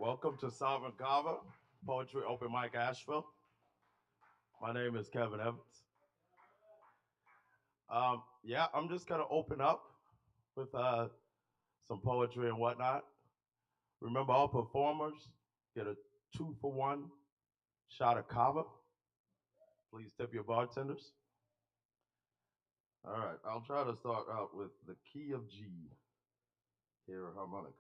Welcome to Sovereign Kava, Poetry Open Mic Asheville. My name is Kevin Evans. Yeah, I'm just gonna open up with some poetry and whatnot. Remember, all performers get a 2-for-1 shot of Kava. Please tip your bartenders. All right, I'll try to start out with the key of G here, harmonica.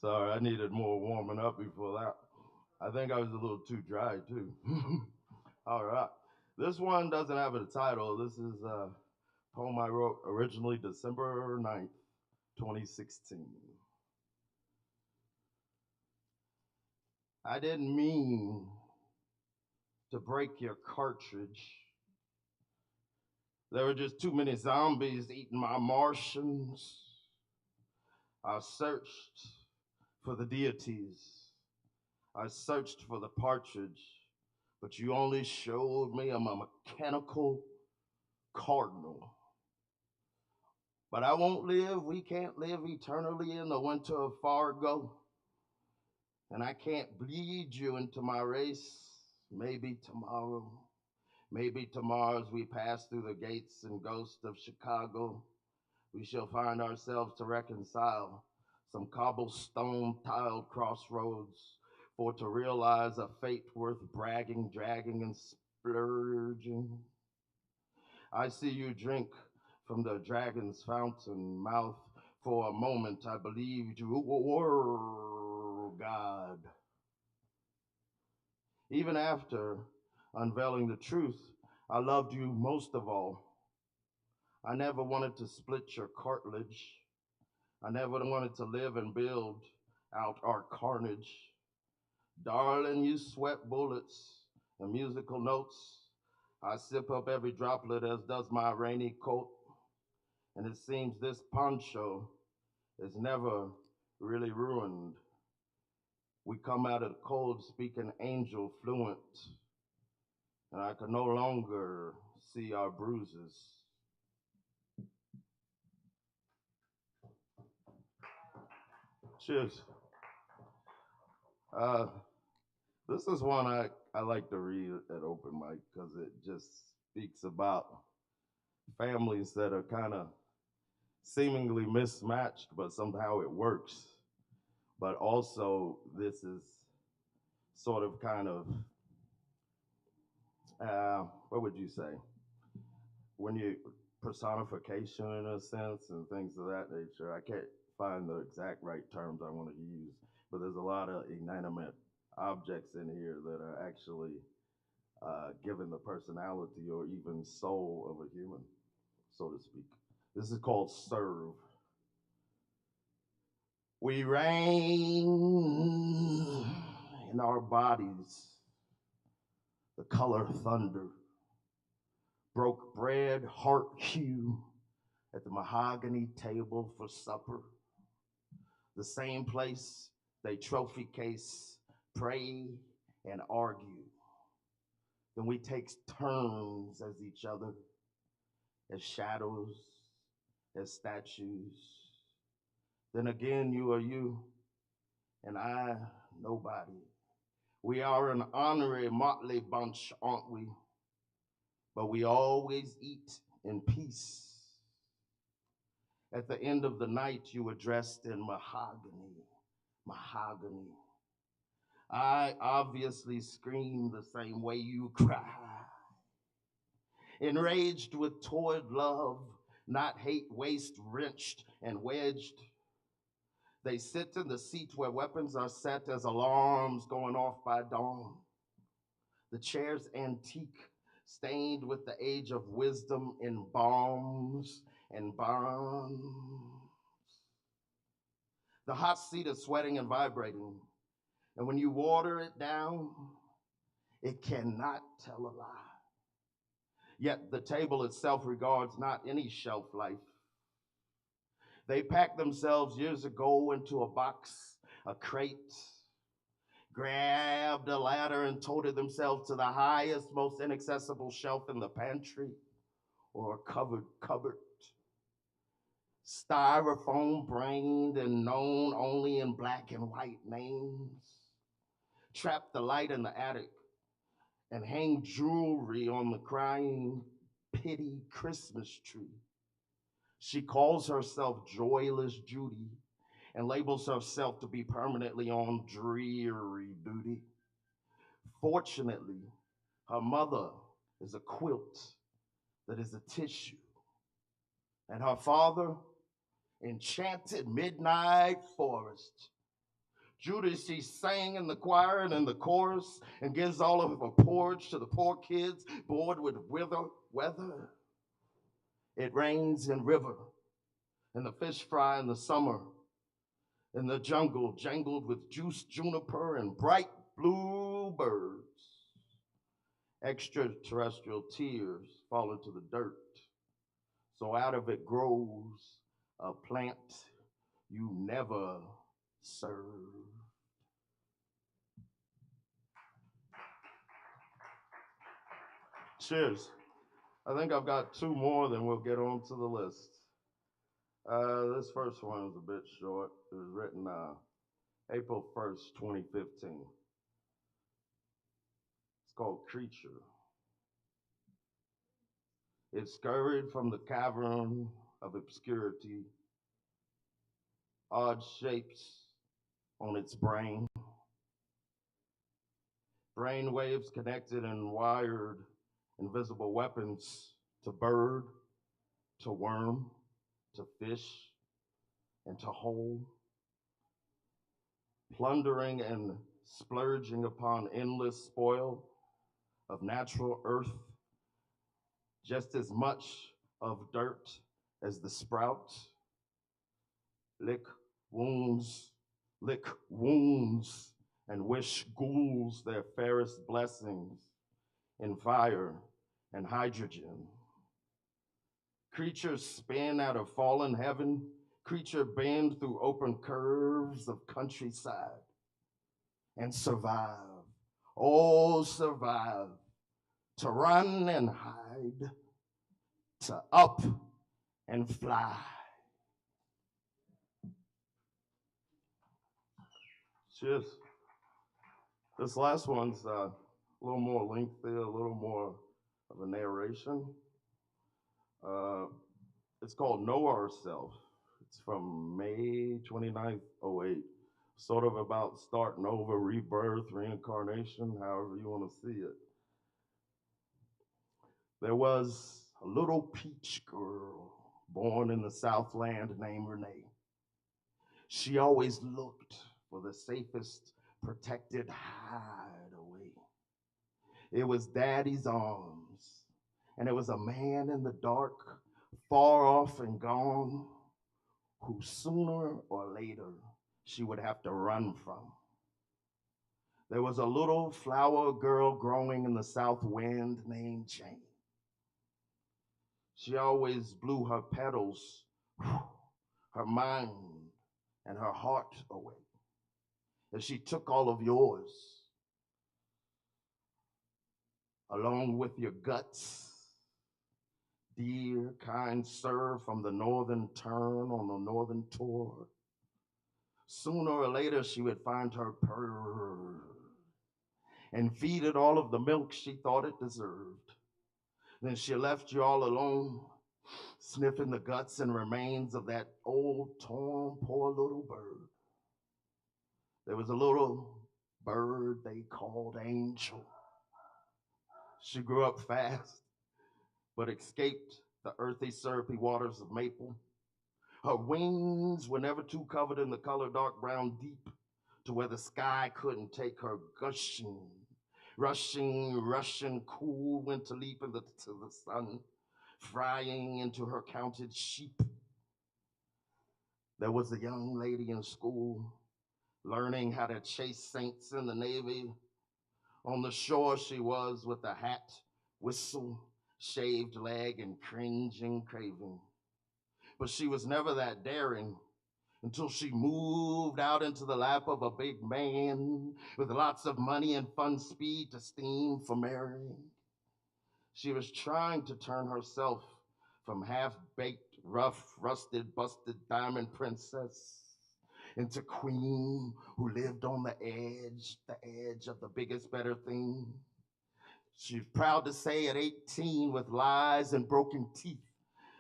Sorry, I needed more warming up before that. I think I was a little too dry too. All right. This one doesn't have a title. This is a poem I wrote originally December 9th, 2016. I didn't mean to break your cartridge. There were just too many zombies eating my Martians. I searched for the deities. I searched for the partridge, but you only showed me a mechanical cardinal. But I won't live, we can't live eternally in the winter of Fargo. And I can't bleed you into my race. Maybe tomorrow. Maybe tomorrow as we pass through the gates and ghosts of Chicago, we shall find ourselves to reconcile some cobblestone tiled crossroads for to realize a fate worth bragging, dragging, and splurging. I see you drink from the dragon's fountain mouth. For a moment, I believed you were God. Even after unveiling the truth, I loved you most of all. I never wanted to split your cartilage. I never wanted to live and build out our carnage. Darling, you sweat bullets and musical notes. I sip up every droplet as does my rainy coat. And it seems this poncho is never really ruined. We come out of the cold speaking angel fluent, and I can no longer see our bruises. Cheers. Uh, this is one I like to read at open mic because it just speaks about families that are kind of seemingly mismatched, but somehow it works. But also, this is sort of kind of, what would you say? When you personification in a sense and things of that nature. I can't find the exact right terms I want to use, but there's a lot of inanimate objects in here that are actually given the personality or even soul of a human, so to speak. This is called Serve. We reign in our bodies, the color thunder, broke bread, heart hue at the mahogany table for supper, the same place they trophy case, pray, and argue. Then we take turns as each other, as shadows, as statues. Then again, you are you, and I, nobody. We are an honorary motley bunch, aren't we? But we always eat in peace. At the end of the night, you were dressed in mahogany, mahogany. I obviously scream the same way you cry. Enraged with toiled love, not hate, waist wrenched and wedged. They sit in the seat where weapons are set as alarms going off by dawn. The chair's antique, stained with the age of wisdom in balms and bonds. The hot seat is sweating and vibrating, and when you water it down, it cannot tell a lie. Yet the table itself regards not any shelf life. They packed themselves years ago into a box, a crate, grabbed a ladder and toted themselves to the highest, most inaccessible shelf in the pantry or a covered cupboard. Styrofoam brained and known only in black and white names. Trap the light in the attic and hang jewelry on the crying pity Christmas tree. She calls herself Joyless Judy and labels herself to be permanently on dreary duty. Fortunately, her mother is a quilt that is a tissue, and her father, enchanted midnight forest. Judy, she sang in the choir and in the chorus and gives all of her porridge to the poor kids bored with weather. It rains in river, and the fish fry in the summer, in the jungle jangled with juice juniper and bright blue birds. Extraterrestrial tears fall into the dirt, so out of it grows a plant you never served. Cheers. I think I've got two more, then we'll get on to the list. This first one is a bit short. It was written April 1st, 2015. It's called Creature. It scurried from the cavern of obscurity, odd shapes on its brain, brain waves connected and wired, invisible weapons to bird, to worm, to fish, and to hole, plundering and splurging upon endless spoil of natural earth, just as much of dirt as the sprout. Lick wounds, lick wounds, and wish ghouls their fairest blessings in fire and hydrogen. Creatures spin out of fallen heaven, creature bend through open curves of countryside and survive, oh, survive, to run and hide, to up and fly. Cheers. This last one's a little more lengthy, a little more of a narration. Uh, it's called Know Ourself. It's from May 29th, 08. Sort of about starting over, rebirth, reincarnation, however you want to see it. There was a little peach girl born in the Southland named Renee. She always looked for the safest protected hideaway. It was Daddy's arms, and it was a man in the dark, far off and gone, who sooner or later she would have to run from. There was a little flower girl growing in the south wind named Jane. She always blew her petals, her mind, and her heart away. And she took all of yours, along with your guts. Dear, kind sir from the northern turn on the northern tour. Sooner or later, she would find her purr and feed it all of the milk she thought it deserved. Then she left you all alone, sniffing the guts and remains of that old, torn, poor little bird. There was a little bird they called Angel. She grew up fast, but escaped the earthy, syrupy waters of maple. Her wings were never too covered in the color dark brown deep to where the sky couldn't take her gushing, rushing, cool winter leap to the sun, frying into her counted sheep. There was a young lady in school learning how to chase saints in the Navy. On the shore she was with a hat, whistle, shaved leg, and cringing craving. But she was never that daring until she moved out into the lap of a big man with lots of money and fun speed to steam for marrying. She was trying to turn herself from half-baked, rough, rusted, busted diamond princess into queen who lived on the edge of the biggest, better thing. She's proud to say at 18 with lies and broken teeth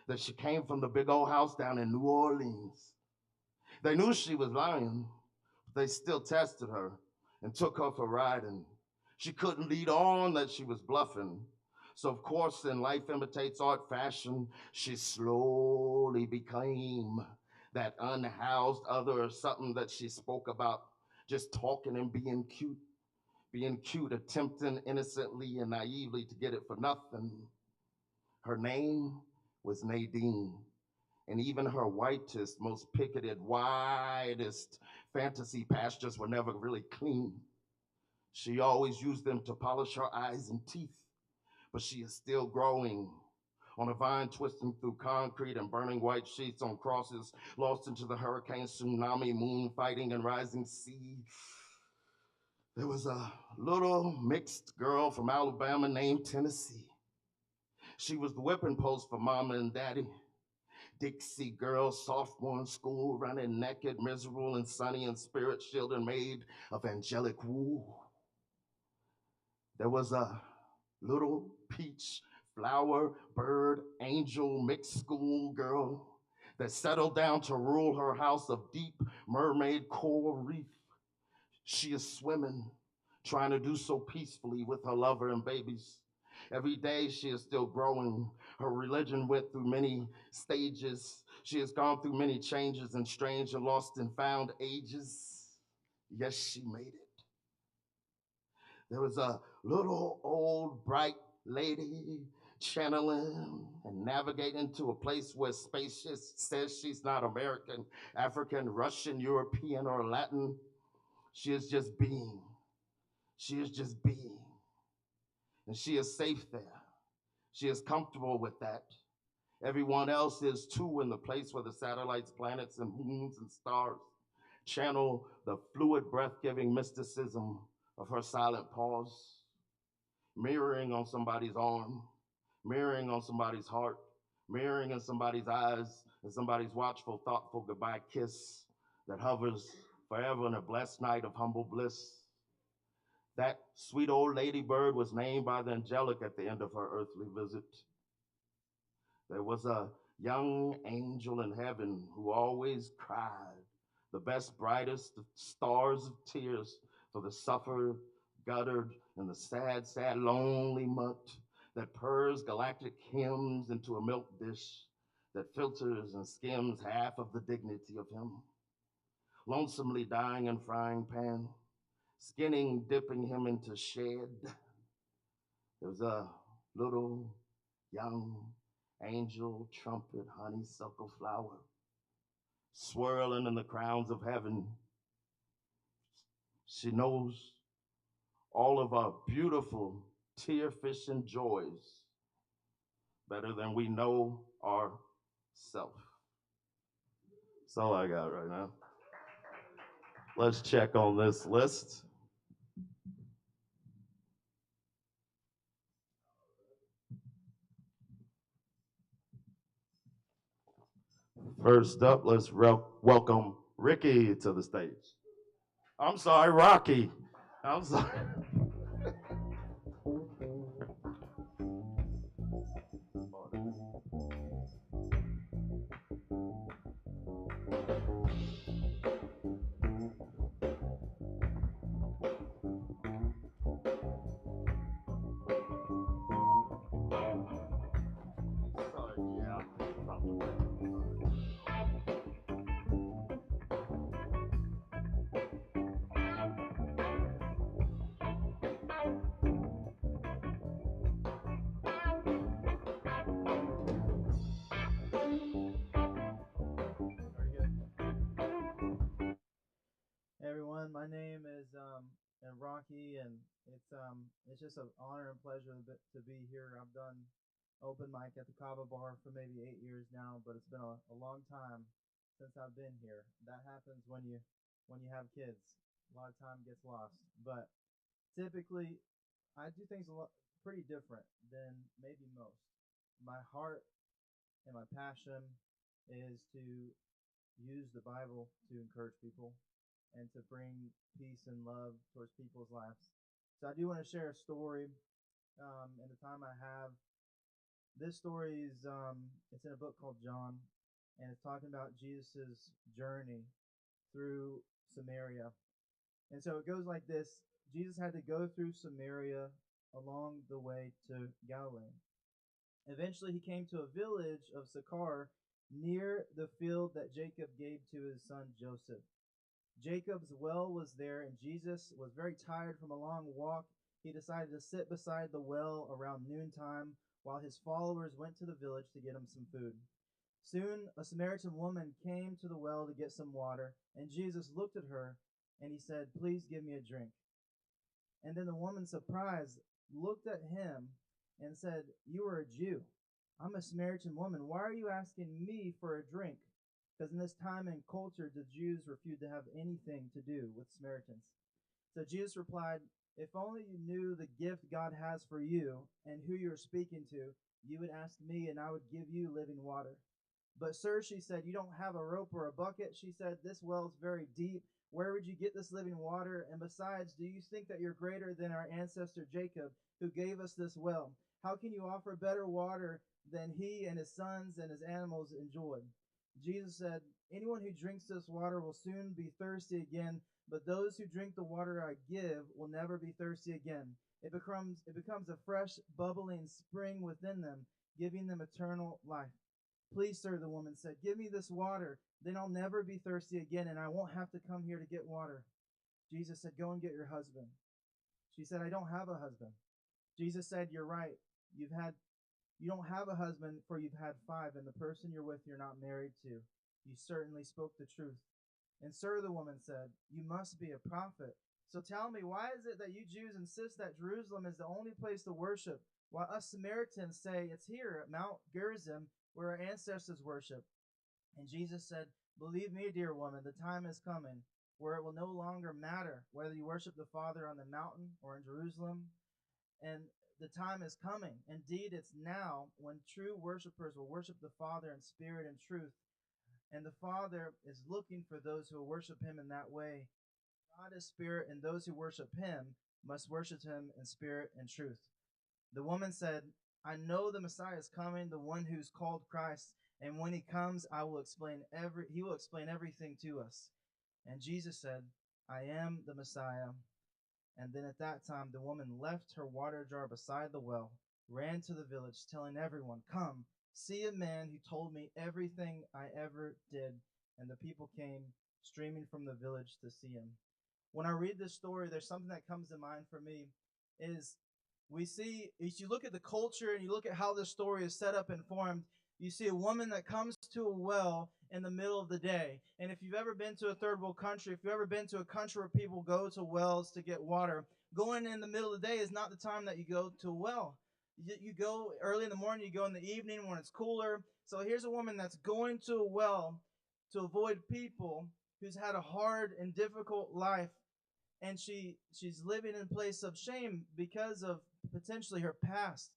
that she came from the big old house down in New Orleans. They knew she was lying, but they still tested her and took her for riding. She couldn't lead on that she was bluffing. So of course, in life imitates art fashion, she slowly became that unhoused other or something that she spoke about, just talking and being cute, attempting innocently and naively to get it for nothing. Her name was Nadine. And even her whitest, most picketed, widest fantasy pastures were never really clean. She always used them to polish her eyes and teeth, but she is still growing on a vine twisting through concrete and burning white sheets on crosses, lost into the hurricane, tsunami, moon fighting, and rising sea. There was a little mixed girl from Alabama named Tennessee. She was the whipping post for mama and daddy. Dixie girl, sophomore in school, running naked, miserable and sunny and spirit shielded, made of angelic wool. There was a little peach, flower, bird, angel, mixed school girl that settled down to rule her house of deep mermaid coral reef. She is swimming, trying to do so peacefully with her lover and babies. Every day she is still growing. Her religion went through many stages. She has gone through many changes and strange and lost and found ages. Yes, she made it. There was a little old bright lady channeling and navigating to a place where space says she's not American, African, Russian, European, or Latin. She is just being. She is just being. And she is safe there. She is comfortable with that. Everyone else is too, in the place where the satellites, planets, and moons and stars channel the fluid, breath-giving mysticism of her silent pause, mirroring on somebody's arm, mirroring on somebody's heart, mirroring in somebody's eyes, and somebody's watchful, thoughtful goodbye kiss that hovers forever in a blessed night of humble bliss. That sweet old ladybird was named by the angelic at the end of her earthly visit. There was a young angel in heaven who always cried the best, brightest stars of tears for the suffered, guttered, and the sad, sad, lonely mutt that purrs galactic hymns into a milk dish that filters and skims half of the dignity of him. Lonesomely dying in frying pan, skinning, dipping him into shed. There was a little young angel, trumpet, honeysuckle flower, swirling in the crowns of heaven. She knows all of our beautiful tear-fishing joys, better than we know ourselves. That's all I got right now. Let's check on this list. First up, let's welcome Ricky to the stage. I'm sorry, Rocky. I'm sorry. Hey everyone, my name is Rocky, and it's just an honor and pleasure to be here. I've done open mic at the Kava bar for maybe 8 years now, but it's been a long time since I've been here. That happens when you have kids. A lot of time gets lost, but typically I do things a lot pretty different than maybe most. My heart and my passion is to use the Bible to encourage people and to bring peace and love towards people's lives. So I do want to share a story in the time I have. This story is it's in a book called John, and it's talking about Jesus's journey through Samaria. And so it goes like this: Jesus had to go through Samaria along the way to Galilee. Eventually, he came to a village of Sychar near the field that Jacob gave to his son Joseph. Jacob's well was there, and Jesus was very tired from a long walk. He decided to sit beside the well around noontime while his followers went to the village to get him some food. Soon, a Samaritan woman came to the well to get some water, and Jesus looked at her and he said, "Please give me a drink." And then the woman, surprised, looked at him and said, "You are a Jew. I'm a Samaritan woman. Why are you asking me for a drink?" Because in this time and culture, the Jews refused to have anything to do with Samaritans. So Jesus replied, "If only you knew the gift God has for you and who you're speaking to, you would ask me and I would give you living water." "But sir," she said, "you don't have a rope or a bucket." She said, "This well is very deep. Where would you get this living water? And besides, do you think that you're greater than our ancestor Jacob, who gave us this well? How can you offer better water than he and his sons and his animals enjoyed?" Jesus said, "Anyone who drinks this water will soon be thirsty again, but those who drink the water I give will never be thirsty again. It becomes a fresh, bubbling spring within them, giving them eternal life." "Please, sir," the woman said, "give me this water. Then I'll never be thirsty again, and I won't have to come here to get water." Jesus said, "Go and get your husband." She said, "I don't have a husband." Jesus said, "You're right. You've had you don't have a husband, for you've had five, and the person you're with you're not married to. You certainly spoke the truth." "And sir," the woman said, "you must be a prophet. So tell me, why is it that you Jews insist that Jerusalem is the only place to worship, while us Samaritans say it's here at Mount Gerizim where our ancestors worship?" And Jesus said, "Believe me, dear woman, the time is coming where it will no longer matter whether you worship the Father on the mountain or in Jerusalem. And the time is coming. Indeed, it's now when true worshipers will worship the Father in spirit and truth. And the Father is looking for those who will worship him in that way. God is spirit, and those who worship him must worship him in spirit and truth." The woman said, "I know the Messiah is coming, the one who's called Christ, and when he comes, he will explain everything to us." And Jesus said, "I am the Messiah." And then at that time, the woman left her water jar beside the well, ran to the village, telling everyone, "Come, see a man who told me everything I ever did." And the people came streaming from the village to see him. When I read this story, there's something that comes to mind for me is we see, as you look at the culture and you look at how this story is set up and formed, you see a woman that comes to a well in the middle of the day. And if you've ever been to a third world country, if you've ever been to a country where people go to wells to get water, going in the middle of the day is not the time that you go to a well. You go early in the morning, you go in the evening when it's cooler. So here's a woman that's going to a well to avoid people, who's had a hard and difficult life, and she's living in a place of shame because of potentially her past.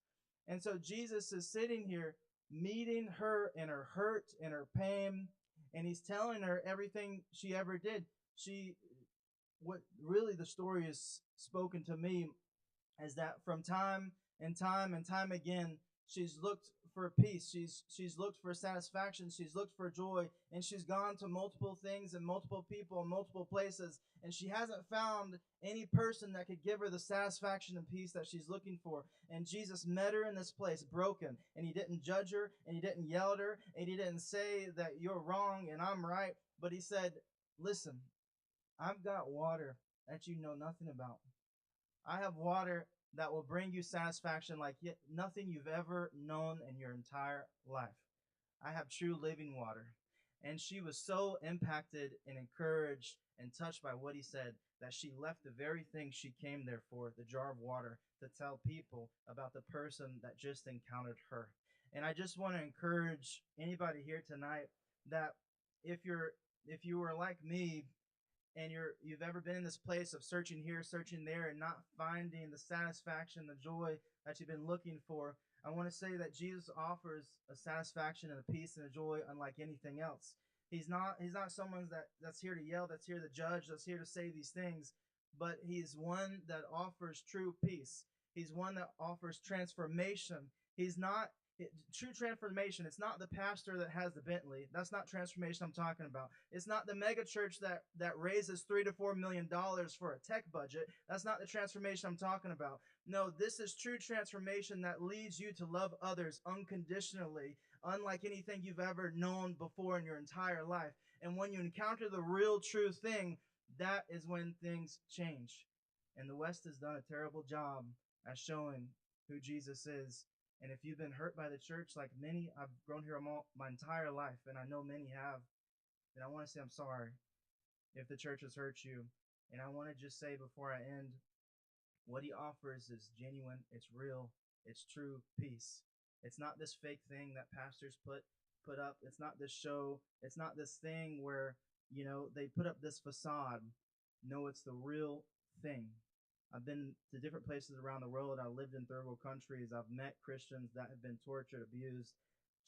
And so Jesus is sitting here meeting her in her hurt and her pain, and he's telling her everything she ever did. She What really the story is spoken to me is that from time and time and time again, she's looked for peace. She's looked for satisfaction. She's looked for joy, and she's gone to multiple things and multiple people and multiple places, and she hasn't found any person that could give her the satisfaction and peace that she's looking for. And Jesus met her in this place, broken, and he didn't judge her, and he didn't yell at her, and he didn't say that you're wrong and I'm right, but he said, "Listen, I've got water that you know nothing about. I have water that will bring you satisfaction like yet nothing you've ever known in your entire life. I have true living water." And she was so impacted and encouraged and touched by what he said that she left the very thing she came there for, the jar of water, to tell people about the person that just encountered her. And I just want to encourage anybody here tonight that if you're if you were like me, and you've ever been in this place of searching here, searching there, and not finding the satisfaction, the joy that you've been looking for, I want to say that Jesus offers a satisfaction and a peace and a joy unlike anything else. He's not someone that's here to yell, that's here to judge, that's here to say these things, but he's one that offers true peace. He's one that offers transformation. He's not true transformation. It's not the pastor that has the Bentley. That's not transformation I'm talking about. It's not the mega church that raises $3 to $4 million for a tech budget. That's not the transformation I'm talking about. No, this is true transformation that leads you to love others unconditionally, unlike anything you've ever known before in your entire life. And when you encounter the real true thing, that is when things change. And the West has done a terrible job at showing who Jesus is. And if you've been hurt by the church, like many, I've grown here my entire life, and I know many have, then I want to say I'm sorry if the church has hurt you. And I want to just say before I end, what he offers is genuine, it's real, it's true peace. It's not this fake thing that pastors put up. It's not this show. It's not this thing where, they put up this facade. No, it's the real thing. I've been to different places around the world. I've lived in third world countries. I've met Christians that have been tortured, abused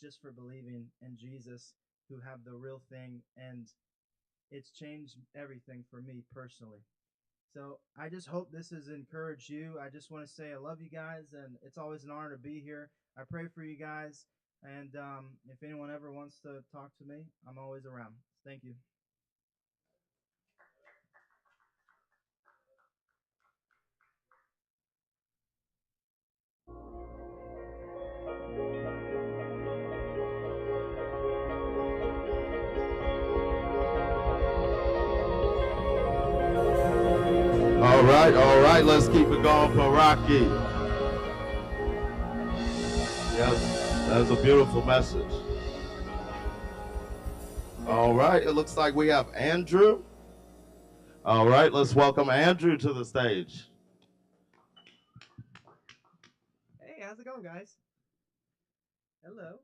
just for believing in Jesus, who have the real thing. And it's changed everything for me personally. So I just hope this has encouraged you. I just want to say I love you guys, and it's always an honor to be here. I pray for you guys. And if anyone ever wants to talk to me, I'm always around. Thank you. All right, let's keep it going for Rocky. Yes, that's a beautiful message. All right, it looks like we have Andrew. All right, let's welcome Andrew to the stage. Hey, how's it going, guys? Hello.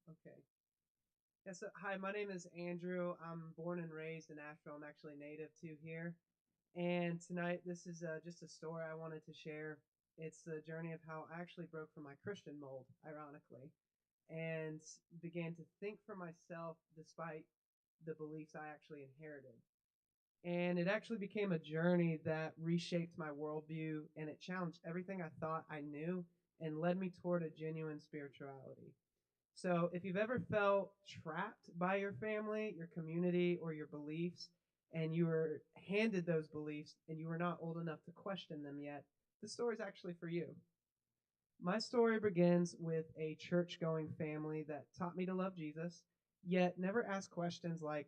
Okay. Yeah, so hi, my name is Andrew. I'm born and raised in Asheville. I'm actually native to here. And tonight, this is just a story I wanted to share. It's the journey of how I actually broke from my Christian mold, ironically, and began to think for myself despite the beliefs I actually inherited. And it actually became a journey that reshaped my worldview, and it challenged everything I thought I knew and led me toward a genuine spirituality. So, if you've ever felt trapped by your family, your community, or your beliefs, and you were handed those beliefs and you were not old enough to question them yet, this story is actually for you. My story begins with a church going family that taught me to love Jesus, yet never asked questions like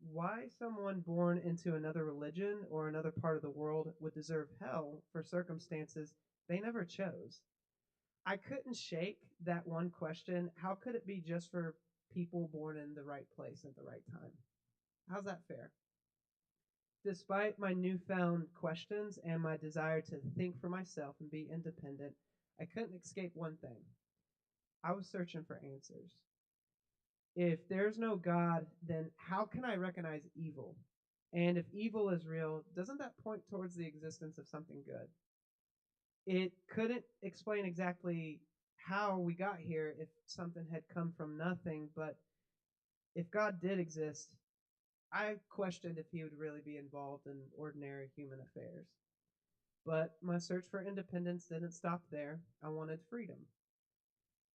why someone born into another religion or another part of the world would deserve hell for circumstances they never chose. I couldn't shake that one question. How could it be just for people born in the right place at the right time? How's that fair? Despite my newfound questions and my desire to think for myself and be independent, I couldn't escape one thing. I was searching for answers. If there's no God, then how can I recognize evil? And if evil is real, doesn't that point towards the existence of something good? It couldn't explain exactly how we got here if something had come from nothing, but if God did exist, I questioned if he would really be involved in ordinary human affairs. But my search for independence didn't stop there. I wanted freedom.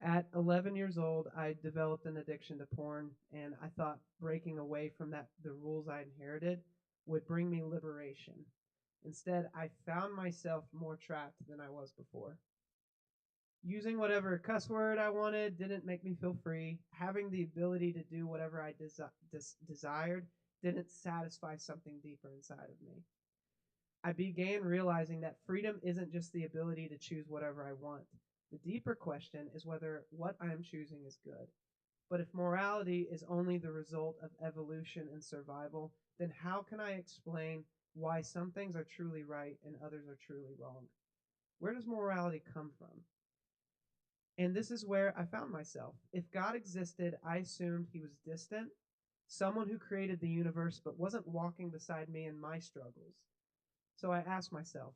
At 11 years old, I developed an addiction to porn, and I thought breaking away from the rules I inherited would bring me liberation. Instead, I found myself more trapped than I was before. Using whatever cuss word I wanted didn't make me feel free. Having the ability to do whatever I desired didn't satisfy something deeper inside of me. I began realizing that freedom isn't just the ability to choose whatever I want. The deeper question is whether what I am choosing is good. But if morality is only the result of evolution and survival, then how can I explain why some things are truly right and others are truly wrong? Where does morality come from? And this is where I found myself. If God existed, I assumed he was distant, someone who created the universe but wasn't walking beside me in my struggles. So I asked myself,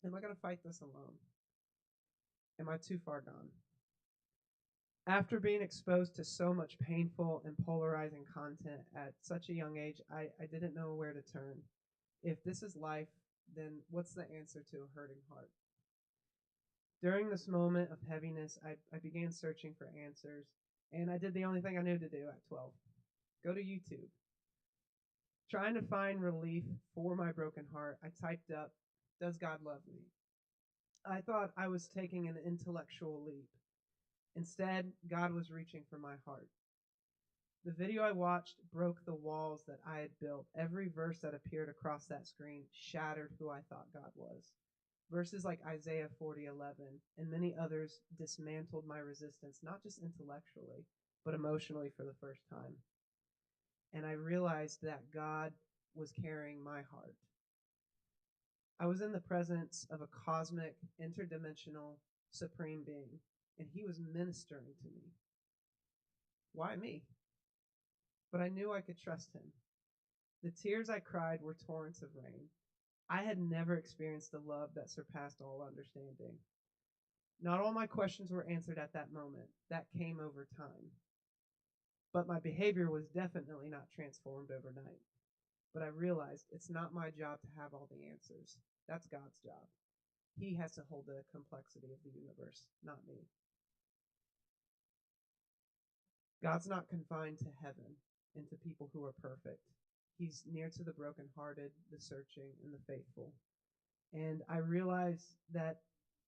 am I going to fight this alone? Am I too far gone? After being exposed to so much painful and polarizing content at such a young age, I didn't know where to turn. If this is life, then what's the answer to a hurting heart? During this moment of heaviness, I began searching for answers, and I did the only thing I knew to do at 12, go to YouTube. Trying to find relief for my broken heart, I typed up, does God love me? I thought I was taking an intellectual leap. Instead, God was reaching for my heart. The video I watched broke the walls that I had built. Every verse that appeared across that screen shattered who I thought God was. Verses like Isaiah 40:11 and many others dismantled my resistance, not just intellectually, but emotionally for the first time. And I realized that God was carrying my heart. I was in the presence of a cosmic, interdimensional, supreme being, and he was ministering to me. Why me? But I knew I could trust him. The tears I cried were torrents of rain. I had never experienced a love that surpassed all understanding. Not all my questions were answered at that moment. That came over time. But my behavior was definitely not transformed overnight. But I realized it's not my job to have all the answers. That's God's job. He has to hold the complexity of the universe, not me. God's not confined to heaven and to people who are perfect. He's near to the brokenhearted, the searching, and the faithful. And I realized that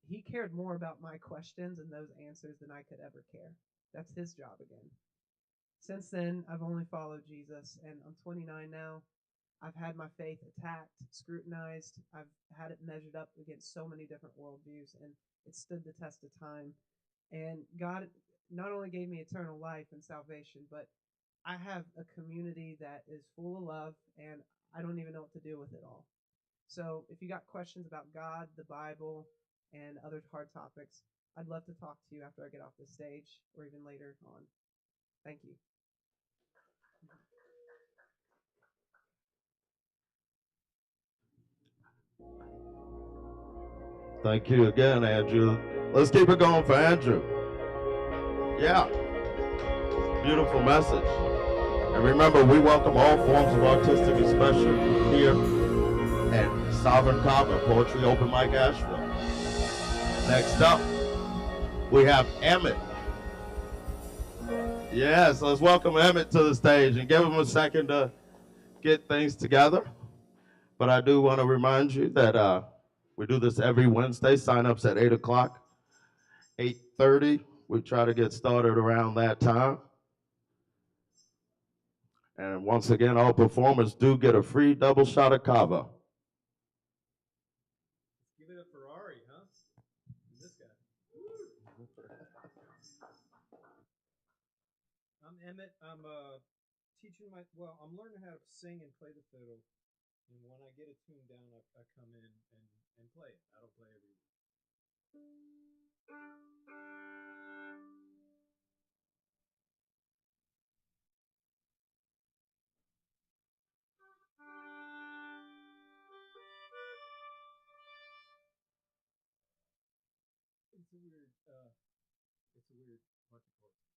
he cared more about my questions and those answers than I could ever care. That's his job again. Since then, I've only followed Jesus, and I'm 29 now. I've had my faith attacked, scrutinized. I've had it measured up against so many different worldviews, and it stood the test of time. And God not only gave me eternal life and salvation, but I have a community that is full of love, and I don't even know what to do with it all. So if you got questions about God, the Bible, and other hard topics, I'd love to talk to you after I get off the stage or even later on. Thank you. Thank you again, Andrew. Let's keep it going for Andrew. Yeah, beautiful message. And remember, we welcome all forms of artistic expression here at Sovereign Kava Poetry Open Mic Asheville. Next up, we have Emmett. Yes, let's welcome Emmett to the stage and give him a second to get things together. But I do want to remind you that we do this every Wednesday. Sign-ups at 8 o'clock, 8:30. We try to get started around that time. And once again, all performers do get a free double shot of Kava. Give it a Ferrari, huh? This guy. I'm Emmett. I'm teaching I'm learning how to sing and play the fiddle. And when I get a tune down, I come in and play it. I don't play every week. It's a weird bunch of chords.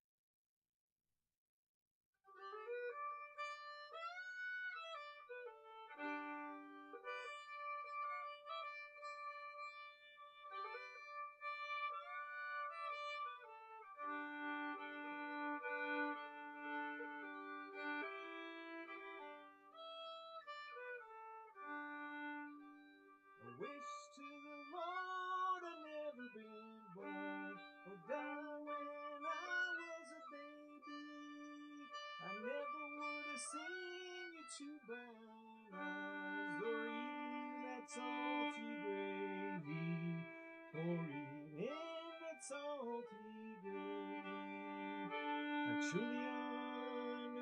I wish to the Lord I'd never been born or died when I was a baby. I never would have seen your two brown eyes or eaten that salty gravy or eaten that salty gravy. I truly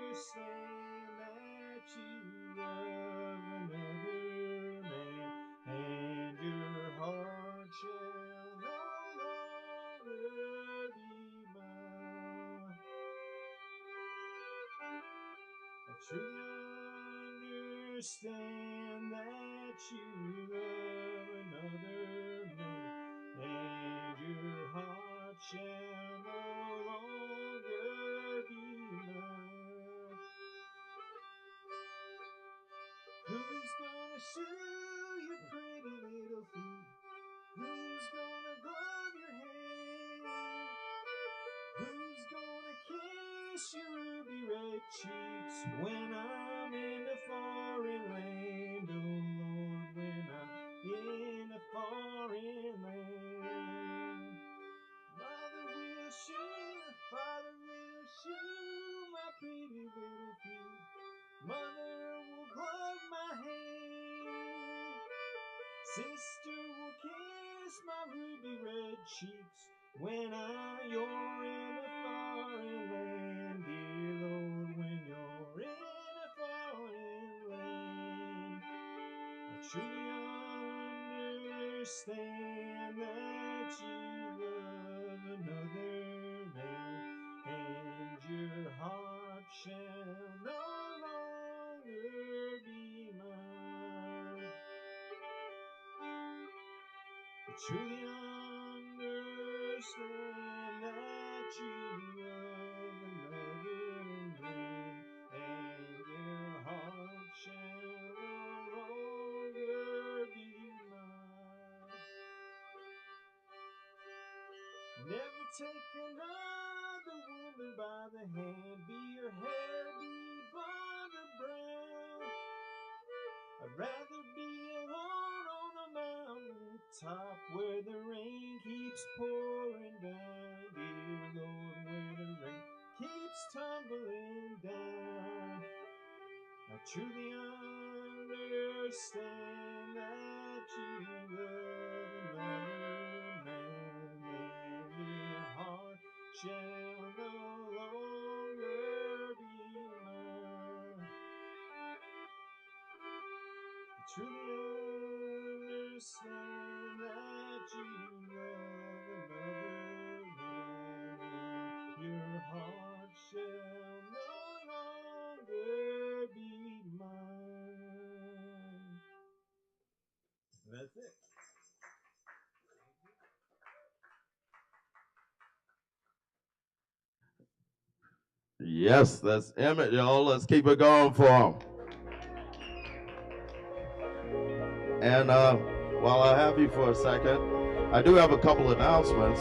understand that you love another man, and your heart shall no longer be mine. I truly understand that you love another man, and your heart shall no longer be mine. Who's gonna shoe your pretty little feet? Who's gonna glove your hair? Who's gonna kiss your ruby red cheeks when I'm in a foreign land? Oh Lord, when I'm in a foreign land. Mother will shoe, Father will shoe my pretty little feet. Mother will glove my hair. Sister will kiss my ruby red cheeks when you're in a foreign land. Dear Lord, when you're in a foreign land. I truly understand that you love another man, and your heart shall no longer be mine. I truly understand that you love another man, and your heart shall no longer be mine. Never take another woman by the hand, be her hair be blonde or brown. I'd rather be alone on a mountain top where the rain keeps pouring down. Dear Lord, where the rain keeps tumbling down. I truly understand that you love another man, and your heart shall no longer be mine. I truly understand that you love another man, and your heart shall no longer be mine. That's it. Yes, that's Emmett, y'all. Let's keep it going for him. And while I have you for a second, I do have a couple announcements.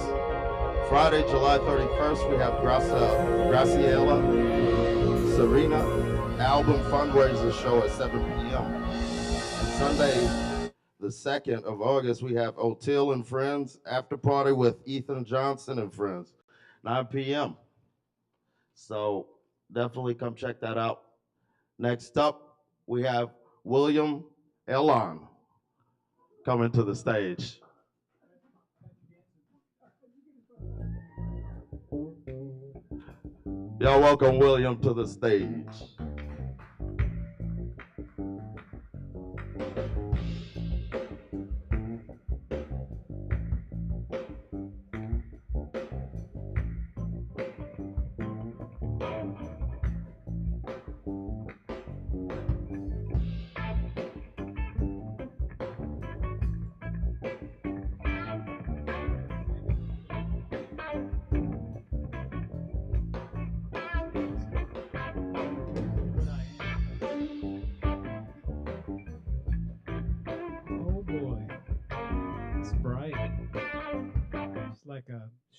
Friday, July 31st, we have Graciela Serena album fundraiser show at 7 p.m. And Sunday, the 2nd of August, we have O'Teal and Friends after party with Ethan Johnson and Friends, 9 p.m. So definitely come check that out. Next up, we have William Elon coming to the stage. Y'all welcome William to the stage.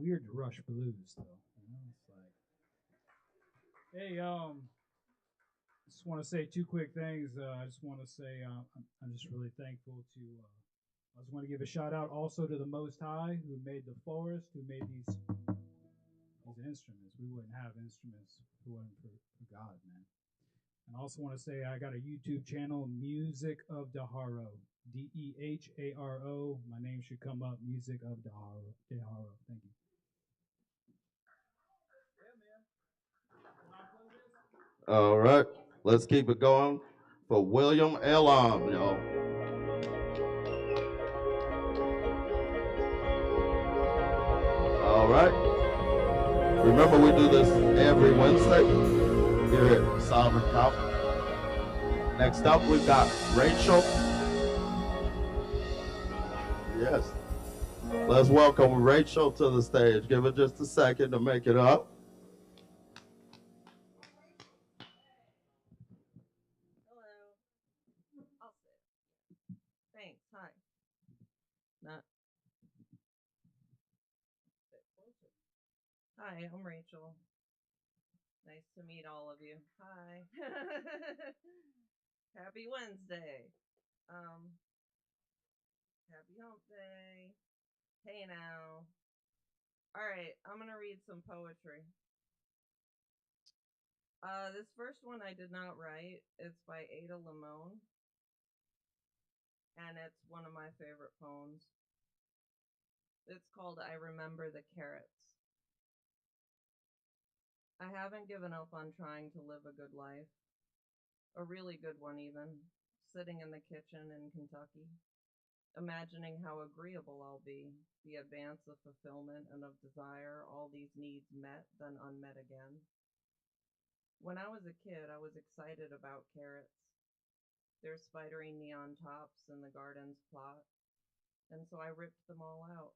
weird to rush blues though. You know, it's like, hey, just want to say two quick things. I just want to say I'm just really thankful to. I just want to give a shout out also to the Most High who made the forest, who made these instruments. We wouldn't have instruments if it wasn't for God, man. And I also want to say I got a YouTube channel, Music of Deharo. Deharo. My name should come up, Music of Deharo. Deharo. Thank you. All right, let's keep it going for William Elon, y'all. All right. Remember, we do this every Wednesday here at Solomon Kava. Next up, we've got Rachel. Yes. Let's welcome Rachel to the stage. Give her just a second to make it up. Hello. I'll sit. Thanks. Hi. Not. Hi, I'm Rachel. Nice to meet all of you. Hi. Happy Wednesday. Um, happy hump day. Hey now. All right, I'm gonna read some poetry. This first one I did not write. It's by Ada Limon, and it's one of my favorite poems. It's called I Remember the Carrots. I haven't given up on trying to live a good life, a really good one even, sitting in the kitchen in Kentucky, imagining how agreeable I'll be, the advance of fulfillment and of desire, all these needs met, then unmet again. When I was a kid, I was excited about carrots, their spidery neon tops in the garden's plot, and so I ripped them all out.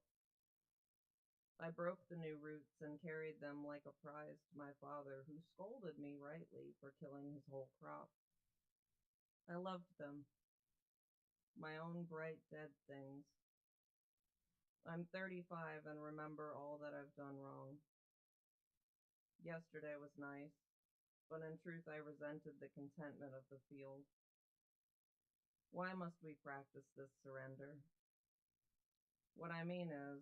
I broke the new roots and carried them like a prize to my father, who scolded me rightly for killing his whole crop. I loved them, my own bright dead things. I'm 35 and remember all that I've done wrong. Yesterday was nice, but in truth I resented the contentment of the field. Why must we practice this surrender? What I mean is,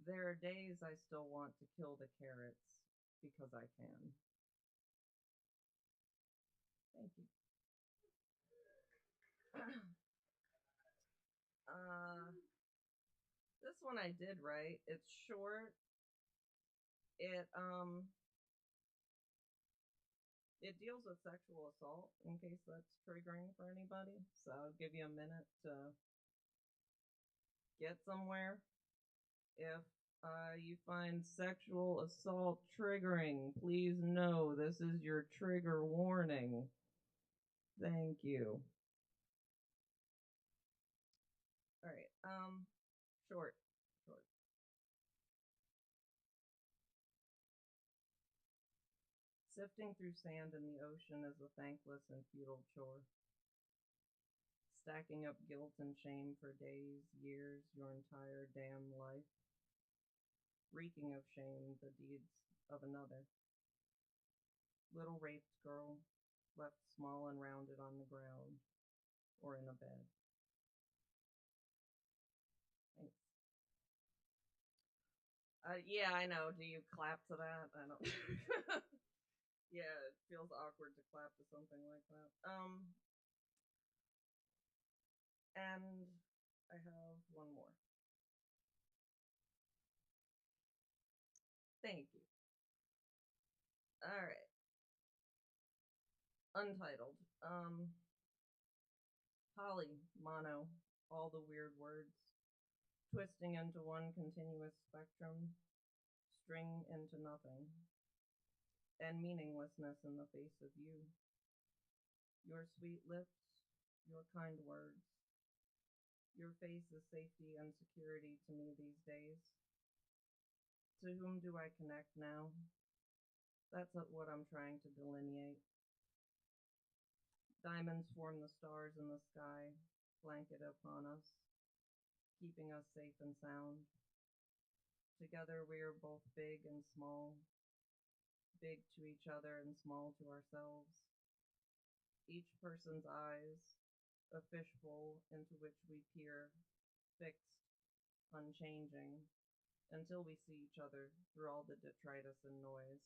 there are days I still want to kill the carrots because I can. Thank you. uh, this one I did write. It's short. It it deals with sexual assault in case that's triggering for anybody. So I'll give you a minute to get somewhere. If you find sexual assault triggering, please know this is your trigger warning. Thank you. All right. Short. Short. Sifting through sand in the ocean is a thankless and futile chore. Stacking up guilt and shame for days, years, your entire damn life. Reeking of shame, the deeds of another. Little raped girl, left small and rounded on the ground or in a bed. Thanks. Yeah, I know. Do you clap to that? I don't. Yeah, it feels awkward to clap to something like that. And I have one more. Thank you. All right. Untitled. Poly, mono, all the weird words, twisting into one continuous spectrum, string into nothing, and meaninglessness in the face of you. Your sweet lips, your kind words. Your face is safety and security to me these days. To whom do I connect now? That's what I'm trying to delineate. Diamonds form the stars in the sky, blanket upon us, keeping us safe and sound. Together we are both big and small, big to each other and small to ourselves. Each person's eyes, a fishbowl into which we peer, fixed, unchanging, until we see each other through all the detritus and noise,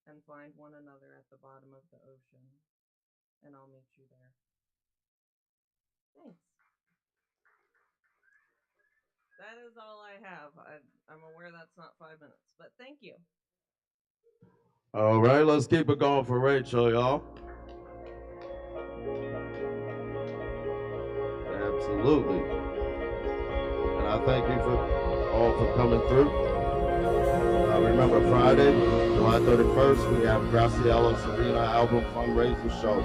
and find one another at the bottom of the ocean, and I'll meet you there. Thanks. That is all I have. I'm aware that's not 5 minutes, but thank you. All right, let's keep it going for Rachel, y'all. Absolutely. And I thank you for all for coming through. Remember Friday, July 31st, we have Graciela Serena album fundraiser show,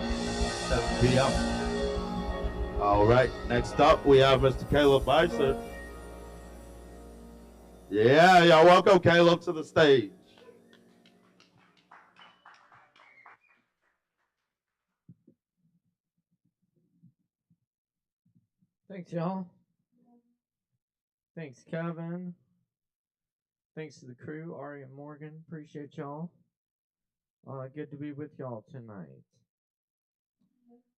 7 p.m. All right, next up we have Mr. Caleb Bison. Yeah, y'all welcome Caleb to the stage. Thanks, y'all. Thanks, Kevin. Thanks to the crew, Ari and Morgan. Appreciate y'all. Good to be with y'all tonight.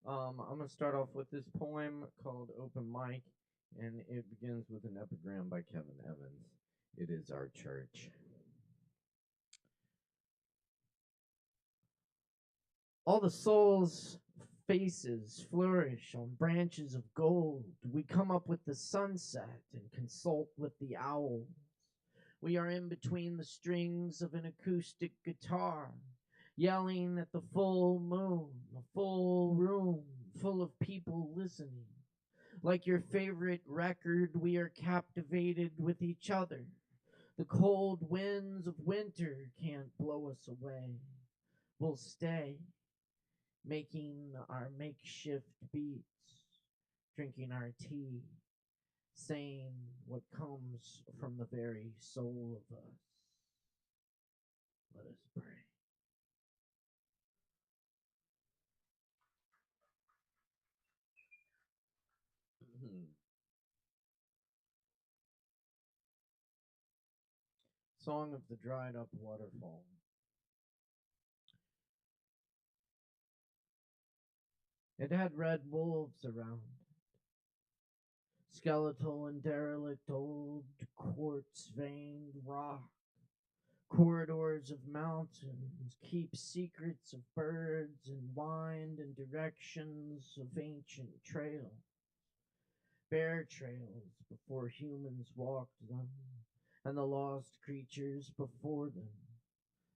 I'm gonna start off with this poem called "Open Mic," and it begins with an epigram by Kevin Evans. It is our church. All the souls' faces flourish on branches of gold. We come up with the sunset and consult with the owls. We are in between the strings of an acoustic guitar, yelling at the full moon, a full room full of people listening. Like your favorite record, we are captivated with each other. The cold winds of winter can't blow us away. We'll stay, making our makeshift beats, drinking our tea, saying what comes from the very soul of us. Let us pray. Song of the Dried Up Waterfall. It had red wolves around it, skeletal and derelict old quartz-veined rock, corridors of mountains keep secrets of birds and wind in directions of ancient trails, bear trails before humans walked them, and the lost creatures before them,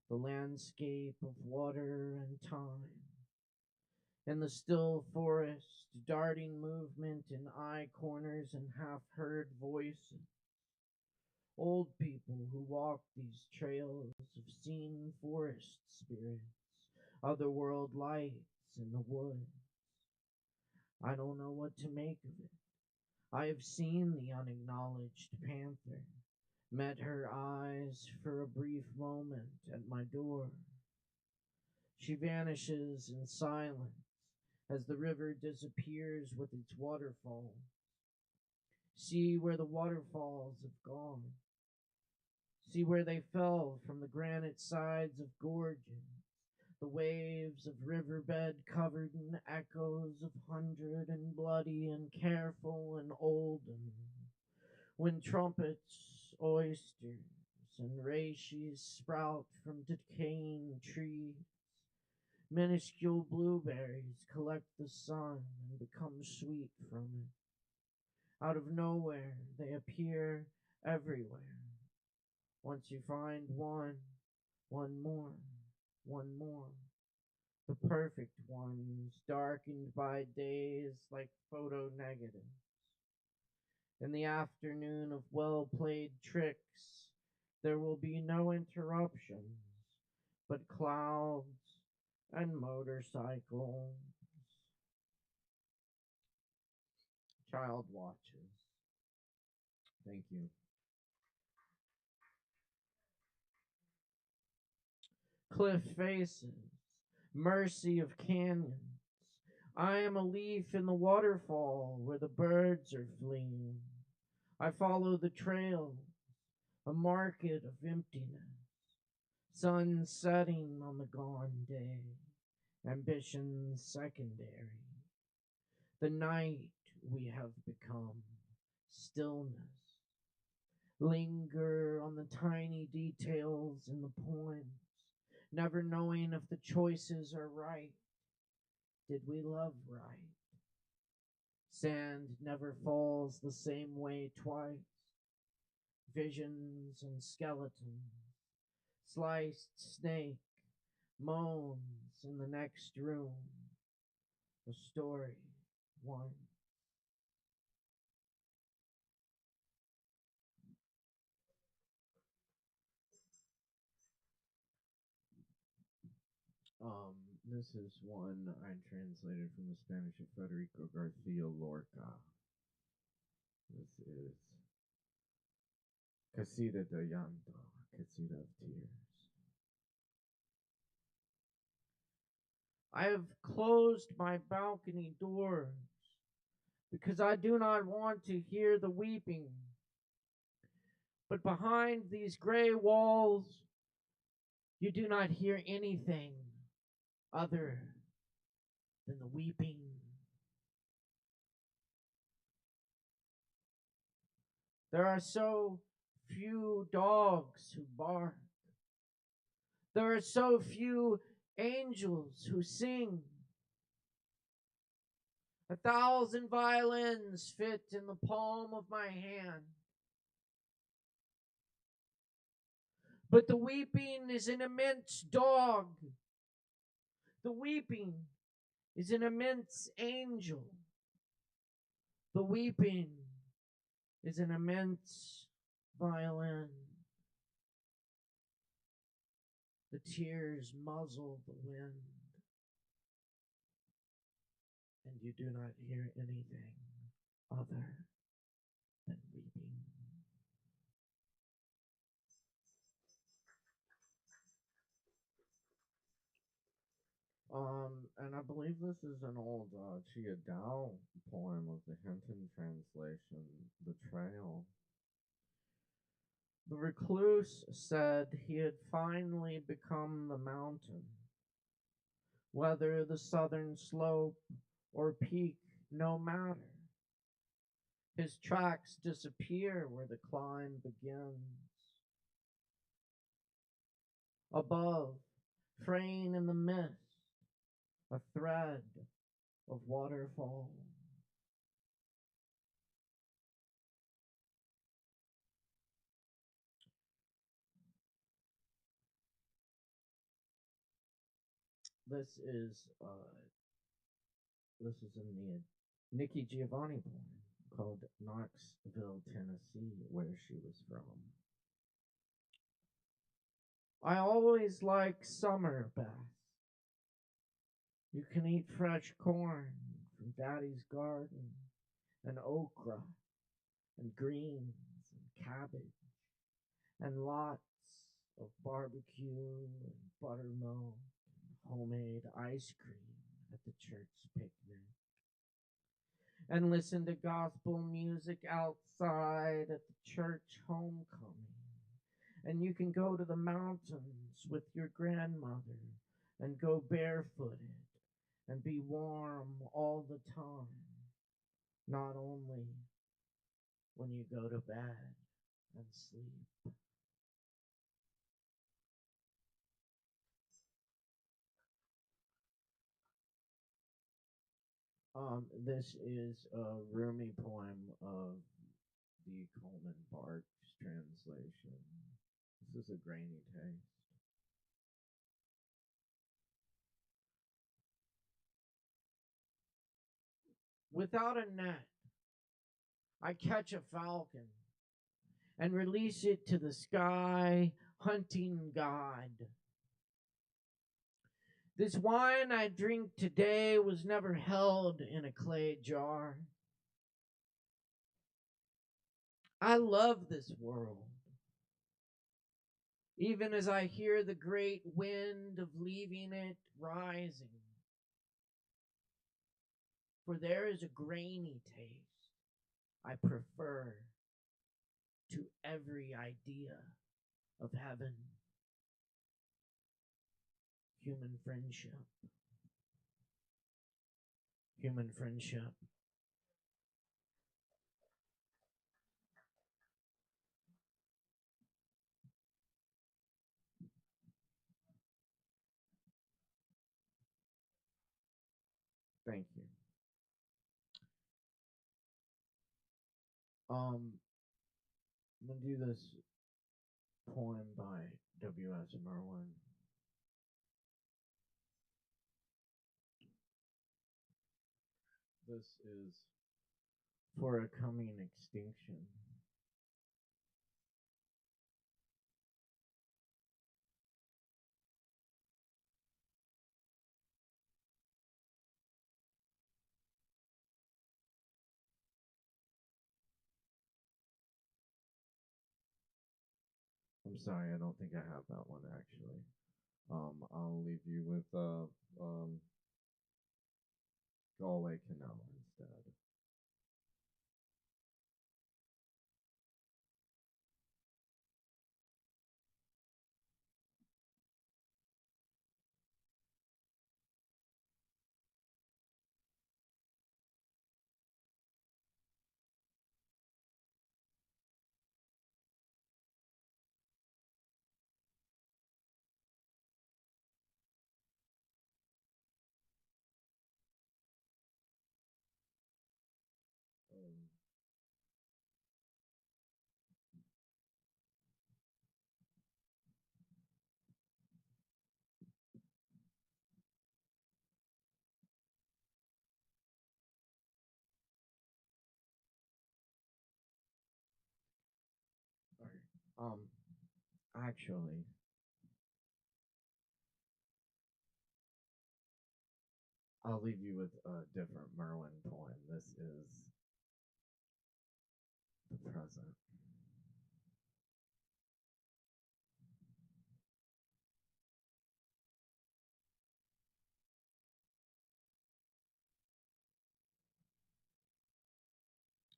the landscape of water and time. In the still forest, darting movement in eye corners and half-heard voices. Old people who walk these trails have seen forest spirits, otherworld lights in the woods. I don't know what to make of it. I have seen the unacknowledged panther, met her eyes for a brief moment at my door. She vanishes in silence as the river disappears with its waterfalls. See where the waterfalls have gone. See where they fell from the granite sides of gorges, the waves of riverbed covered in echoes of hundred and bloody and careful and olden. When trumpets, oysters, and reishis sprout from decaying trees, minuscule blueberries collect the sun and become sweet from it. Out of nowhere, they appear everywhere. Once you find one more, one more. The perfect ones, darkened by days like photo negatives. In the afternoon of well-played tricks, there will be no interruptions, but clouds and motorcycles. Child watches. Thank you. Cliff faces, mercy of canyons. I am a leaf in the waterfall where the birds are fleeing. I follow the trails, a market of emptiness, sun setting on the gone day, ambitions secondary, the night we have become, stillness, linger on the tiny details in the poems, never knowing if the choices are right. Did we love right? Sand never falls the same way twice. Visions and skeletons, sliced snake moans in the next room. The story one. Um, this is one I translated from the Spanish of Federico Garcia Lorca. This is Casita de Llanto, Casita of Tears. I have closed my balcony doors because I do not want to hear the weeping. But behind these gray walls, you do not hear anything other than the weeping. There are so few dogs who bark. There are so few angels who sing. 1,000 violins fit in the palm of my hand. But the weeping is an immense dog. The weeping is an immense angel. The weeping is an immense violin. The tears muzzle the wind, and you do not hear anything other than weeping. And I believe this is an old Chia Dao poem of the Hinton translation, The Trail. The recluse said he had finally become the mountain. Whether the southern slope or peak, no matter. His tracks disappear where the climb begins. Above, fraying in the mist, a thread of waterfall. This is a Nikki Giovanni poem called Knoxville, Tennessee, where she was from. I always like summer best. You can eat fresh corn from Daddy's garden, and okra, and greens, and cabbage, and lots of barbecue, and buttermilk, and homemade ice cream at the church picnic. And listen to gospel music outside at the church homecoming. And you can go to the mountains with your grandmother and go barefooted and be warm all the time, not only when you go to bed and sleep. This is a Rumi poem of the Coleman Barks translation. This is a grainy taste. Without a net, I catch a falcon and release it to the sky, hunting God. This wine I drink today was never held in a clay jar. I love this world. Even as I hear the great wind of leaving it rising. For there is a grainy taste I prefer to every idea of heaven. Human friendship. Human friendship. Thank you. I'm gonna do this poem by W.S. Merwin. This is for a coming extinction. I'm sorry, I don't think I have that one actually. I'll leave you with Galway Canal instead. Alright. Actually, I'll leave you with a different Merwin poem. This is the present.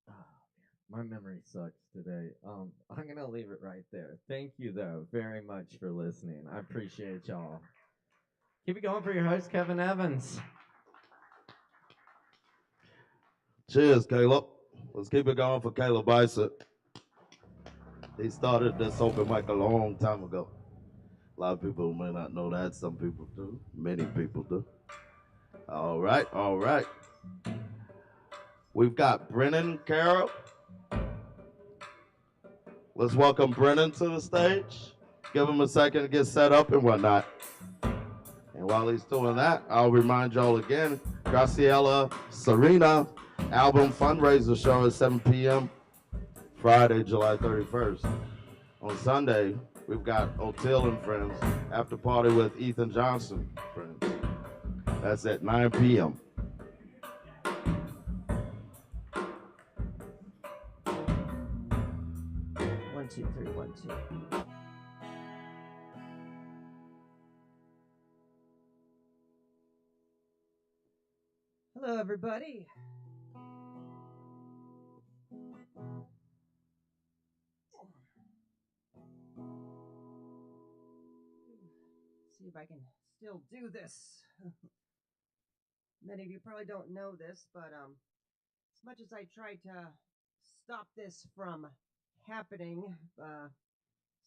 Oh, man, my memory sucks today. I'm gonna leave it right there. Thank you though very much for listening. I appreciate y'all. Keep it going for your host, Kevin Evans. Cheers, Caleb. Let's keep it going for Caleb Bicep. He started this open mic a long time ago. A lot of people may not know that. Some people do. Many people do. All right, all right. We've got Brennan Carroll. Let's welcome Brennan to the stage. Give him a second to get set up and whatnot. And while he's doing that, I'll remind y'all again, Graciela Serena album fundraiser show at 7 p.m. Friday, July 31st. On Sunday, we've got O'Till and Friends after party with Ethan Johnson Friends. That's at 9 p.m. 1, 2, 3, 1, 2. Hello, everybody. See if I can still do this. Many of you probably don't know this, but as much as I try to stop this from happening,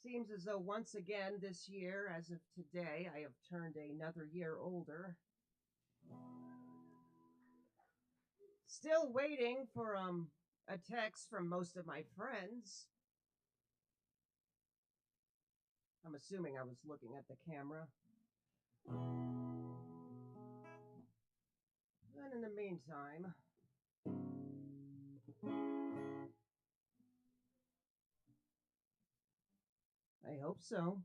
seems as though once again this year, as of today, I have turned another year older. Still waiting for a text from most of my friends. I'm assuming I was looking at the camera. And in the meantime, I hope so.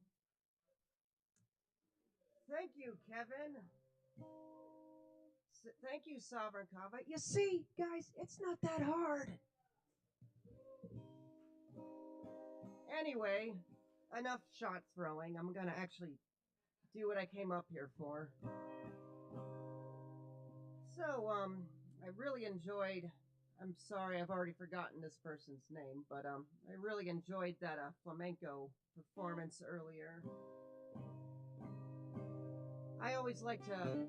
Thank you, Kevin. Thank you, Sovereign Kava. You see, guys, it's not that hard. Anyway, enough shot throwing. I'm gonna actually do what I came up here for. So, I really enjoyed I'm sorry, I've already forgotten this person's name, but I really enjoyed that flamenco performance earlier. I always like to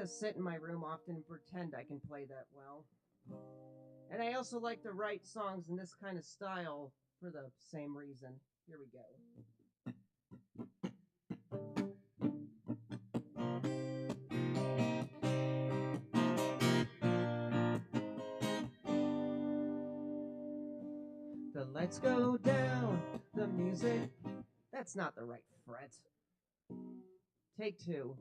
sit in my room often and pretend I can play that well. And I also like to write songs in this kind of style for the same reason. Here we go. The lights go down, the music. That's not the right fret. Take two.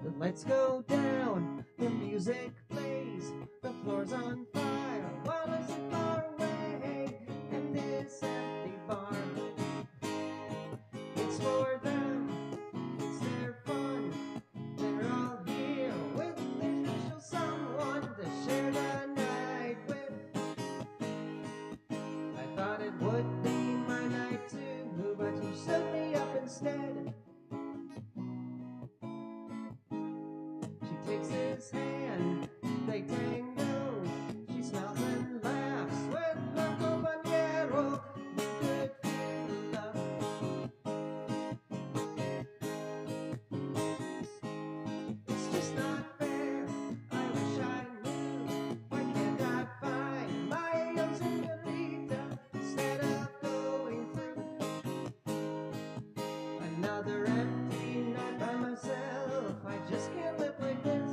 The lights go down, the music plays, the floor's on fire, while I sit far away at this empty bar. It's for them, it's their fun, they're all here with their special someone to share the night with. I thought it would be my night too, but you stood me up instead. She takes his hand, they tango. She smiles and laughs with her compañero. Good feel love. It's just not fair. I wish I knew. Why can't I find my own señorita instead of going through another empty night by myself? I just can't live like this.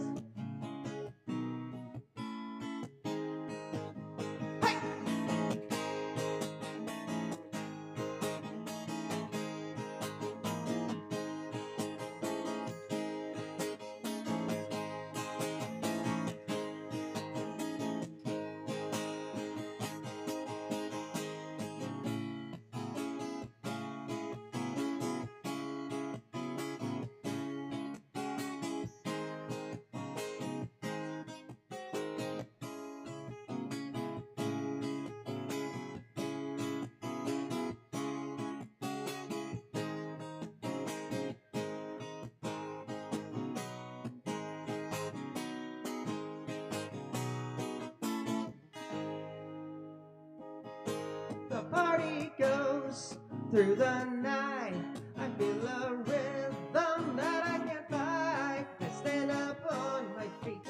The party goes through the night. I feel a rhythm that I can't fight. I stand up on my feet.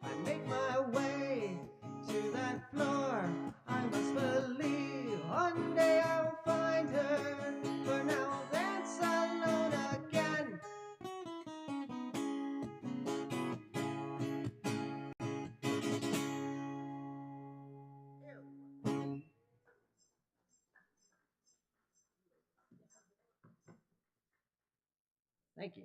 I make my way to that floor. I must believe one day I will find her. For now, that's alone again. Thank you.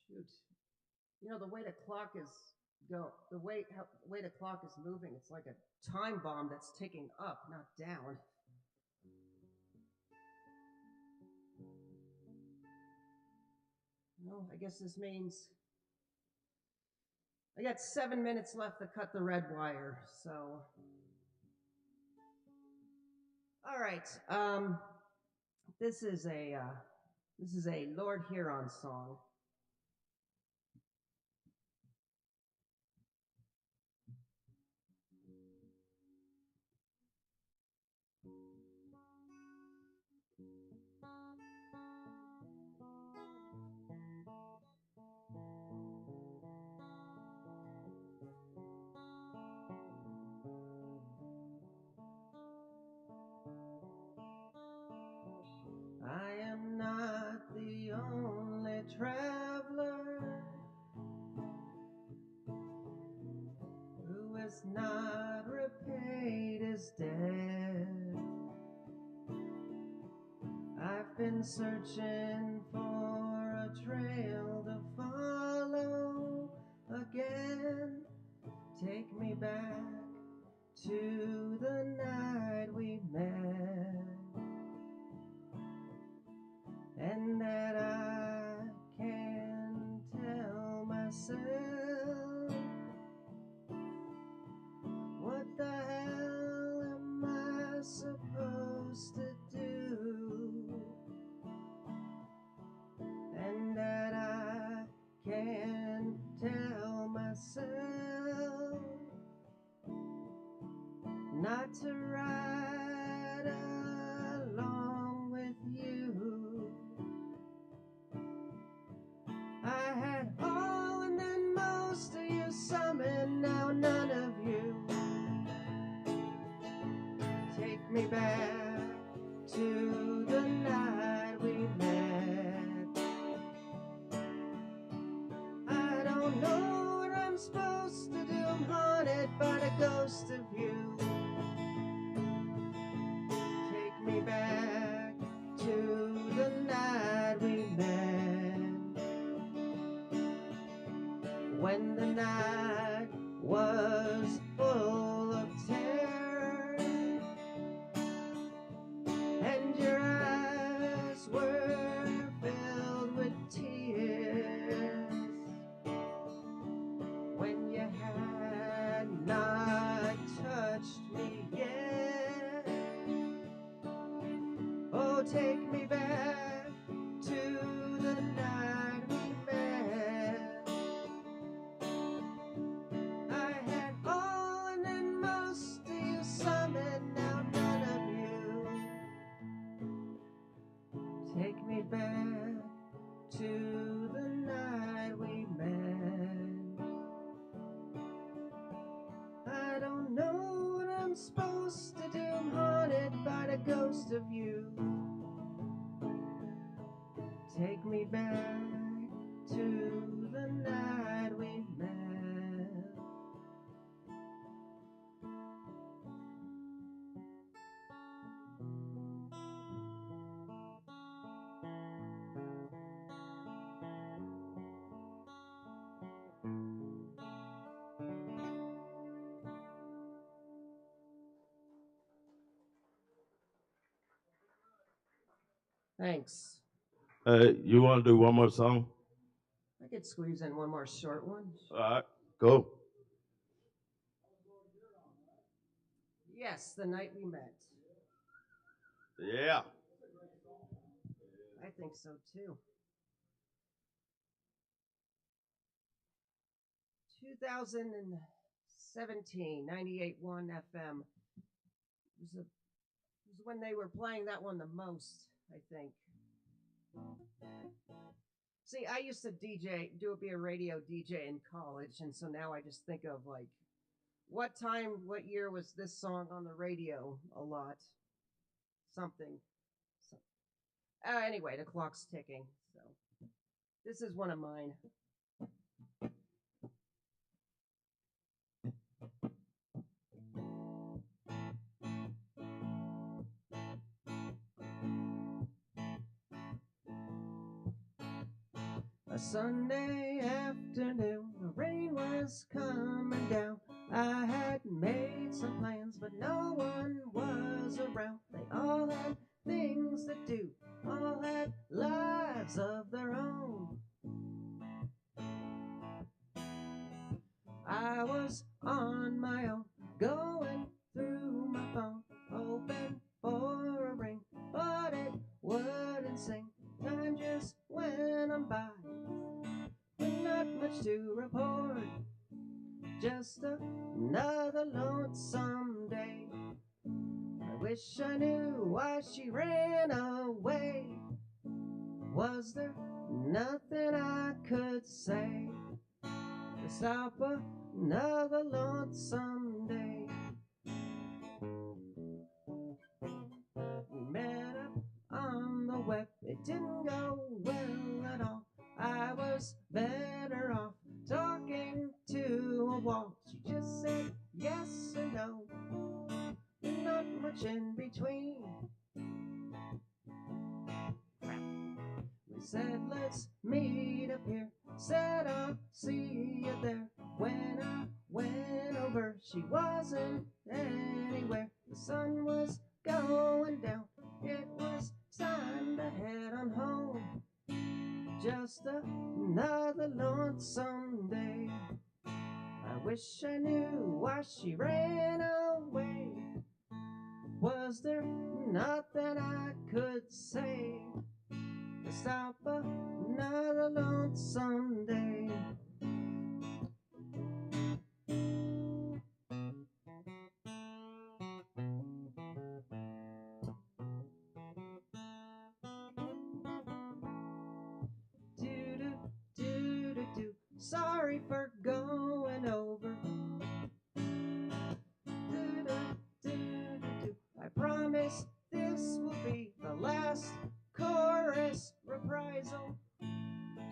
Shoot. You know, the way the clock is the way the clock is moving, it's like a time bomb that's ticking up, not down. Well, I guess this means I got 7 minutes left to cut the red wire, so. All right. This is a Lord Huron song. I am not the only traveler who has not repaid his debt. I've been searching for a trail to follow again. Take me back to the night we met. and tell myself not to ride along with you. I had all and then most of you, some and now none of you. Take me back to the night we met. I don't know what I'm supposed to do. I'm haunted by the ghost of you. Take me back to the night we met, when the night was full of terror and your eyes were filled with tears, when you had not touched me yet. Oh, take me back to the night we met. I had all and then most of you, some and now none of you. Take me back to the night we met. I don't know what I'm supposed to do. I'm haunted by the ghost of you. Take me back to the night we met. Thanks. You want to do one more song? I could squeeze in one more short one. All right, go. Yes, the night we met. Yeah. I think so too. 2017, 98.1 FM. It was when they were playing that one the most, I think. See, I used to be a radio DJ in college, and so now I just think of like, what year was this song on the radio a lot? Something. So, anyway, the clock's ticking, so this is one of mine. A Sunday afternoon, the rain was coming down. I had made some plans, but no one was around. They all had things to do, all had lives of their own. I was on my own, going through my phone, hoping for a ring, but it wouldn't sing. Time just went on by, with not much to report, just another lonesome day. I wish I knew why she ran away. Was there nothing I could say to stop another lonesome day? We met up on the web, it didn't go well at all. I was better off talking to a wall. She just said yes and no, and not much in between. We said let's meet up here, said I'll see you there. When I went over, she wasn't anywhere. The sun was going down, it was time to head on home. Just another lonesome day. I wish I knew why she ran away. Was there nothing I could say to stop another lonesome day? sorry for going over. I promise this will be the last chorus reprisal.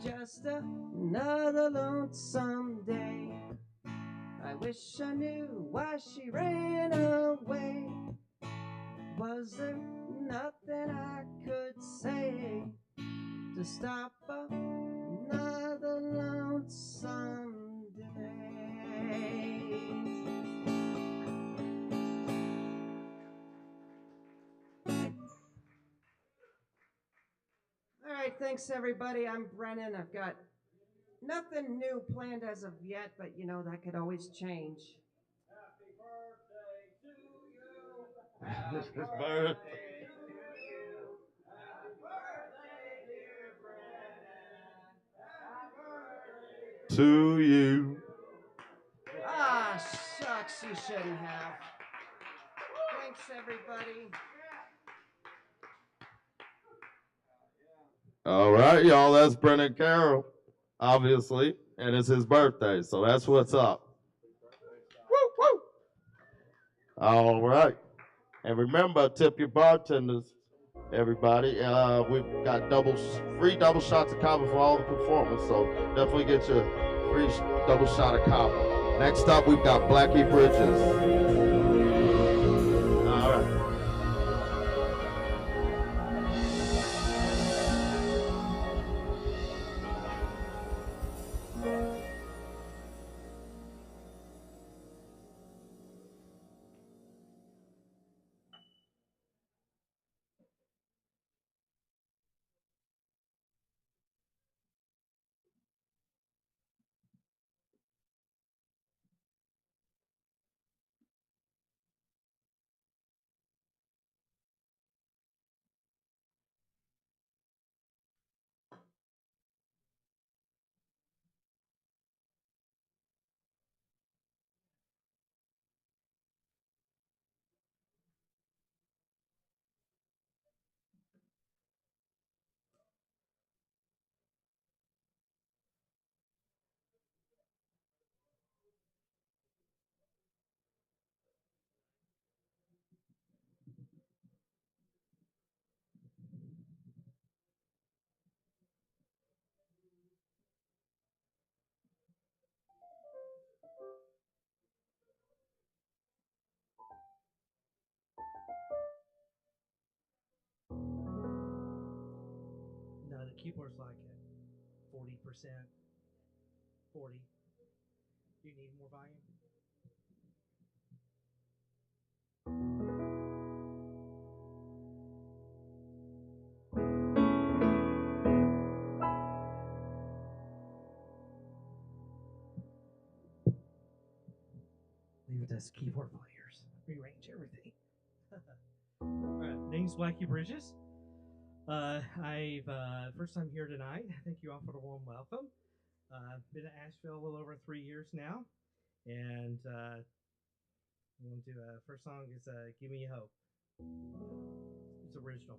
Just another lonesome day. I wish I knew why she ran away. Was there nothing I could say to stop another lonesome day? All right, thanks everybody. I'm Brennan. I've got nothing new planned as of yet, but you know that could always change. Happy birthday to you. Happy birthday to you. Happy birthday, dear Brennan. Happy birthday To you. Ah, shucks, you shouldn't have. Thanks, everybody. All right, y'all. That's Brennan Carroll, obviously, and it's his birthday, so that's what's up. Woo, woo. All right, and remember, tip your bartenders, everybody. We've got free double shots of Kava for all the performers, so definitely get your free double shot of Kava. Next up, we've got Blackie Bridges. All right. No, the keyboard's like at 40%. 40. Do you need more volume? Leave it as keyboard players. Rearrange everything. Alright, name's Blackie Bridges. I've first time here tonight. Thank you all for the warm welcome. Been to Asheville a little over 3 years now, and I'm going to first song is "Give Me Hope." It's original.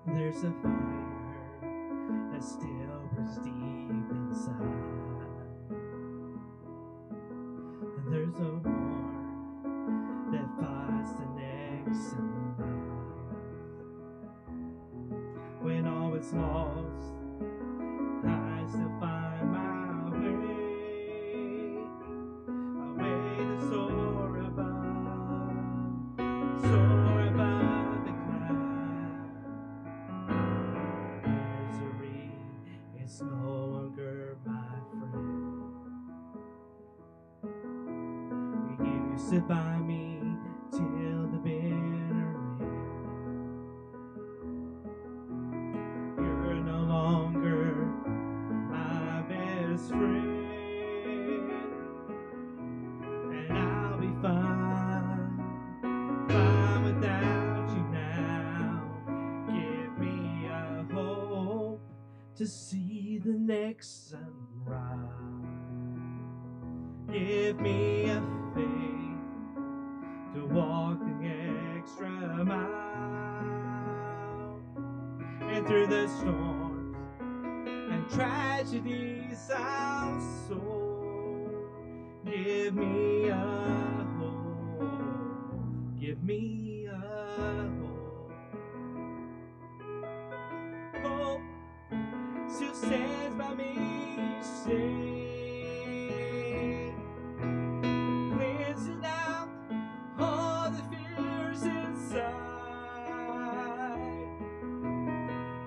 There's a fire that still burns deep inside. And there's a war that fights the next sunrise. When all is lost, I still find my way. A way to soar above the clouds. Misery is no longer my friend. You sit by me till the bitter end. You're no longer my best friend, and I'll be fine without you now. Give me a hope to see the next Give me a faith to walk the extra mile, and through the storms and tragedies I'll soar. Give me a hope, give me a hope. Hope still stands by me each day, cleansing out all the fears inside.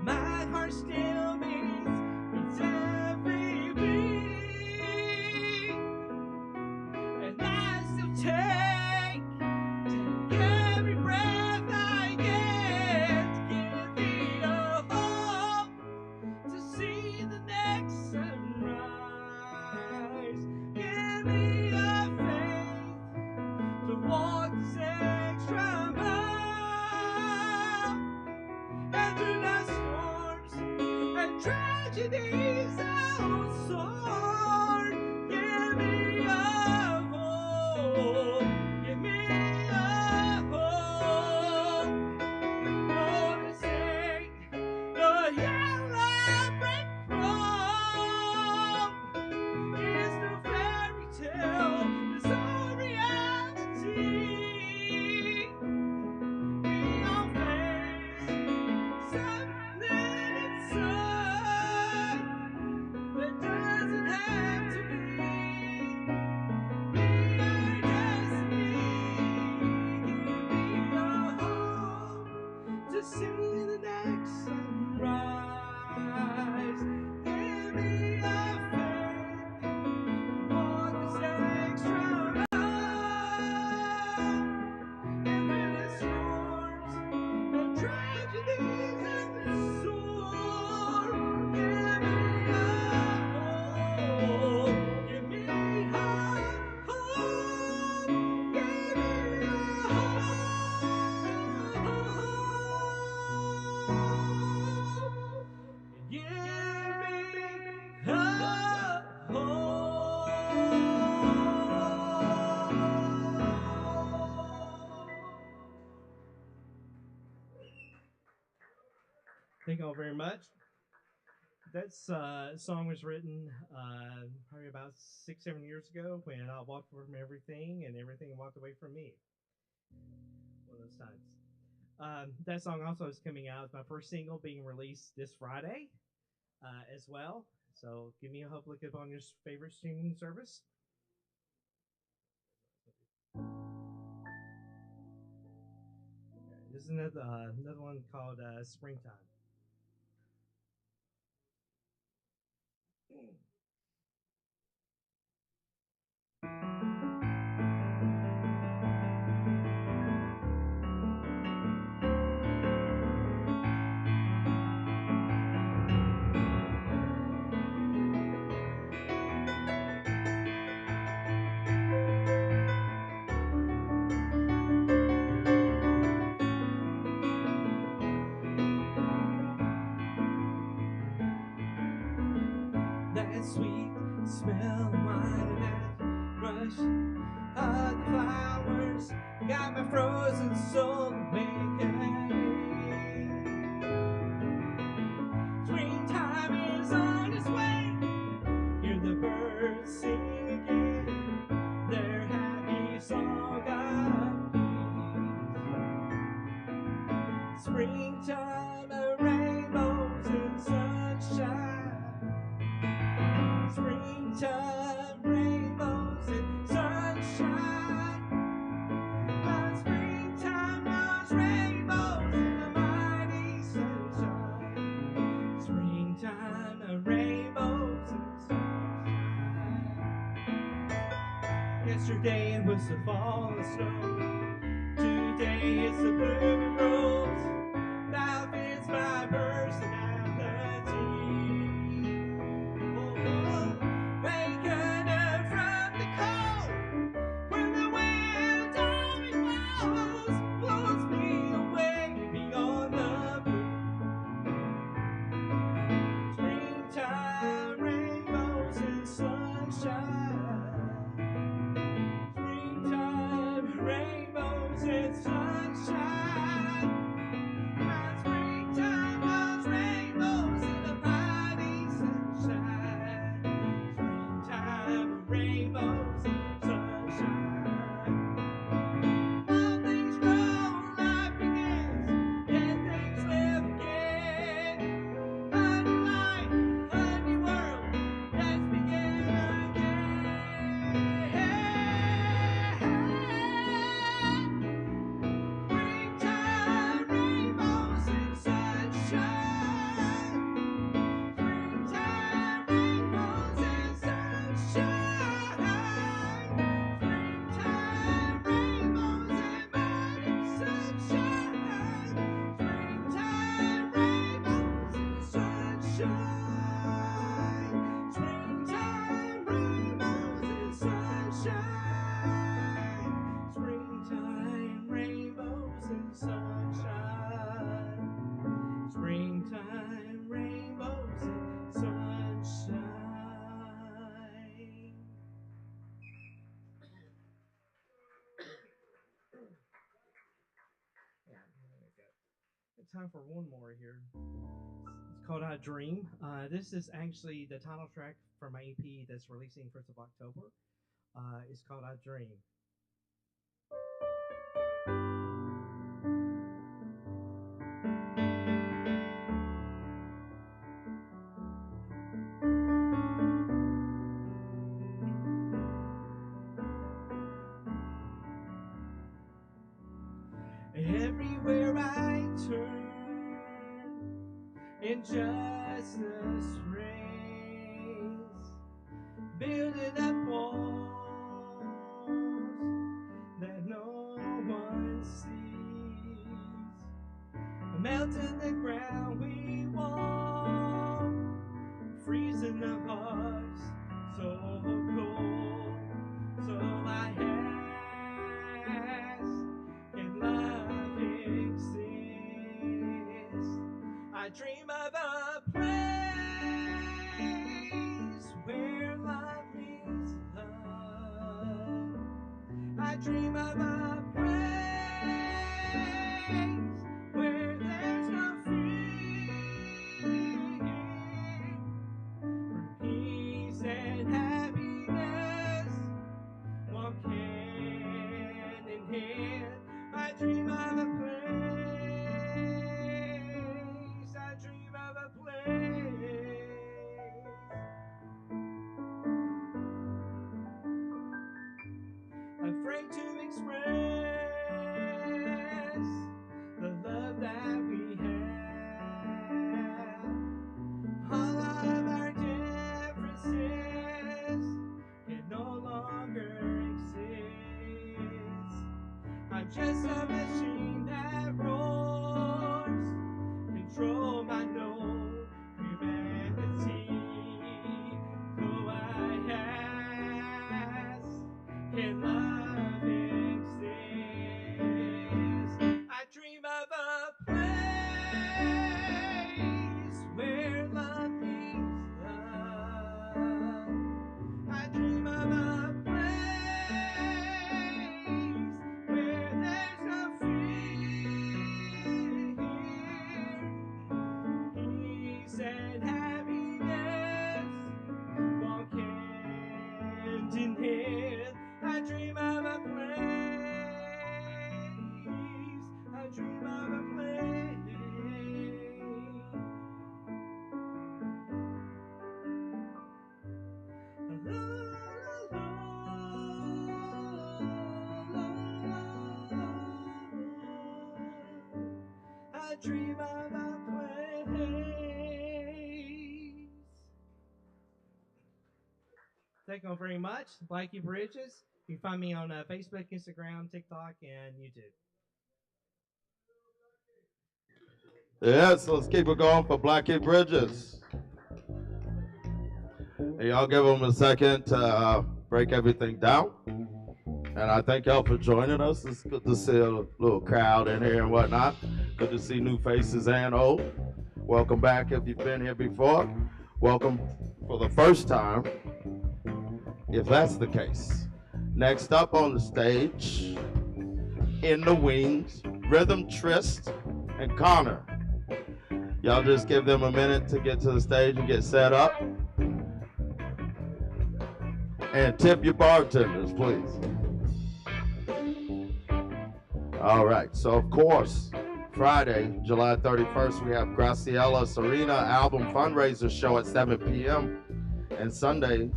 My heart still beats every beat, and I still take every breath I get. Give me a hope to see the next sunrise. Give me a faith to walk this extra mile, and through the storms and tragedies I'll soar. Give me a hope, give me a hope. Oh, to take the yellow brick road is no fairy tale, it's all reality. We all face something inside that doesn't have to be our destiny. Give me a hope to see the next sunrise. Give me a faith to walk this extra mile, and through the storms and tragedies and the soar. Give me a hope, give me a hope, give me a hope, give me Thank you all very much. That song was written probably about 6-7 years ago when I walked away from everything and everything walked away from me. One of those times. That song also is coming out. It's my first single being released this Friday as well. So give me a hope. Look it up on your favorite streaming service. This is another one called Springtime. That sweet smell of wine and that rush of the flowers got my frozen soul awakening. Springtime is on its way. Hear the birds sing again their happy song of peace. Springtime of rainbows and sunshine. Springtime rainbows and sunshine. Springtime knows rainbows and the mighty sunshine. Springtime rainbows and sunshine. Yesterday it was the fall and snow. Today it's the blooming rose. Now it's my personality. Waking up from the cold when the wind always blows me away beyond the blue. Springtime rainbows and sunshine. Springtime, rainbows and sunshine. My springtime loves rainbows in the mighty sunshine. Springtime, rainbows and sunshine. All things grow, life begins, then things live again. Honey life, honey world, let's begin again. Springtime, rainbows and sunshine. Springtime, rainbows and sunshine. Springtime, rainbows and mighty sunshine. Springtime, rainbows and sunshine. Springtime, rainbows and sunshine. Springtime, rainbows and sunshine. Springtime, rainbows and sunshine. Yeah, there we go. Time for one more here. It's called I Dream. This is actually the title track for my EP that's releasing 1st of October. It's called I Dream. Everywhere I turn, injustice reigns, building up walls that no one sees, melting the ground we walk, freezing the hearts so cold. So I ask, can love exist? I dream of a place where love meets love. I dream of a place where there's no fear, where peace and happiness walk hand in hand. I dream of a place. I dream of a place. Afraid to express the love that we have. All of our differences can no longer exist. I'm just a machine that roars, control my no humanity. So I ask, can love exist? I dream of a place where love meets love. I dream of a place where there's no fear, peace and happiness walk hand in hand. I dream of a place. I dream of a place. La, la, la, la, la. I dream of a place. Thank you all very much. Blackie Bridges. You can find me on Facebook, Instagram, TikTok, and YouTube. Yes, let's keep it going for Blackie Bridges. Hey, y'all give them a second to break everything down. And I thank y'all for joining us. It's good to see a little crowd in here and whatnot. Good to see new faces and old. Welcome back if you've been here before. Welcome for the first time. if that's the case. Next up on the stage, in the wings, Rhythm, Trist, and Connor. Y'all just give them a minute to get to the stage and get set up. And tip your bartenders, please. All right, so of course, Friday, July 31st, we have Graciela Serena album fundraiser show at 7 p.m. And Sunday,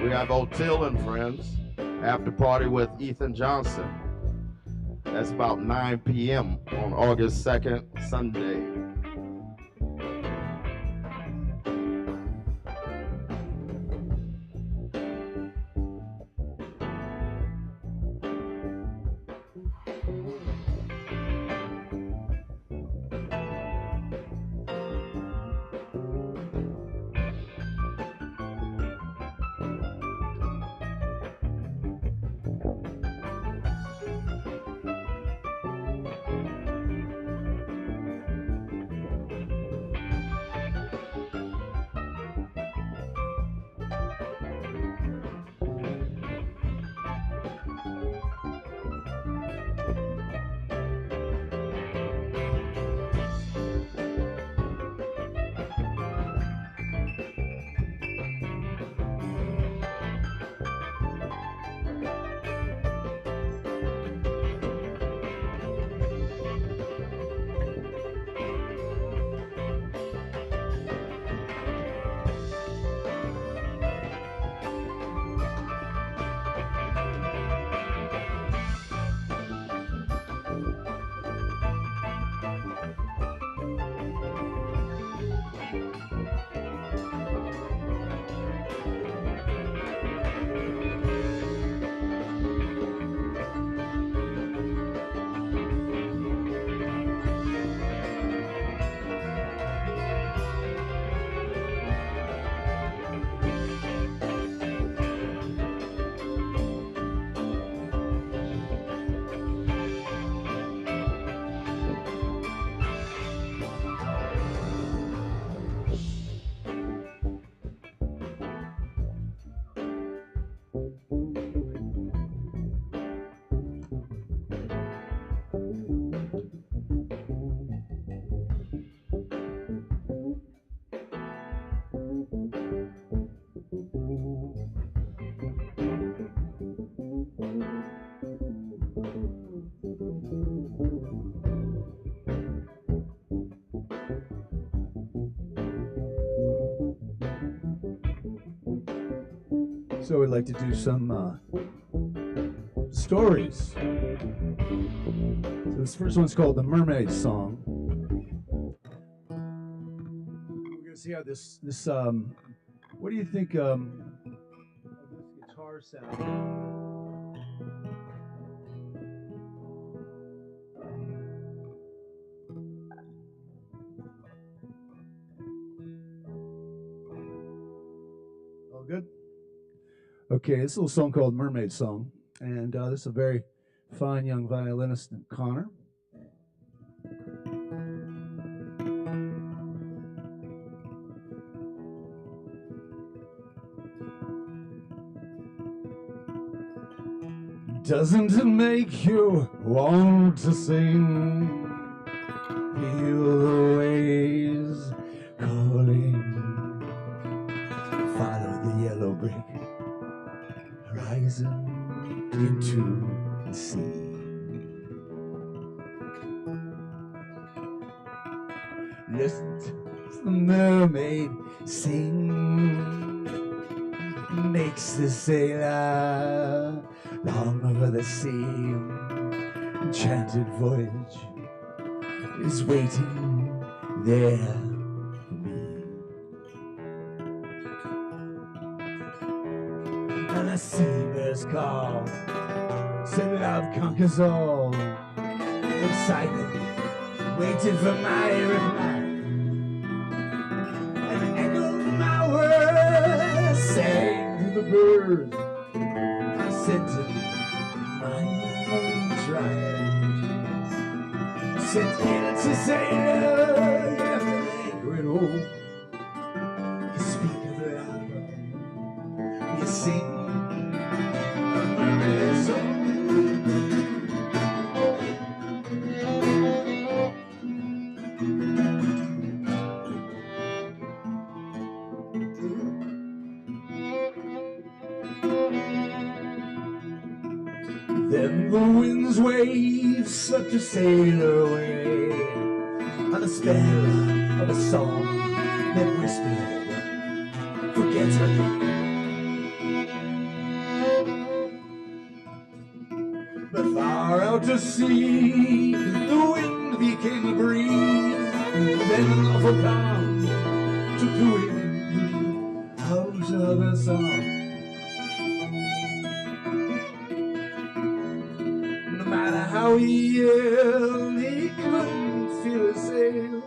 we have O'Teal and Friends after party with Ethan Johnson. That's about 9 p.m. on August 2nd, Sunday. So we'd like to do some stories. So this first one's called The Mermaid Song. We're gonna see how this what do you think of this guitar sound? All good? Okay, this little song called Mermaid Song, and this is a very fine young violinist, Connor. Doesn't it make you want to sing? Feel the waves calling. Follow the yellow brick rising into the sea. Listen to the mermaid sing, makes the sailor long over the sea. Enchanted voyage is waiting there for me. And the seabirds call, say love conquers all. Excited, waiting for my reply. And echo of my words sang to the birds. I said to my own tribe, said guilty sailor, you left an anchor at home. You speak of love, you sing Then the wind's waves swept her sailor away on the spell of a song that whispered, forget her. But far out to sea, the wind became a breeze. Then an awful calm took the wind out of her song. No matter how he yelled, he couldn't feel his sails,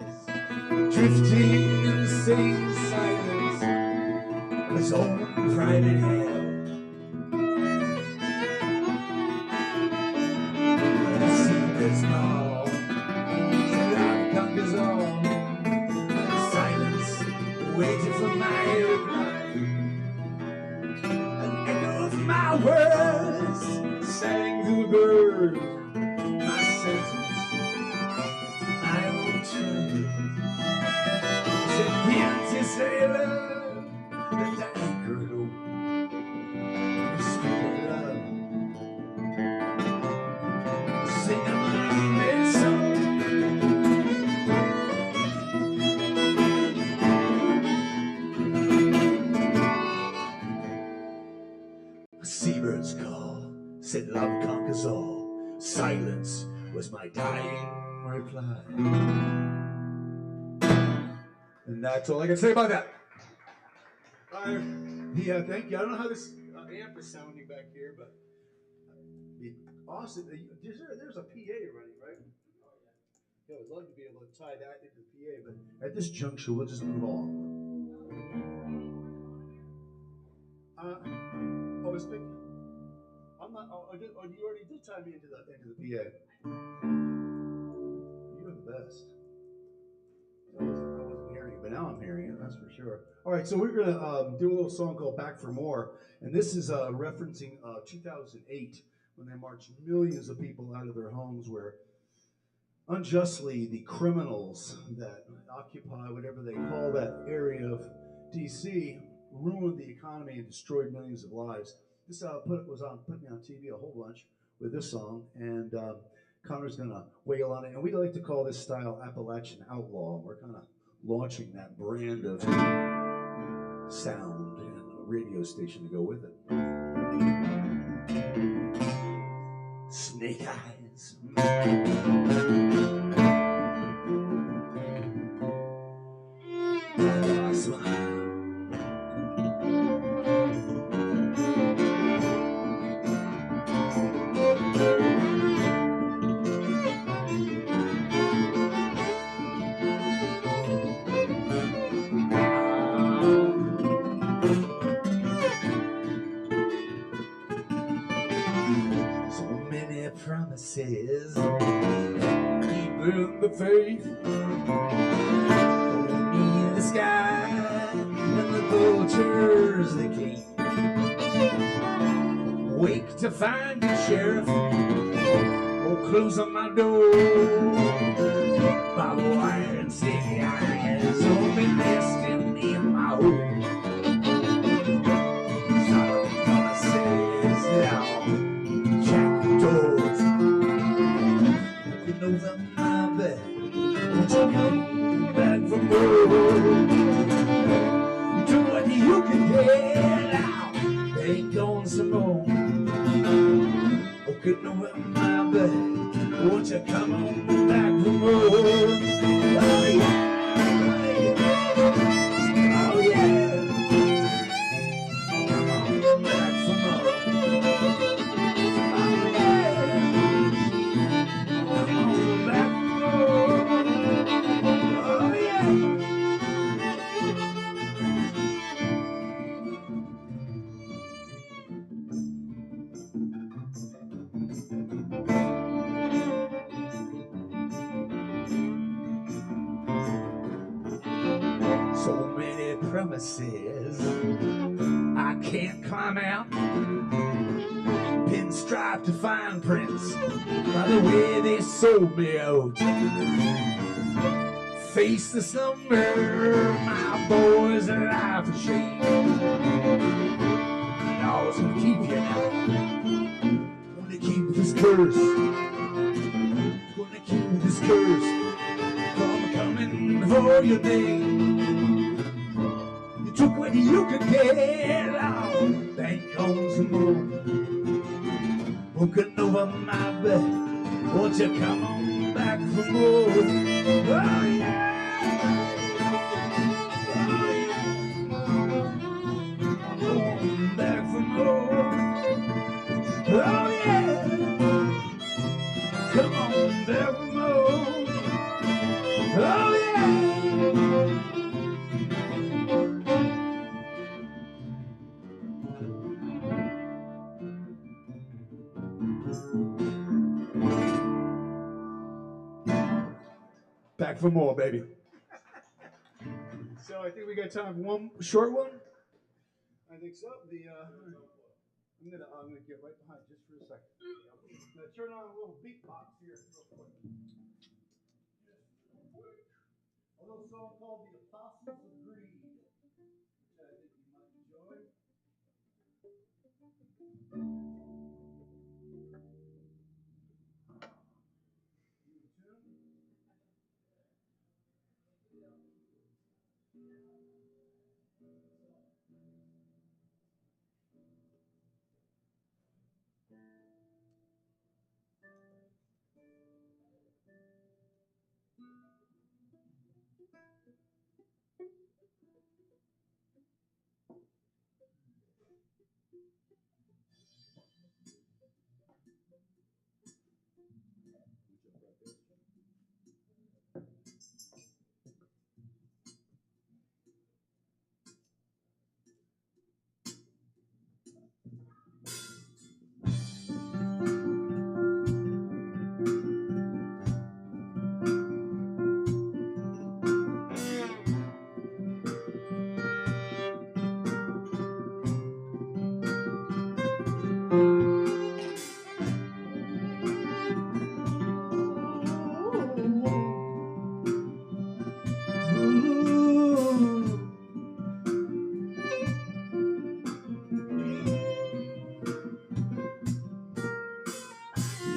drifting in the same silence of his own private hell. It's all, love conquers all. Silence waited for my reply. An echo of my words sang through the birds. My sentence, my own truth. Said, guilty sailor, let the anchor go. You speak of love. Sing a mermaid song. A seabird's call said love conquers all. Silence was my dying reply. And that's all I can say about that. Yeah, thank you. I don't know how this amp is sounding back here, but Austin, there's a PA running, right? Yeah, I would love to be able to tie that into the PA, but at this juncture, we'll just move on. I was thinking, I'm not. You already did tie me into the PA. You're the best. I wasn't hearing it, but now I'm hearing it. That's for sure. All right, so we're gonna do a little song called "Back for More," and this is referencing 2008. When they marched millions of people out of their homes where unjustly the criminals that occupy whatever they call that area of DC ruined the economy and destroyed millions of lives. This put me on TV a whole bunch with this song, and Connor's gonna wail on it. And we like to call this style Appalachian Outlaw. We're kind of launching that brand of sound and a radio station to go with it. Snake eyes. Promises, keeping the faith, me in the sky, and the vultures they came. Wake to find the sheriff, or close on my door. Barbed wire and sticky irons, all been nesting in my home. Solemn promises, now jackdaws over my bed. Won't you come back for more? Do what you can get out. Ain't going some more. Okay, over my bed. Won't you come on back for more? Oh yeah. Oh yeah. Come on back for more. So many promises I can't climb out. Pinstripe to fine prints by the way they sold me out. Face the slumber, my boys are life of shame. All Lord's gonna keep you now. Gonna keep this curse. Gonna keep this curse from coming for your name. You took what you could get out. Then comes some more. Broken over my bed. Won't you come on back for more? Oh yeah. Back for more. Oh yeah. Come on back for more. Oh yeah. Back for more, baby. So I think we got time for one short one. I think so. I'm gonna get right behind just for a second. I'm gonna turn on a little beatbox here real quick. A little song called "The Apostles of Greed," which I think you might enjoy.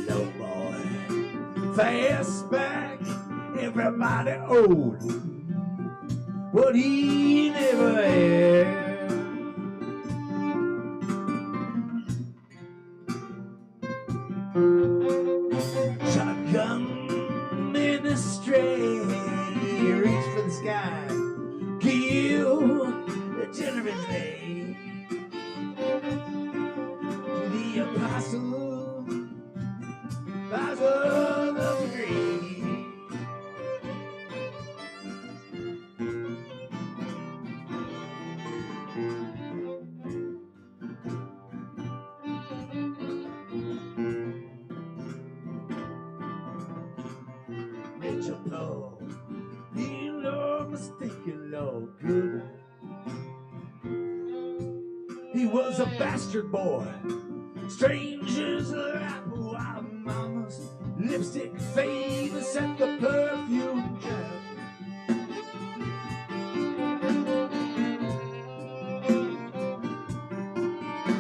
Low boy, fast back, everybody owed what he never had. Shotgun ministry, reach for the sky, kill the generous day. To the apostle of greed. Rachel Blow, you Lord mistaken Lord good. He was a bastard boy. Strangers lap while mama's lipstick fades at the perfume jam.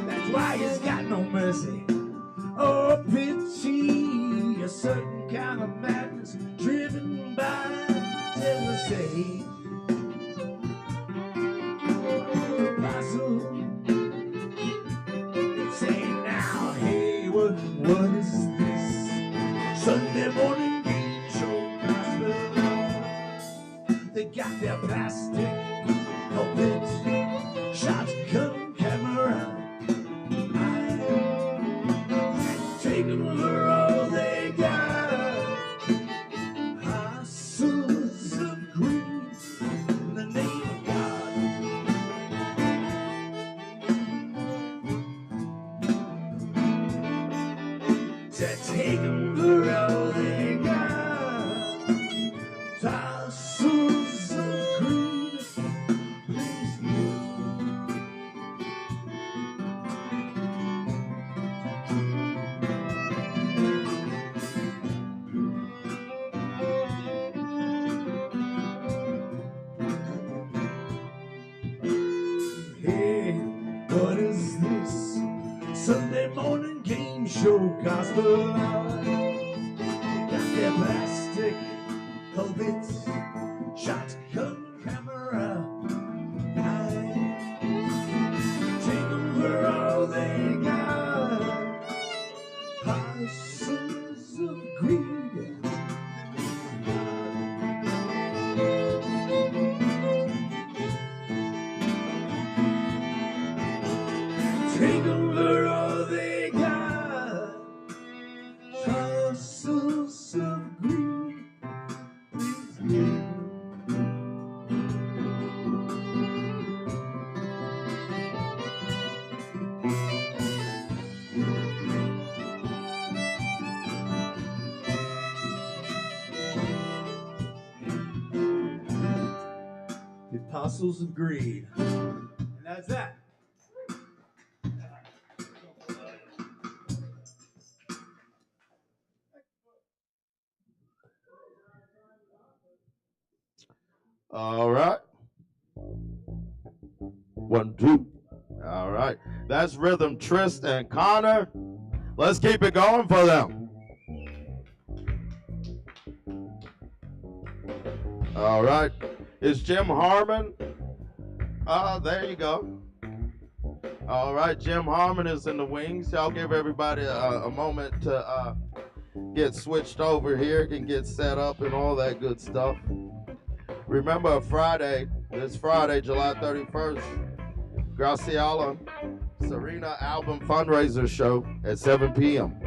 That's why he's got no mercy or pity. A certain kind of madness driven by jealousy. Apostle, say now, hey, what is this? Sunday morning game show gospel. They got their plastic pulpit, shotgun camera. Take them for all they got. Houses of greed in the name of God. To take them for all they got. Houses of greed Sunday morning game show gospel hour. Got their plastic pulpits, shotgun camera. Take them for all they got. Parcels of greed. Take them for all they got. Parcels of greed. The apostles of greed. And that's that. All right. 1, 2. All right. That's Rhythm, Trist and Connor. Let's keep it going for them. All right. Is Jim Harmon? There you go. All right. Jim Harmon is in the wings. Y'all give everybody a moment to get switched over here, can get set up and all that good stuff. Remember this Friday, July 31st, Graciela Serena album fundraiser show at 7 p.m.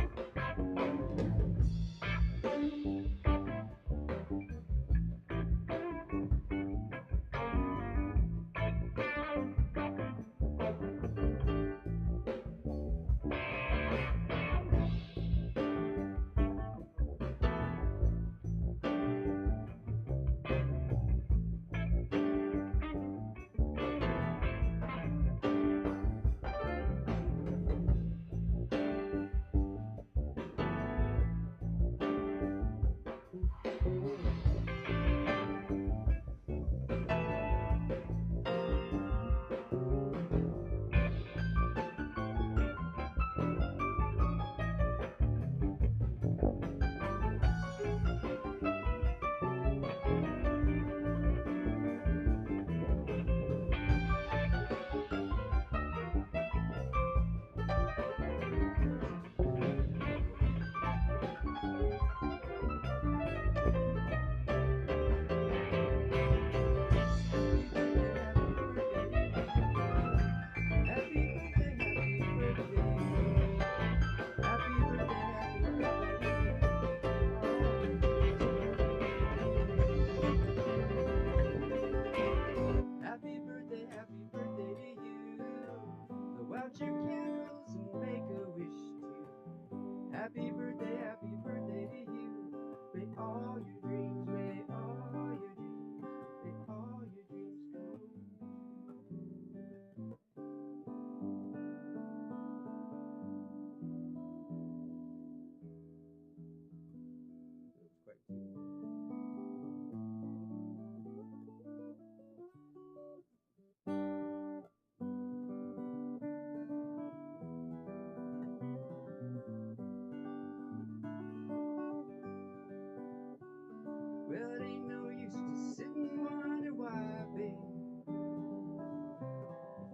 Well, it ain't no use to sit and wonder why, babe.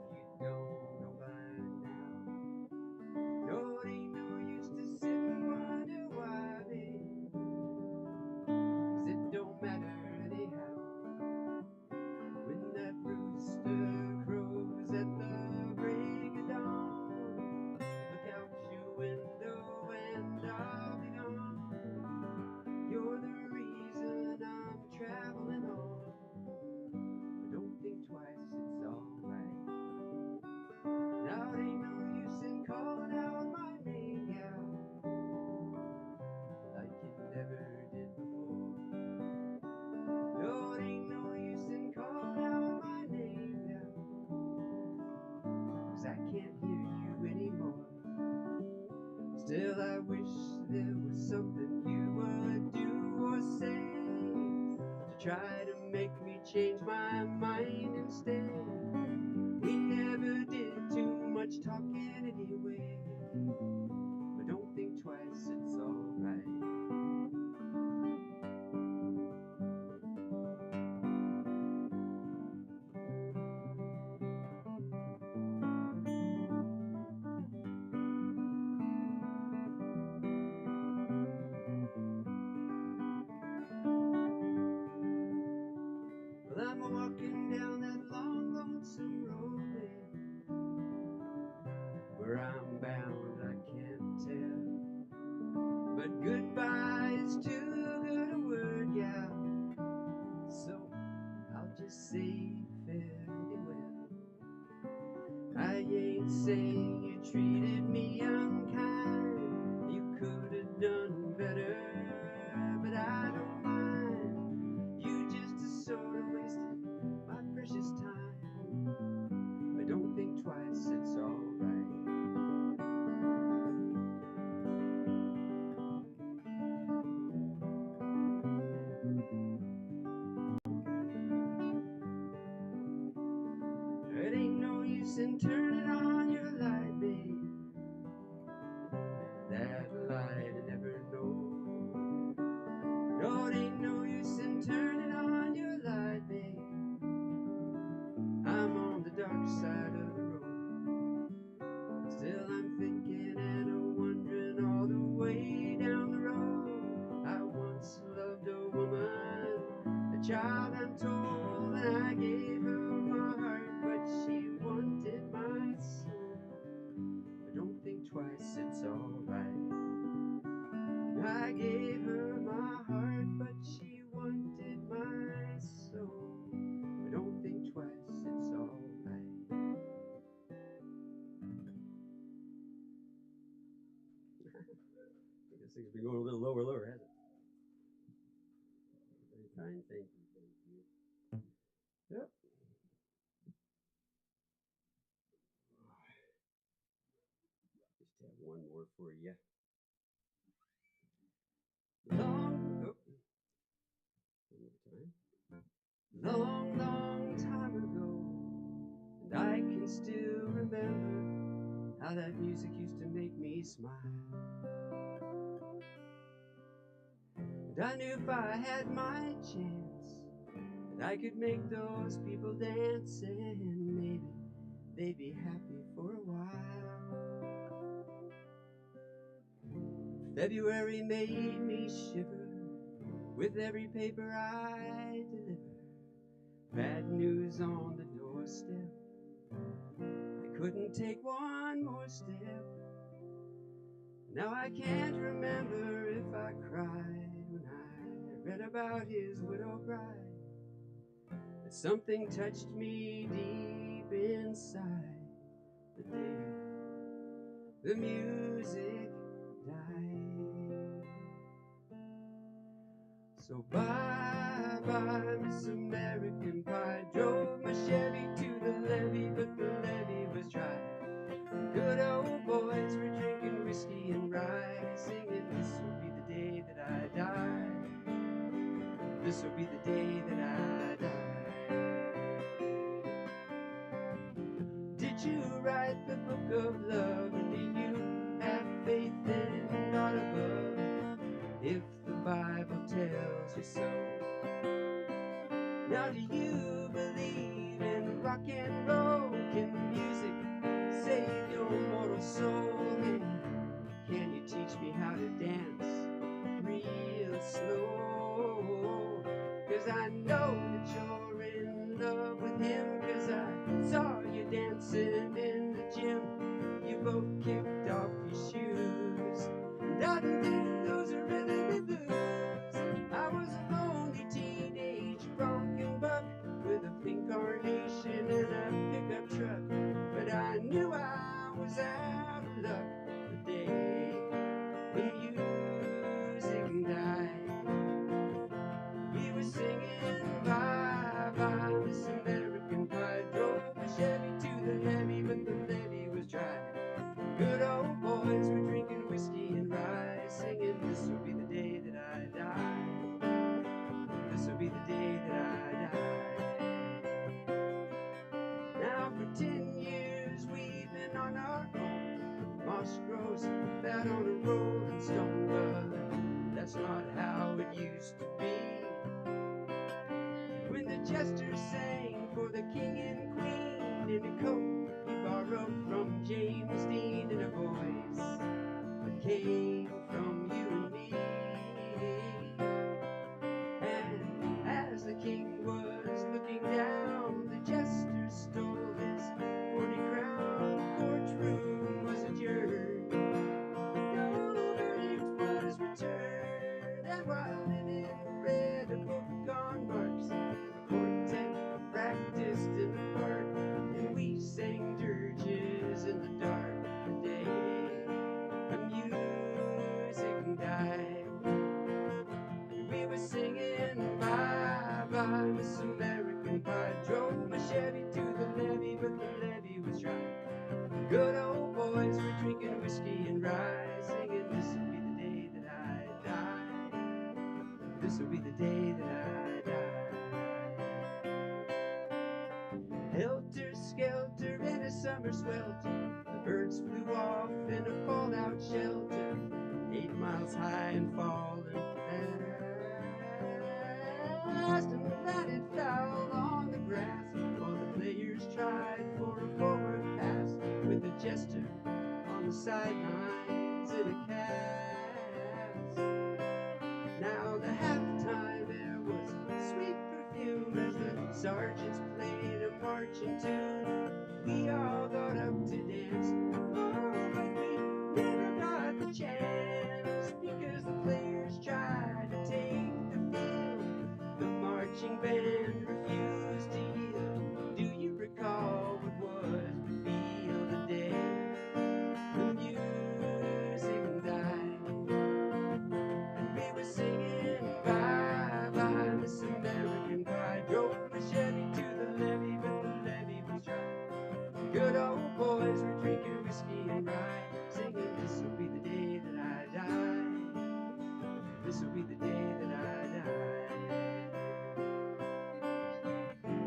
If you don't know by now. No, it ain't no use to sit and wonder why, babe. 'Cause it don't matter anyhow. When that rooster crows at the break of dawn, look out your window and I'll be gone. You're the reason I'm traveling on. But don't think twice, it's alright. Now it ain't no use in calling out my name, gal, like you never did before. No, it ain't no use in calling out my name, gal, 'cause I can't hear you anymore. Still I wish there was something you would do or say to try to make me change my mind instead. We never did too much talking anyway. I'm bound, I can't tell. But goodbye is too good a word, yeah. So I'll just say fairly well. I ain't saying you treated me unkind. You could have done better, but I don't mind. You just sort of wasted my precious time. But don't think twice, it's alright. It ain't no use in turning on your light, babe. That light I never know. No, it ain't no use in turning on your light, babe. I'm on the dark side of the road. Still I'm thinking and wondering all the way down the road. I once loved a woman, a child I'm told, and I gave her my heart, but she wanted my soul. But don't think twice, it's alright. I gave her my heart, but she wanted my soul. But don't think twice, it's alright. This thing's been going a little lower, hasn't it? Very kind, thank you. Yep. Just have one more for you. Long time ago, and I can still remember how that music used to make me smile. And I knew if I had my chance, that I could make those people dance, and maybe they'd be happy for a while. February made me shiver with every paper I deliver. Bad news on the doorstep. I couldn't take one more step. Now I can't remember if I cried when I read about his widow bride. But something touched me deep inside the day the music died. So bye-bye, Miss American Pie. Drove my Chevy to the levee, but the levee was dry. Good old boys were drinking whiskey and rye, singing, this will be the day that I die. This will be the day that I die. Did you write the book of love, and do you have faith in God above? If the Bible tells you so. Now do you believe in rock and roll? Can music save your mortal soul? And can you teach me how to dance real slow? 'Cause I know that you're in love with him, 'cause I saw you dancing in the gym. You both kicked off your shoes, and I didn't think those are really blues. I was a lonely teenage bronc buck with a pink carnation and a pickup truck, but I knew I was out of luck the day the music died. We were singing bye-bye, Miss American Pie. Drove a Chevy to the levee, but the levee was dry. Good old boys were drinking whiskey and rye, singing, this will be the day that I die. This will be the day that I die. Now for 10 years we've been on our own. Moss grows fat on a rolling stone, but that's not how it used to be. When the jester sang for the king and queen in a coat he borrowed from James Dean, in a voice that came from you and me. And as the king was looking down, the jester stole his 40 crown. Courtroom was a this will be the day that I die. Helter skelter in a summer swelter, the birds flew off in a fallout shelter, 8 miles high and falling fast, and then it fell on the grass while the players tried for a forward pass with the jester on the sidelines in a cast. Now the halftime air was sweet perfume as the sergeants played a marching tune. We all got up to dance, oh, but we never got the chance because the players tried to take the field. The marching band refused to yield. Do you recall what was the feel the day the music died? And we were singing bye bye Miss American Pie. Drove my Chevy to the levee, but the levee was dry. Good old boys were drinking whiskey and rye, singing this will be the day that I die. This will be the day that I die.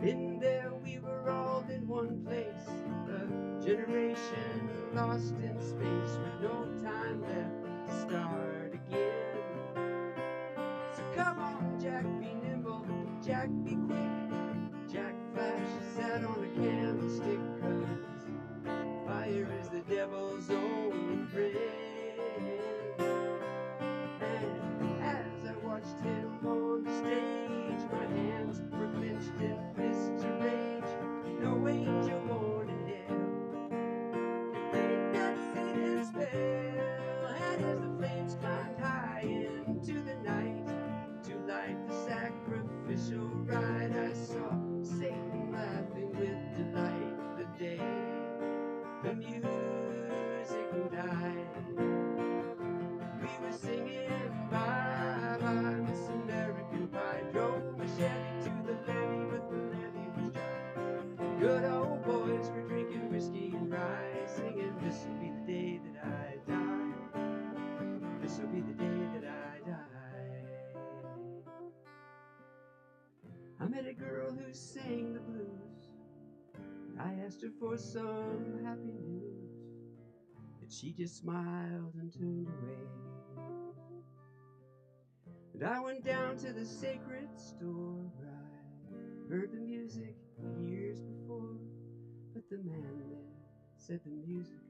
In there we were all in one place, a generation lost in space with no time left to start again. So come on, Jack, be nimble, Jack, be quick. Jack flashes out on a candlestick, 'cause fire is the devil's only friend. And as I watched him on the stage, my hands were clenched in fists of rage. No angel born in hell can break that Satan's spell. And as the flames climbed high into the night to light the sacrificial rite, I saw Satan laughing with delight the day the music died. We were singing bye bye Miss American Pie. Drove my Chevy to the levee, but the levee was dry. Good old boys were drinking whiskey and rye, singing this will be the day that I die. This will be the day that I die. I met a girl who sang the blues. I asked her for some happy news, but she just smiled and turned away. And I went down to the sacred store where I heard the music years before, but the man there said the music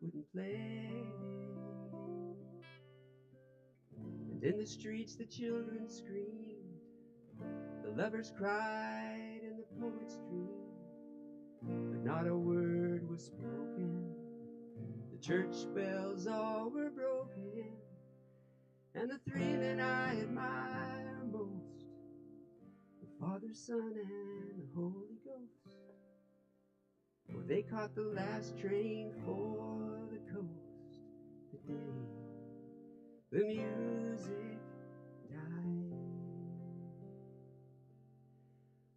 wouldn't play. And in the streets the children screamed, the lovers cried, and the poets dreamed, but not a word was spoken. The church bells all were broken, and the 3 men I admire most, the Father, Son, and the Holy Ghost, for they caught the last train for the coast the day the music died.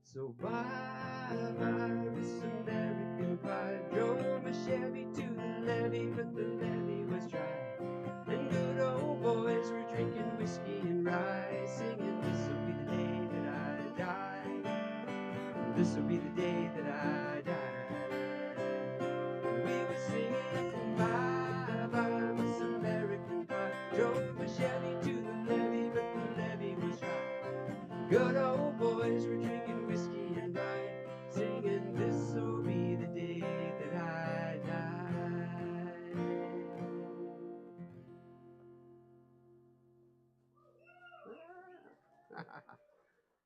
So bye-bye Miss American Pie. Drove my Chevy to the levee, but the levee was dry. And good old boys were drinking whiskey and rye, singing this will be the day that I die. This will be the day that I die. And we were singing bye-bye Miss American Pie. Drove my Chevy to the levee, but the levee was dry. Good old boys were drinking whiskey and rye, singing this will be the day that I die.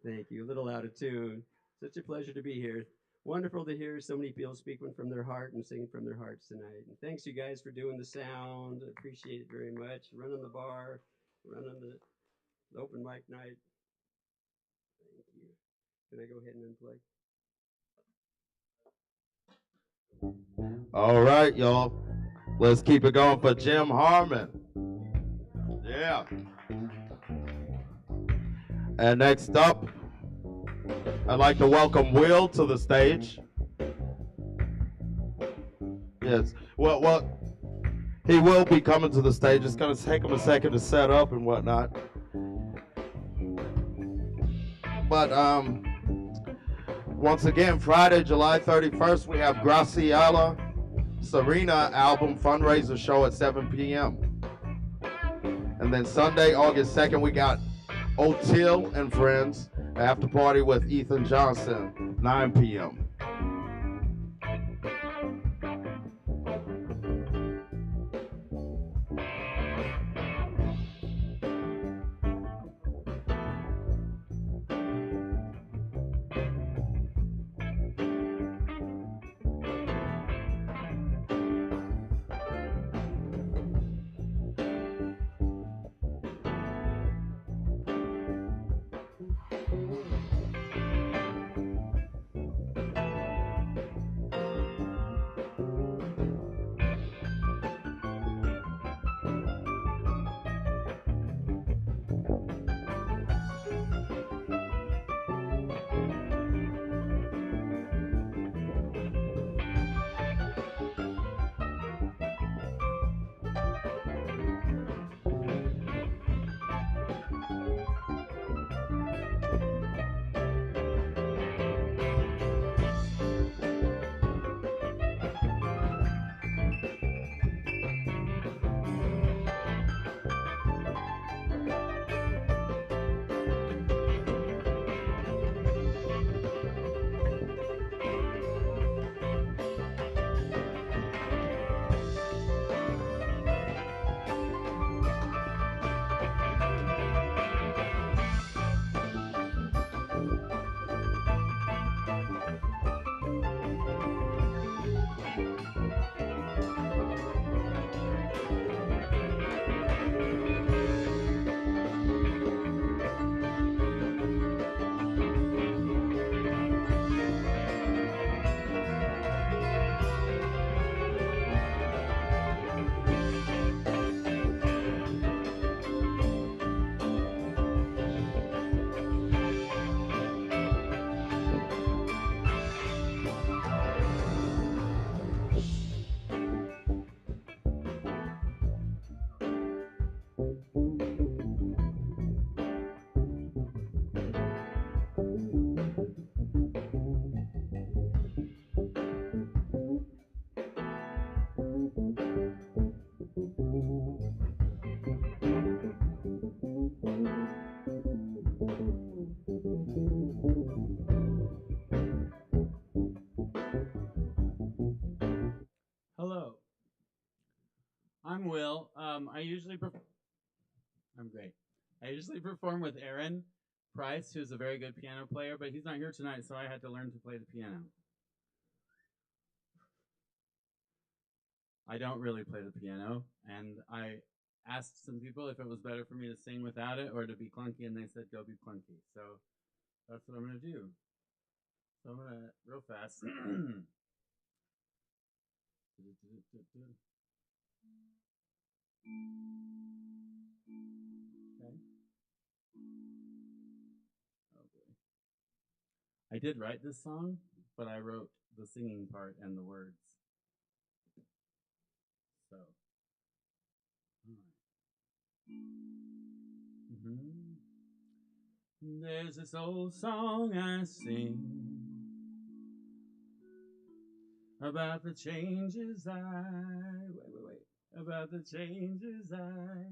Thank you. A little out of tune. Such a pleasure to be here. Wonderful to hear so many people speaking from their heart and singing from their hearts tonight. And thanks you guys for doing the sound. I appreciate it very much. Running the bar, running the open mic night. Thank you. Can I go ahead and unplug? All right, y'all. Let's keep it going for Jim Harmon. Yeah. And next up, I'd like to welcome Will to the stage. Yes. Well, he will be coming to the stage. It's going to take him a second to set up and whatnot. but once again, Friday, July 31st, we have Graciela Serena album fundraiser show at 7 p.m. And then Sunday, August 2nd, we got O'Teal and Friends after party with Ethan Johnson, 9 p.m. Hello. I'm Will. I'm great. I usually perform with Aaron Price, who's a very good piano player, but he's not here tonight, so I had to learn to play the piano. I don't really play the piano, and I asked some people if it was better for me to sing without it or to be clunky, and they said go be clunky. So that's what I'm gonna do. So I'm gonna real fast. Okay. Oh boy. I did write this song, but I wrote the singing part and the words. So. There's this old song I sing about the changes about the changes I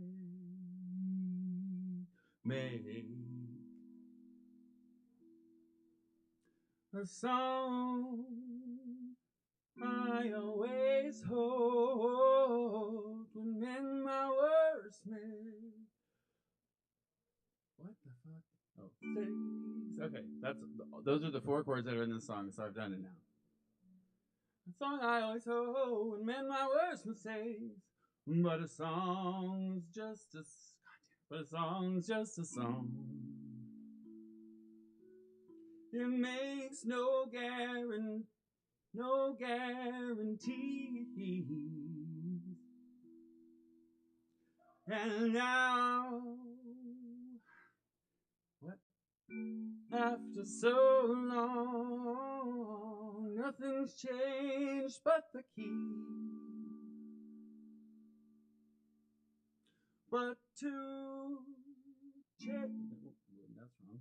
made. A song I always hold when in my worst made. What the fuck? Oh, okay, those are the 4 chords that are in this song, so I've done it now. A song I always hold when men my worst mistakes, but a song's just a song. It makes no guarantees. And now, what? After so long, nothing's changed but the key. But to change, that's wrong.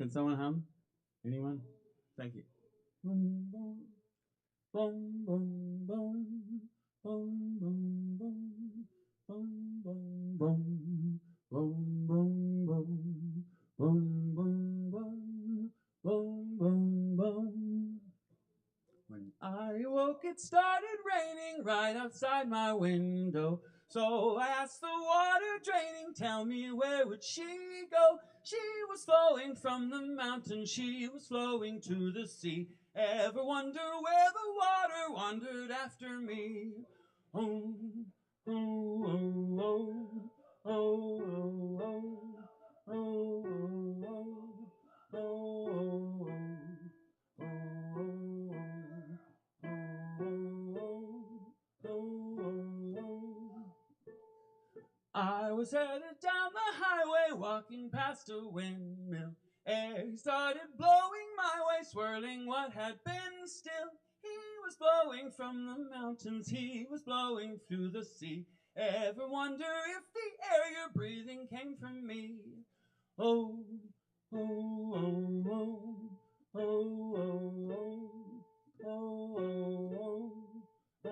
Can someone hum? Anyone? Thank you. Boom, boom, boom, boom, boom, boom, boom, boom, boom, boom, boom, boom, boom, boom, boom, boom, boom, boom, boom, boom. When I woke, it started raining right outside my window. So I asked the water draining, tell me where would she go? She was flowing from the mountain, she was flowing to the sea. Ever wonder where the water wandered after me? Oh, oh, oh, oh, oh, oh, oh, oh, oh, oh, I was headed down the highway, walking past a windmill. Air started blowing my way, swirling what had been still. He was blowing from the mountains, he was blowing through the sea. Ever wonder if the air you're breathing came from me? Oh, oh, oh, oh, oh, oh, oh, oh, oh, oh, oh,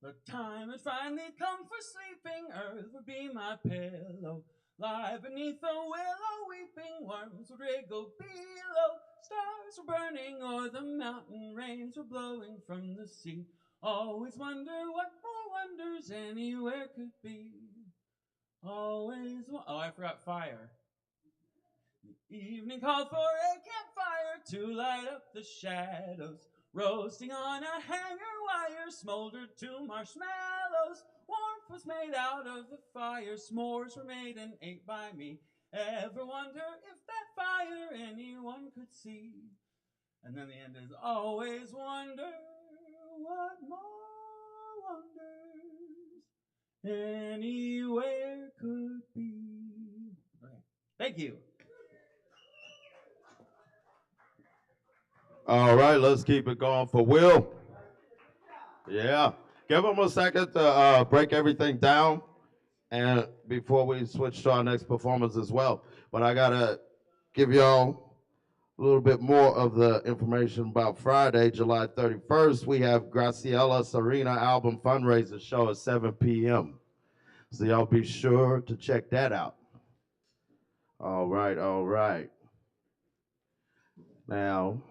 the time had finally come for sleeping, earth would be my pillow. Lie beneath a willow, weeping worms would wriggle below. Stars were burning o'er the mountain, rains were blowing from the sea. Always wonder what more wonders anywhere could be. Oh, I forgot fire. The evening called for a campfire to light up the shadows. Roasting on a hanger wire, smoldered two marshmallows. Warmth was made out of the fire, s'mores were made and ate by me. Ever wonder if that fire anyone could see? And then the end is always wonder what more wonders anywhere could be. Okay. Thank you. All right, let's keep it going for Will. Yeah. Give him a second to break everything down and before we switch to our next performance as well. But I got to give y'all a little bit more of the information about Friday, July 31st. We have Graciela Serena album fundraiser show at 7 p.m. So y'all be sure to check that out. All right, all right. Now,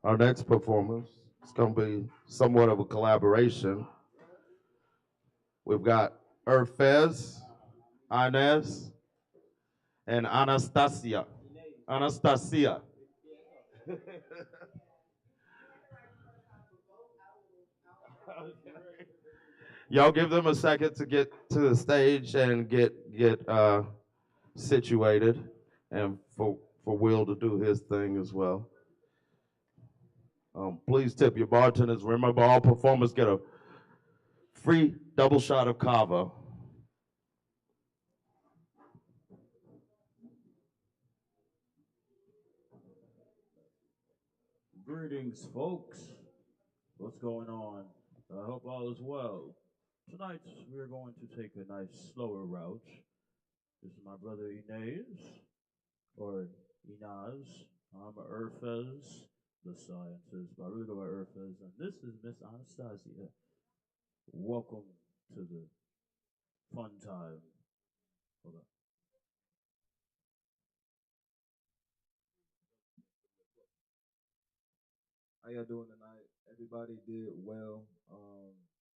our next performance is going to be somewhat of a collaboration. We've got Urfez, Inez, and Anastasia. Anastasia. Y'all give them a second to get to the stage and get situated, and for Will to do his thing as well. Please tip your bartenders. Remember, all performers get a free double shot of Kava. Greetings, folks. What's going on? I hope all is well. Tonight, we're going to take a nice slower route. This is my brother Inez, or Inaz. I'm Urfez, the scientist, but I really go by Urfez. And this is Miss Anastasia. Welcome to the fun time. Hold on. How y'all doing tonight? Everybody did well.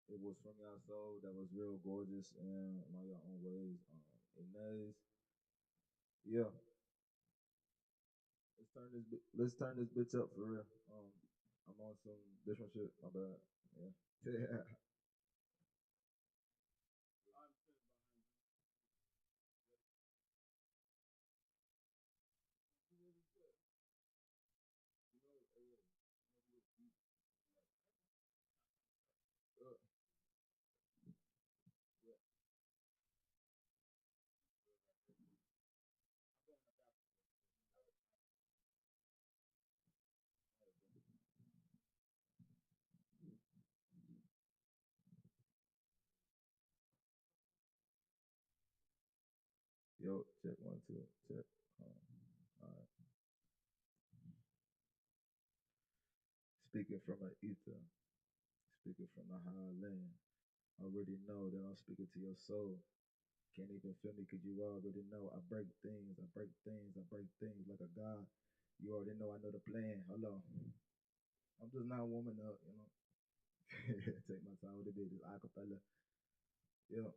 It was from y'all soul. That was real gorgeous and in all your own ways. Inez, yeah. Let's turn this bitch up for real. I'm on some different shit. My bad. Yeah. Yeah. speaking from an ether, speaking from the high land. Already know that I'm speaking to your soul. Can't even feel me because you already know I break things, I break things, I break things like a god. You already know I know the plan. Hold on. I'm just not warming up, you know. Take my time with it, this acapella. Yeah.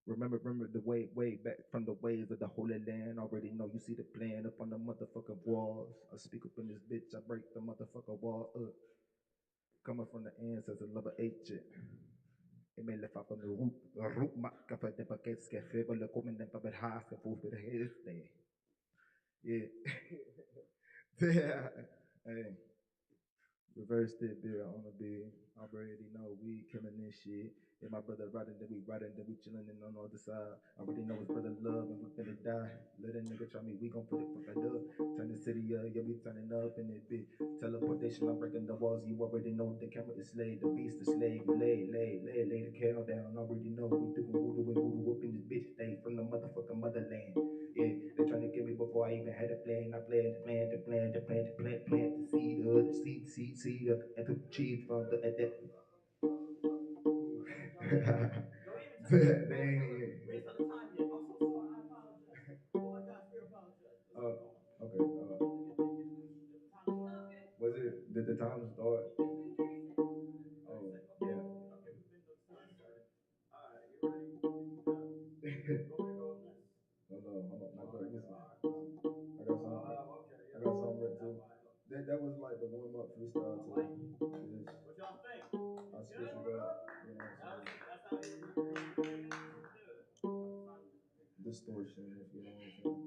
Remember the way back from the ways of the Holy Land. Already know you see the plan up on the motherfucking walls. I speak up in this bitch, I break the motherfucking wall up. Coming from the ancestors, level 8 shit. Et mais le fa from the root ma ka fa de paquets que fait le komen den pa bet haas que voor de hele. Yeah. Yeah. Hey. Reverse it, beer on the beat. I already know we killing this shit. And my brother riding, then we chilling and on the other side. I already know his brother love and we finna die. Let a nigga try me, we gon' put it fucking up. Turn the city up, yeah, we turning up in it bit. Teleportation, I'm breaking the walls. You already know the camera is slave, the beast is slave. Lay the cow down. I already know we doing voodoo up in this bitch. They from the motherfucking motherland. Yeah, they trying to get me before I even had a plan. I planned the seed and to cheese from the at that. They ain't even. Okay. Was it? Did the time start? Oh, yeah. Hold on. Not good. Listen. I got something. I got something written too. That was like the warm up freestyle to this. What y'all think? I switch it up. You know what I'm saying? Distortion, if you know what I'm saying.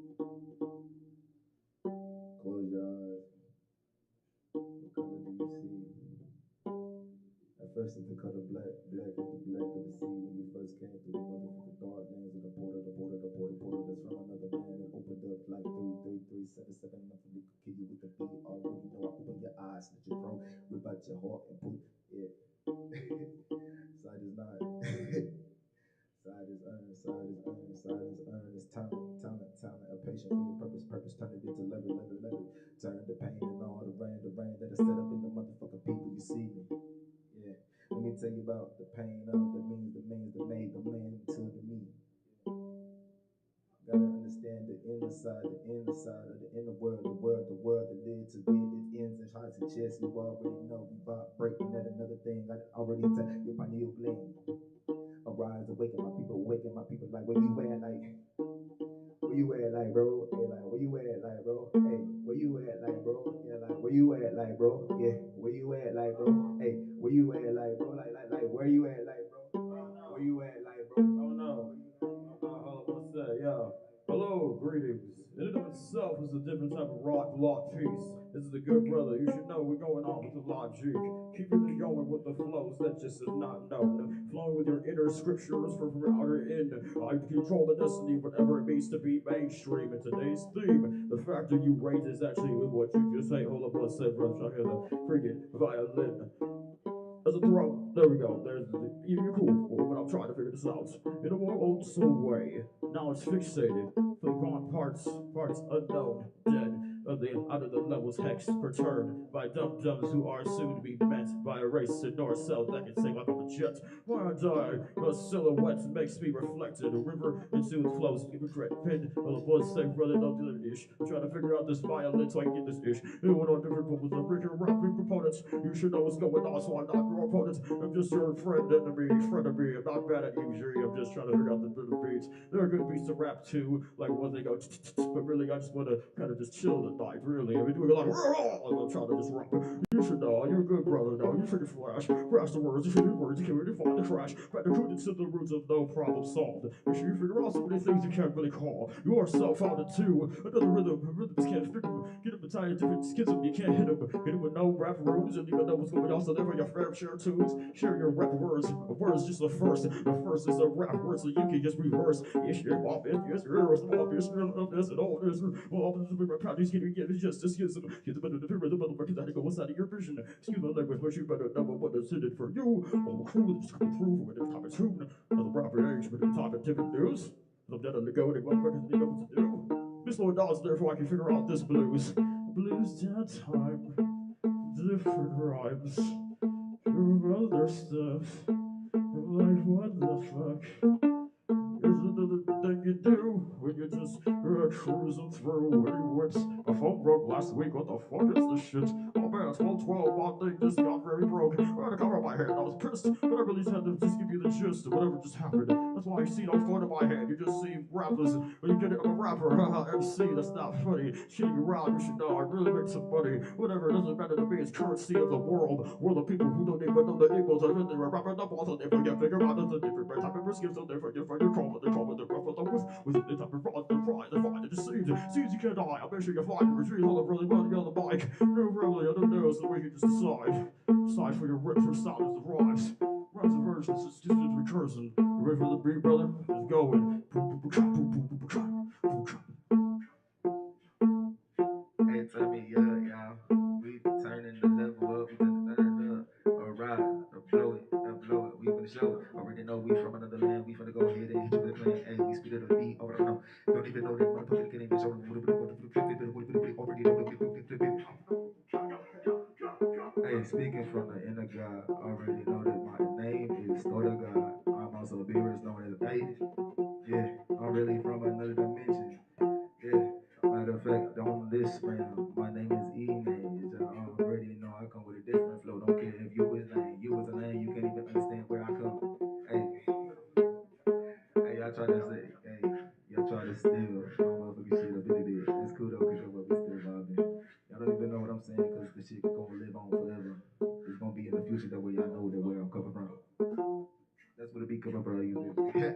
Close your eyes. What color do you see? At first it's the color black. Black is the black of the sea. When you first came through the motherfucking dark lands of the portal that's from another man that opened up like 33377. Nothing that could kill you with the beat. Already know I open your eyes, let your throat, rip out your heart and put it. Side is not. Side is earned, side is earned, side is earned. It's talent, a patient for your purpose, turn it into levy. Turn the pain and all the rain that is set up in the motherfucking people, you see me. Yeah. Let me tell you about the pain of the means that made the man to the me. Yeah. Gotta understand the inner side of the inner world, the world that lives to get its ends and hearts and chests. You already know we vibrating at another thing. I already tell your pineal gleam. Arise, awaken my people like where you at, like where you at, like bro? Hey, like where you at, like bro? Hey, where you at, like bro? Yeah, like where you at, like bro? Yeah, where you at, like bro? Hey, where you at, like bro? Like where you at, like bro? Where you at, like bro? Oh no. Hold on one sec, yeah. Hello, greetings. In and of itself is a different type of block piece. This is a good brother. You should know we're going on with the logic. Keeping it going with the flows that just is not known. Flowing with your inner scriptures from outer in. I control the destiny, whatever it means to be mainstream. And today's theme, the factor you rate is actually what you just say. Hold up, let's say, brother. I hear the freaking violin. As a throw, there we go. There's you're cool, but I'm trying to figure this out in a more old soul way. Now it's fixated for the gone parts unknown, dead. Out of the levels hex perturbed by dum-dums who are soon to be met by a race to north-south that can sing like a jet. Why I die, a silhouette makes me reflected. A river into it flows, regret pinned. Well, it was say, brother, don't do that ish. I'm trying to figure out this violin so I can get this ish. It went on different bubbles of freaking rap components. You should know what's going on, so I'm not your opponent. I'm just your friend of me. I'm not bad at usury. I'm just trying to figure out the beats. There are good beats to rap too, like when they go, but really I just want to kind of just chill tonight. Really, I've been doing a lot of. I'm trying to just rap. You should know, you're a good brother now. You freaking flash the words, you freaking words, you can't really find the crash. Bandicoot into the roots of no problem solved. Make sure you figure out so many things you can't really call. You are self-founded too. Another rhythms can't fit them. Get them entire different schism, you can't hit them. Hit them with no rap rules, and even know what's going on, so therefore your fair share tunes. Share your rap words. A word's just the first. The first is a rap word, so you can just reverse. Yes, you're off it, yes, you're off this, and all this. Well, this is my practice, it's just a schism. Get the better to figure the better market that go inside of your vision. Excuse my language, but you better know what is in it for you. All cool, just coming through with this type of tune. Of the proper age, but the top of different news. I'm dead on the go, and motherfuckers they know what to do. Miss Lord Dawes, therefore I can figure out this blues. Blues down time. different rhymes from other stuff. I'm like, what the fuck? Is another thing you do when you just cruising through anywhere. My phone broke last week. What the fuck is this shit? Oh man, it's 12:12. My thing just got very broke. I had to cover my head. I was pissed, but I really had to just give you the gist of whatever just happened. That's why you see no fun in my head. You just see rappers. When you get it, I'm a rapper. MC, that's not funny. Shitting around, you should know. I really make some money. Whatever, it doesn't matter to me. It's currency of the world. We're the people who don't even know the able to render a rapper. The balls, they forget. Figure out there's a different type of risk. So they forget for your call. They call it the rough of the with the type of fraud, the pride, the find, the deceit. Seeds you can't die. I'll make sure you find and retrieve all the really money on the mic. No, really, I don't know, so we can just decide. Decide for your rip for sound as the rhymes. Rhymes and versions, it's just recursion. You ready for the beat, brother? Let's go in. Hey, tell me, y'all. We turning the level up, we turning it up. Alright, blow it, blow it. We finna show it. Already know we from another land. We finna go ahead and hit you with a plan. Hey, we speed it up, beat over the know. Don't even know that motherfucker can even show them. Hey, speaking from the inner God, already know that my name is Starter God. I'm also a beaver known as Aiden. Yeah, I'm really from another dimension. Yeah. Matter of fact, on this round, my name is Inez. I already know I come with a different flow. Don't care if you was lame, you was a lame, you can't even understand where I come. Hey, hey, y'all try to say, hey, y'all try to steal my motherfucking shit a bit. That's cool though, cause we still vibing. Y'all don't even know what I'm saying, cause the shit gonna live on forever. It's gonna be in the future that way y'all know that where I'm coming from. That's where the beat coming from, you feel me?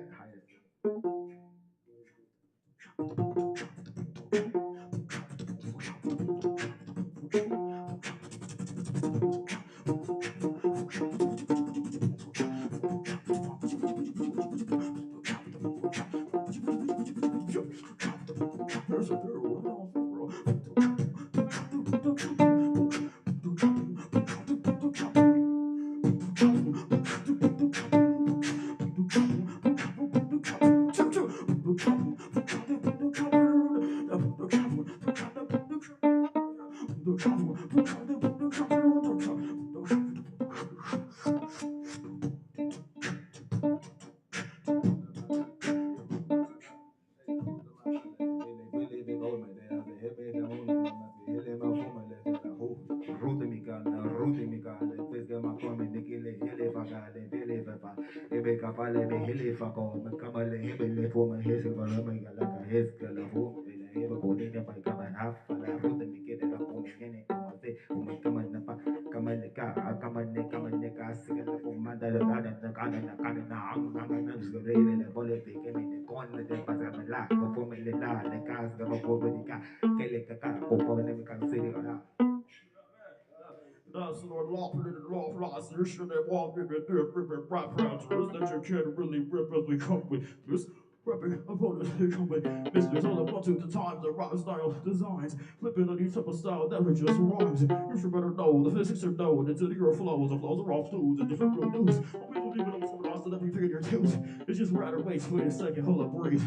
That's Lord lawful in the law flies. You should have all ripping rap rappers that you can't really rip as we come with this. Rapping opponents, they come with business all about to the times and rhyme style designs. Flipping on each type of style, never just rhymes. You should better know the physics are known. It's in your flows, the flows are off tools and different real news. Always believe it on someone else that everything in your tunes. It's just rather wait a second, hold up, breathe.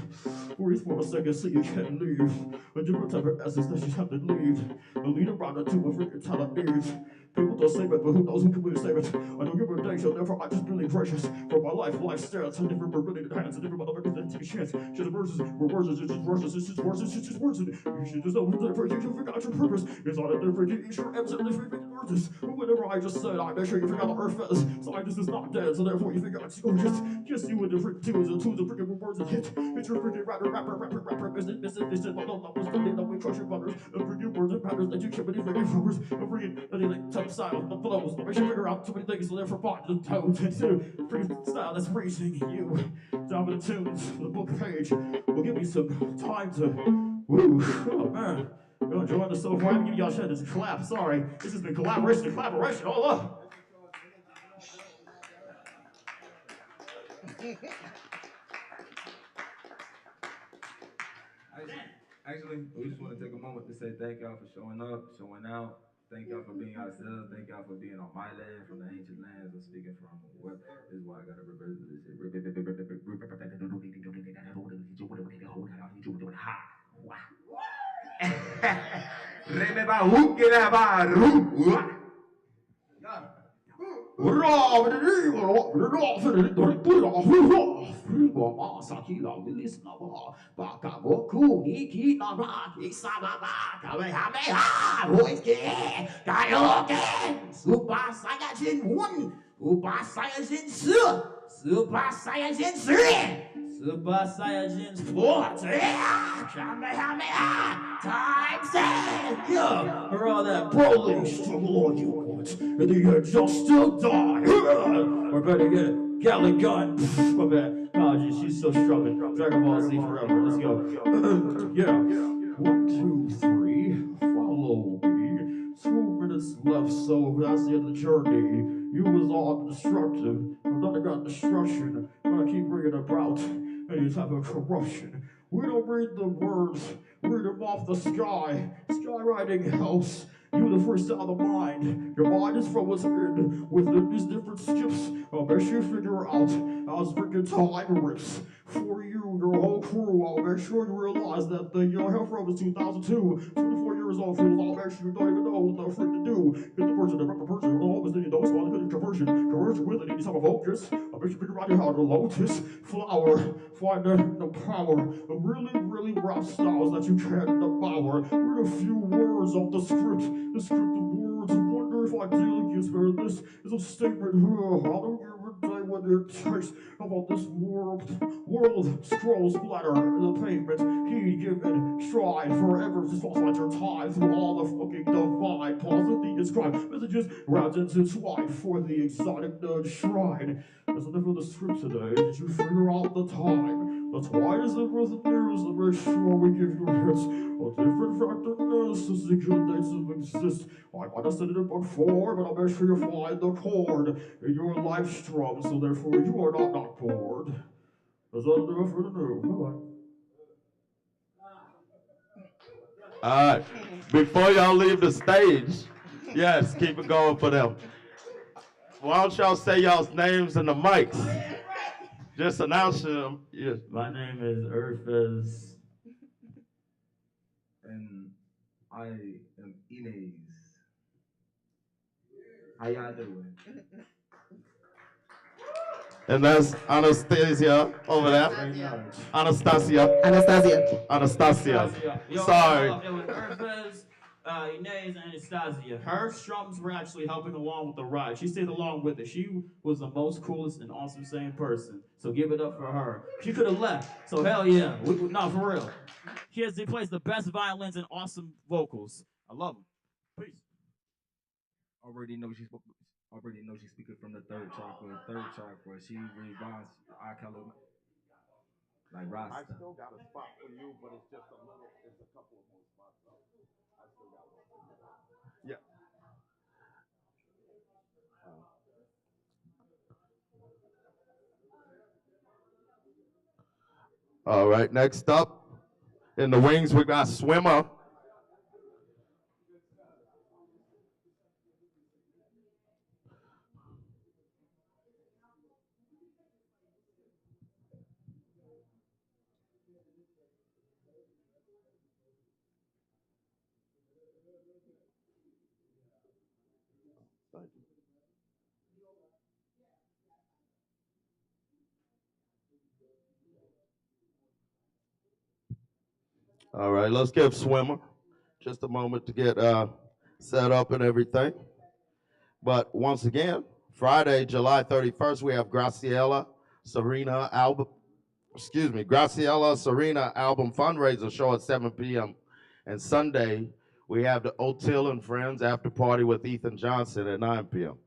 Breathe for a second so you can't leave. A different type of essence that you have to leave. A leader around to a freaking talent needs. People don't say it, but who knows who can really say it? I don't give a damn, so therefore I just really precious. For my life stands, so different brilliant hands, and different motherfuckers that take a chance. Just verses, we're words, it's just verses, it's just words, it's just words. You should just know what's different, you forgot your purpose. It's not a different, you each your M's and different words. But whatever I just said, I make sure you forgot the earth fez. Scientist is not dead, so therefore you forgot it's gorgeous. Just you with different tunes and freaking words and hit. It's your freaking rapper, business, but no levels, that we crush your butters. And freaking words and patterns that you can't believe freaking focus. And freaking anything, type of style, the flows. Make sure you figure out too many things, so therefore find the tones. Consider freaking style that's freezing you. Down with the tunes, the book page will give me some time to woo. Oh man. You're enjoying this so far. I'm giving y'all shit. This clap. Sorry. This has been collaboration. All up. Actually, we just want to take a moment to say thank y'all for showing up, showing out. Thank y'all for being yourselves. Thank y'all for being on my land, from the ancient lands. I'm speaking from where this is why I gotta represent this shit. Remember who get about Super Saiyajin 1, Super Saiyajin 2, Super Saiyajin 3, Super Saiyajin 4, Kamehameha, time set! Yeah, for all that Broly struggle on you want, and then you just still die. Or better yet, Gallon Gun. My bad. Oh, geez, she's still struggling. Dragon Ball Z forever. Let's go. Yeah. 1, 2, 3. Follow me. 2 minutes left, so that's the end of the journey. You was all destructive. I'm not about destruction. But I keep bringing about any type of corruption. We don't read the words, read them off the sky. Skywriting helps. Universe out of mind. Your mind is from within. Within these different skips, I'll make you figure out as freaking time rips. For you, your whole crew, I'll make sure you realize that the year I have from is 2002. 24 years old, fools, I'll make sure you don't even know what the frick to do. Hit the person, the rapper person, the homeless, then you don't spawn the conversion. Conversion with any type of focus. I'll make you figure out how to lotus flower. Find the power of really, really rough styles that you can't devour. Read a few words off the script. The script of words. Wonder if I did get heard. This is a statement. I don't give a day what it takes. How about this world scrolls splatter the pavement. Heed given stride forever. Just false like your time through all the fucking divine. Positively describe messages wrapped into twine for the exotic nerd shrine. That's enough of the script today. Did you figure out the time? That's why is it worth the news to make sure we give you hits. A different factorness is the good days of exist. I might have said it before, but I'll make sure you find the chord in your life strum, so therefore you are not bored. That's all I do for the new. Bye-bye. All right. Before y'all leave the stage, yes, keep it going for them. Why don't y'all say y'all's names in the mics? Just announce them. Yes. My name is Urfez. And I am Inez. How y'all doing? And that's Anastasia over there. Anastasia. Yo, Sorry. It was Urfez, Inez, and Anastasia. Her strums were actually helping along with the ride. She stayed along with it. She was the most coolest and awesome sane person. So give it up for her. She could have left. So hell yeah. No, for real. She plays the best violins and awesome vocals. I love them. Peace. Already know she's speaking from the third chakra. She rebounds our color like Rasta. I still got a spot for you, but it's just a little, it's a couple of more spots left. I still got one. Yeah. All right, next up in the wings, we got Swimmer. All right, let's give Swimmer just a moment to get set up and everything. But once again, Friday, July 31st, we have Graciela Serena album fundraiser show at 7 p.m. And Sunday, we have the O'Till and Friends after party with Ethan Johnson at 9 p.m.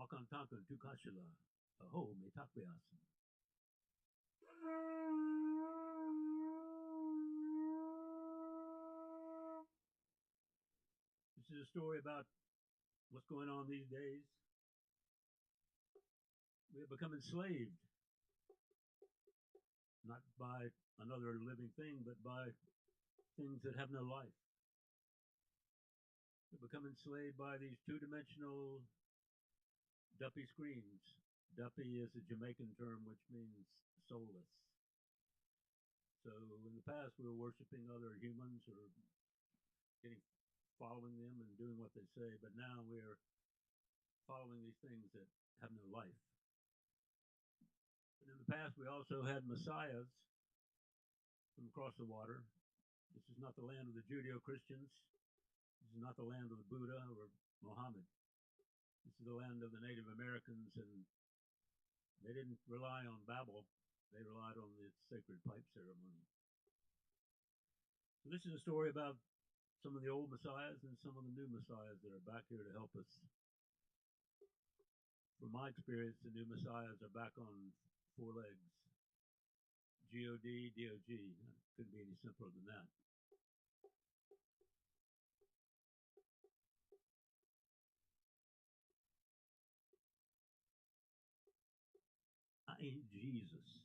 Wakan Tankan Tukashila, Aho Me Takbeasan. This is a story about what's going on these days. We have become enslaved, not by another living thing, but by things that have no life. We become enslaved by these two-dimensional duppy screens. Duppy is a Jamaican term which means soulless. So in the past we were worshiping other humans or following them and doing what they say, but now we're following these things that have no life. But in the past we also had messiahs from across the water. This is not the land of the Judeo-Christians. This is not the land of the Buddha or Muhammad. This is the land of the Native Americans, and they didn't rely on Babel. They relied on the sacred pipe ceremony. So this is a story about some of the old messiahs and some of the new messiahs that are back here to help us. From my experience, the new messiahs are back on four legs. G-O-D, D-O-G. Couldn't be any simpler than that. I ain't Jesus.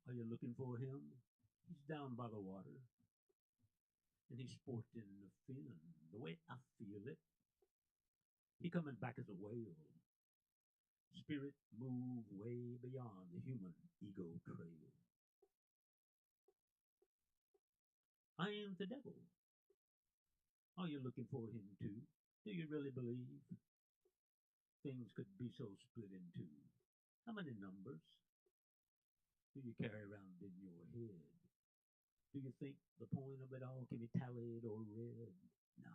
Are you looking for him? He's down by the water. And he's sporting the fin. The way I feel it, he coming back as a whale. Spirit move way beyond the human ego trail. I am the devil. Are you looking for him too? Do you really believe things could be so split in two? How many numbers do you carry around in your head? Do you think the point of it all can be tallied or read? No.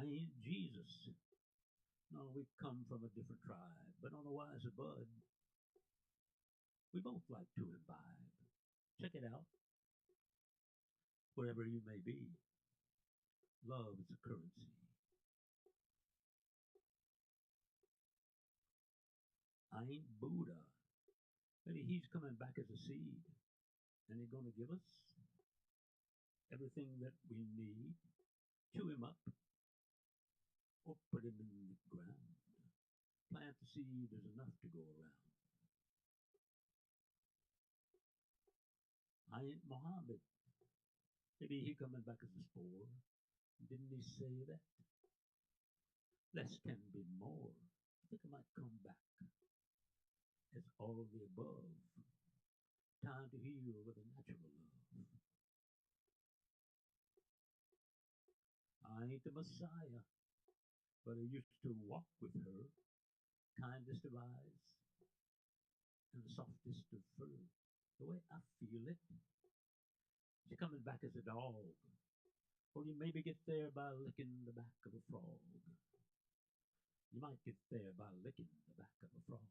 I ain't Jesus. No, we come from a different tribe, but on a wiser bud. We both like to imbibe. Check it out. Wherever you may be, love is a currency. I ain't Buddha. Maybe he's coming back as a seed, and he's going to give us everything that we need. Chew him up, or put him in the ground. Plant the seed, there's enough to go around. I ain't Muhammad. Maybe he coming back as a spore. Didn't he say that? Less can be more. I think I might come back as all of the above. Time to heal with a natural love. I ain't the Messiah, but I used to walk with her, kindest of eyes and the softest of fur. The way I feel it, she's coming back as a dog. Or you maybe get there by licking the back of a frog. You might get there by licking the back of a frog.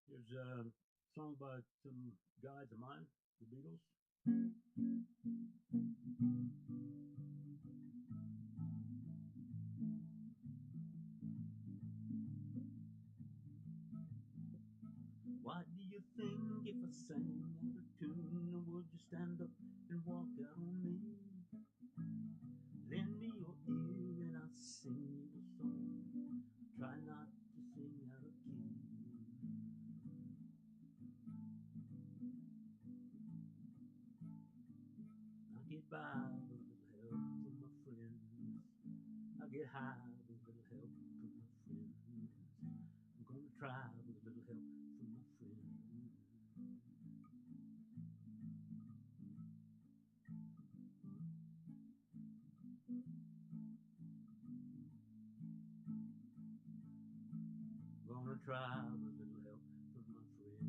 Here's a song by some guys of mine, the Beatles. Why do you think if I sang out of tune, would you stand up and walk out on me? Lend me your ear and I'll sing you a song. Try not to sing out of key. I get by with a little help from my friends. I get high with a little help from my friends. I'm gonna try with a little help from my friends. try with a little help from my friend.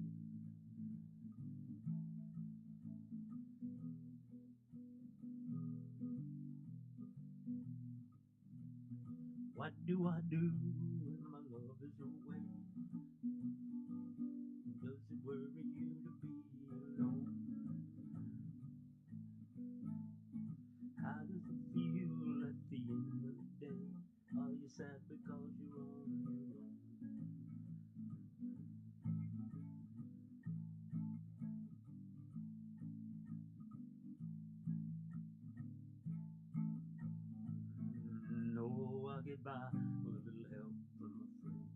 What do I do when my love is away? Does it worry you to be alone? How does it feel at the end of the day? Are you sad because you're on your own? No, I get by with a little help from my friends.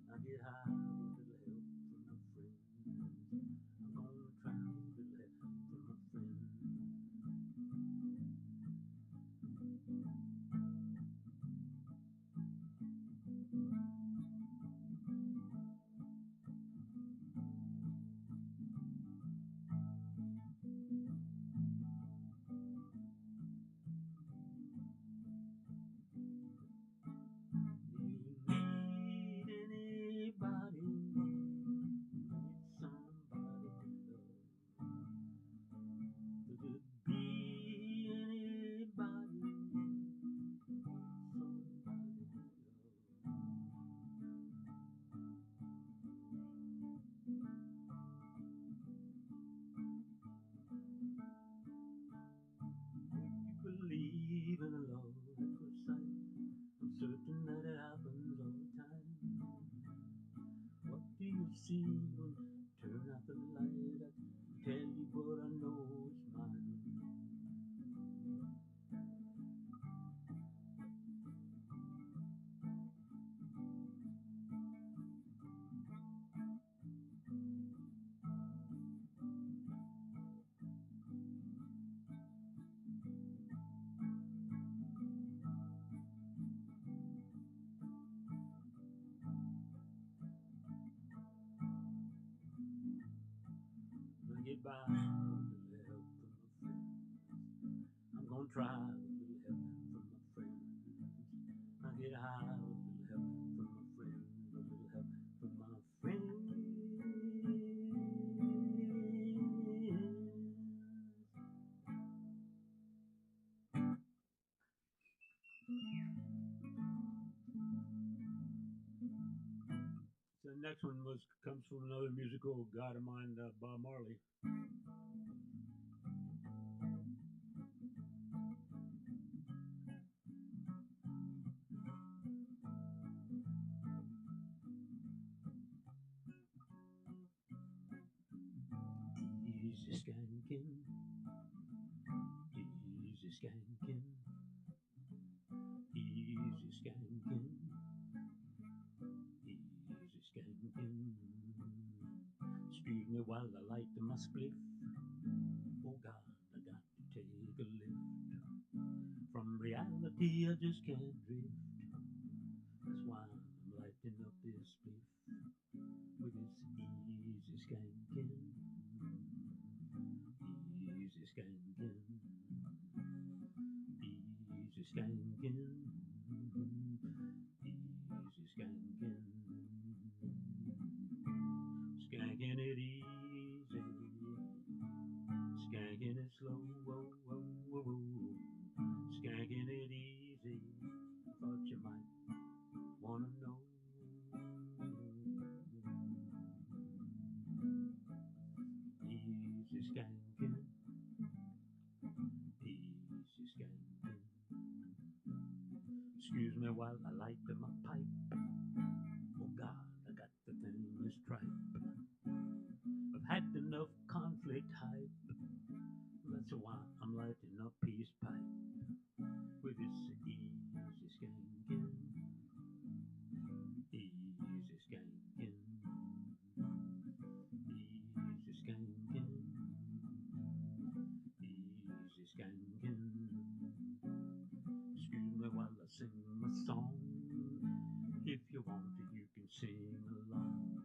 I get high with a little help from my friends. I'm gonna try with a little help from my friends. Need anybody? Need somebody to love? Could it be anybody? Somebody to love? You believe in love at first sight? I'm certain that it happens all the time. What do you see when you turn out the light? I can tell you, but I know it's mine. I get by with a little help from my friends. I'm gonna try with a little help from my friends. I get high with a little help from my friends. A little help from my friends. So the next one comes from another musical god of mine, Bob Marley. Easy skanking, easy skanking, easy skanking, easy skanking. Excuse me while I light my spliff. Oh God, I got to take a lift. From reality I just can't drift. That's why I'm lighting up this spliff with this easy skanking. Easy skanking, easy skanking, easy skanking, skanking it easy, skanking it slow, whoa, whoa, whoa, whoa. Skanking it easy. Thought you might wanna know. Easy skanking. Easy skanking. Excuse me while I light my pipe. Oh God, I got the thing stripe. I've had enough conflict hype. That's why I'm lighting up peace pipe with this easy skanking. Easy skanking. Easy skanking. Easy skanking. Excuse me while I sing my song. If you want to, you can sing along.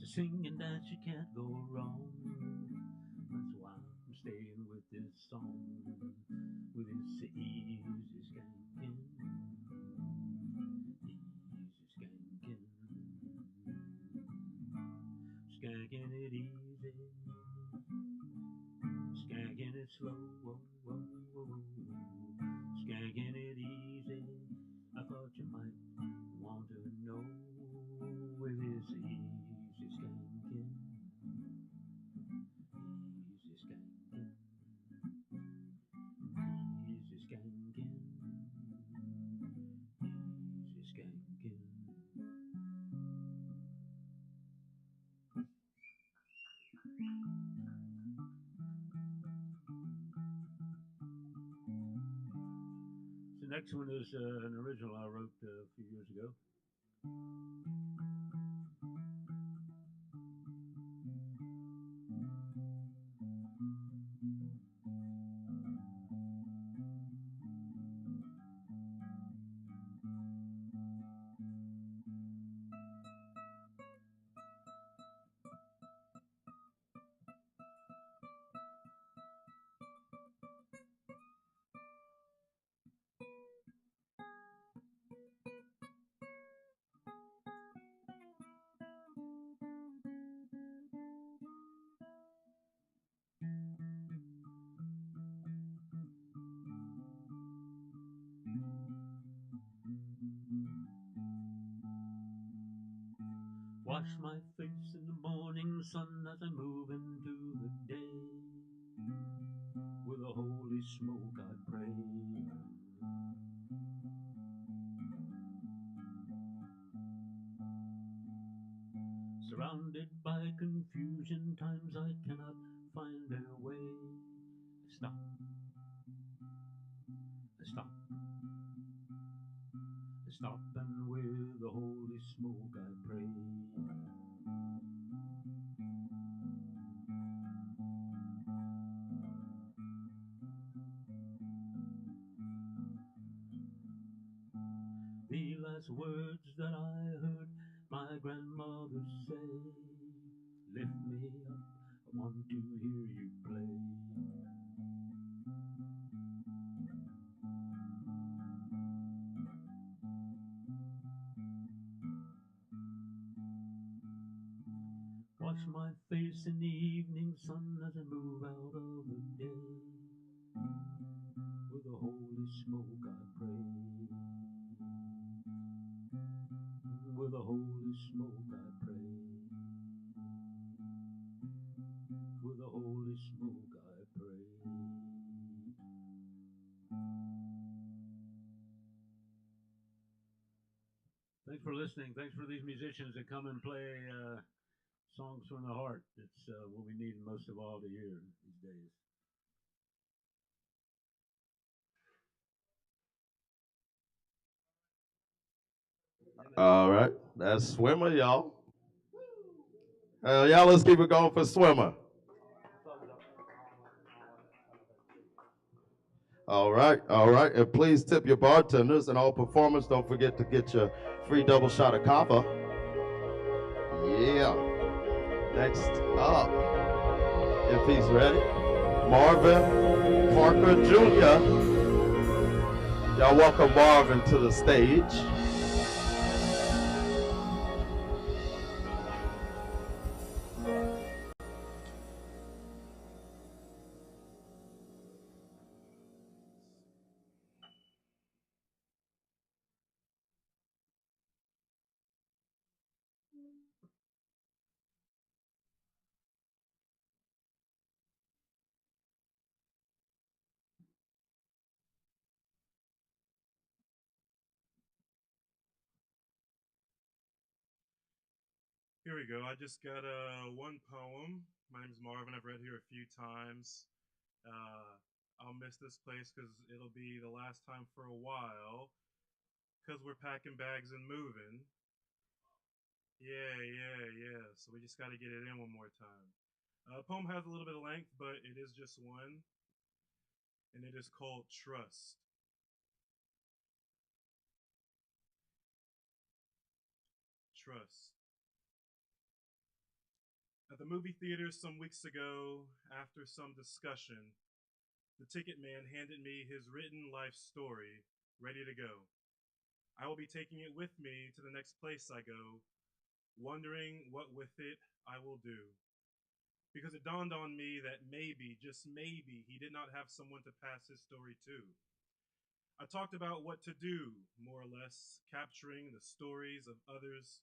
To sing and dance you can't go wrong. That's why I'm staying with this song. With this easy skanking. Easy skanking. skanking it easy, skanking it slow, whoa, whoa, whoa, whoa. Skanking it easy. I thought you might want to know if it's easy skanking, easy skanking, easy skanking, easy skanking. The next one is an original I wrote a few years ago. Wash my face in the morning sun as I move into the day. With a holy smoke I pray. Surrounded by confusion, times I cannot find their way. I stop. I stop. I stop, and with the holy smoke I pray. The last words that I heard my grandmother say, lift me up, I want to hear you play. Wash my face in the evening sun as I move out of the day. With the holy smoke I pray. With the holy smoke I pray. With the holy smoke I pray. Thanks for listening. Thanks for these musicians that come and play songs from the heart. It's what we need most of all to hear these days. All right, that's Swimmer, y'all. Y'all, let's keep it going for Swimmer. All right, and please tip your bartenders and all performers. Don't forget to get your free double shot of Kava. Yeah. Next up, if he's ready, Marvin Parker Jr. Y'all welcome Marvin to the stage. Here we go. I just got one poem. My name is Marvin. I've read here a few times. I'll miss this place because it'll be the last time for a while because we're packing bags and moving. Yeah. So we just got to get it in one more time. Poem has a little bit of length, but it is just one, and it is called Trust. Trust. At the movie theater some weeks ago, after some discussion, the ticket man handed me his written life story, ready to go. I will be taking it with me to the next place I go, wondering what with it I will do. because it dawned on me that maybe, just maybe, he did not have someone to pass his story to. I talked about what to do, more or less, capturing the stories of others.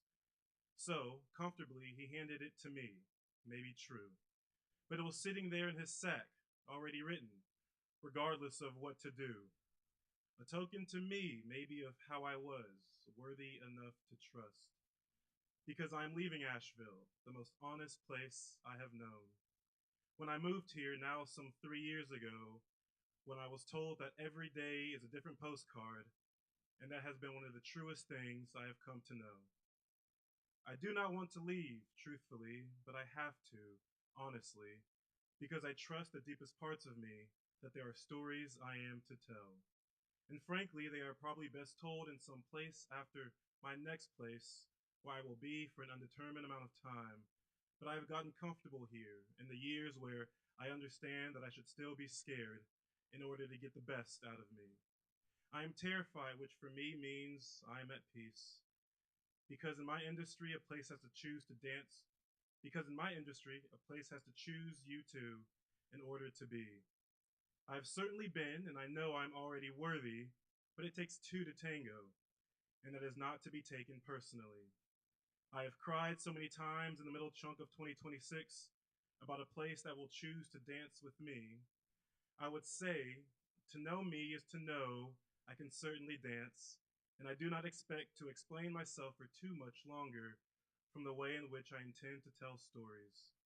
So, comfortably, he handed it to me. Maybe true. But it was sitting there in his sack, already written, regardless of what to do. A token to me, maybe, of how I was, worthy enough to trust. Because I'm leaving Asheville, the most honest place I have known. When I moved here, now some 3 years ago, when I was told that every day is a different postcard, and that has been one of the truest things I have come to know. I do not want to leave, truthfully, but I have to, honestly, because I trust the deepest parts of me that there are stories I am to tell. And frankly, they are probably best told in some place after my next place, where I will be for an undetermined amount of time. But I have gotten comfortable here in the years where I understand that I should still be scared in order to get the best out of me. I am terrified, which for me means I am at peace. Because in my industry, a place has to choose to dance. Because in my industry, a place has to choose you to in order to be. I've certainly been, and I know I'm already worthy, but it takes two to tango, and that is not to be taken personally. I have cried so many times in the middle chunk of 2026 about a place that will choose to dance with me. I would say, to know me is to know I can certainly dance, and I do not expect to explain myself for too much longer from the way in which I intend to tell stories.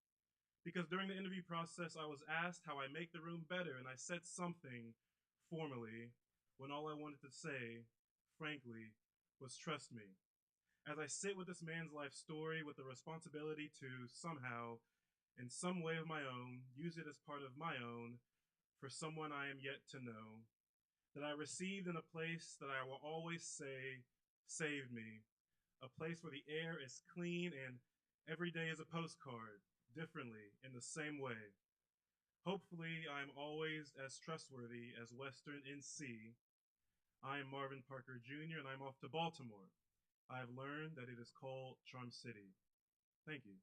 Because during the interview process, I was asked how I make the room better, and I said something formally when all I wanted to say, frankly, was trust me. As I sit with this man's life story with the responsibility to somehow, in some way of my own, use it as part of my own for someone I am yet to know, that I received in a place that I will always say saved me, a place where the air is clean and every day is a postcard, differently, in the same way. Hopefully, I am always as trustworthy as Western NC. I am Marvin Parker Jr., and I'm off to Baltimore. I have learned that it is called Charm City. Thank you.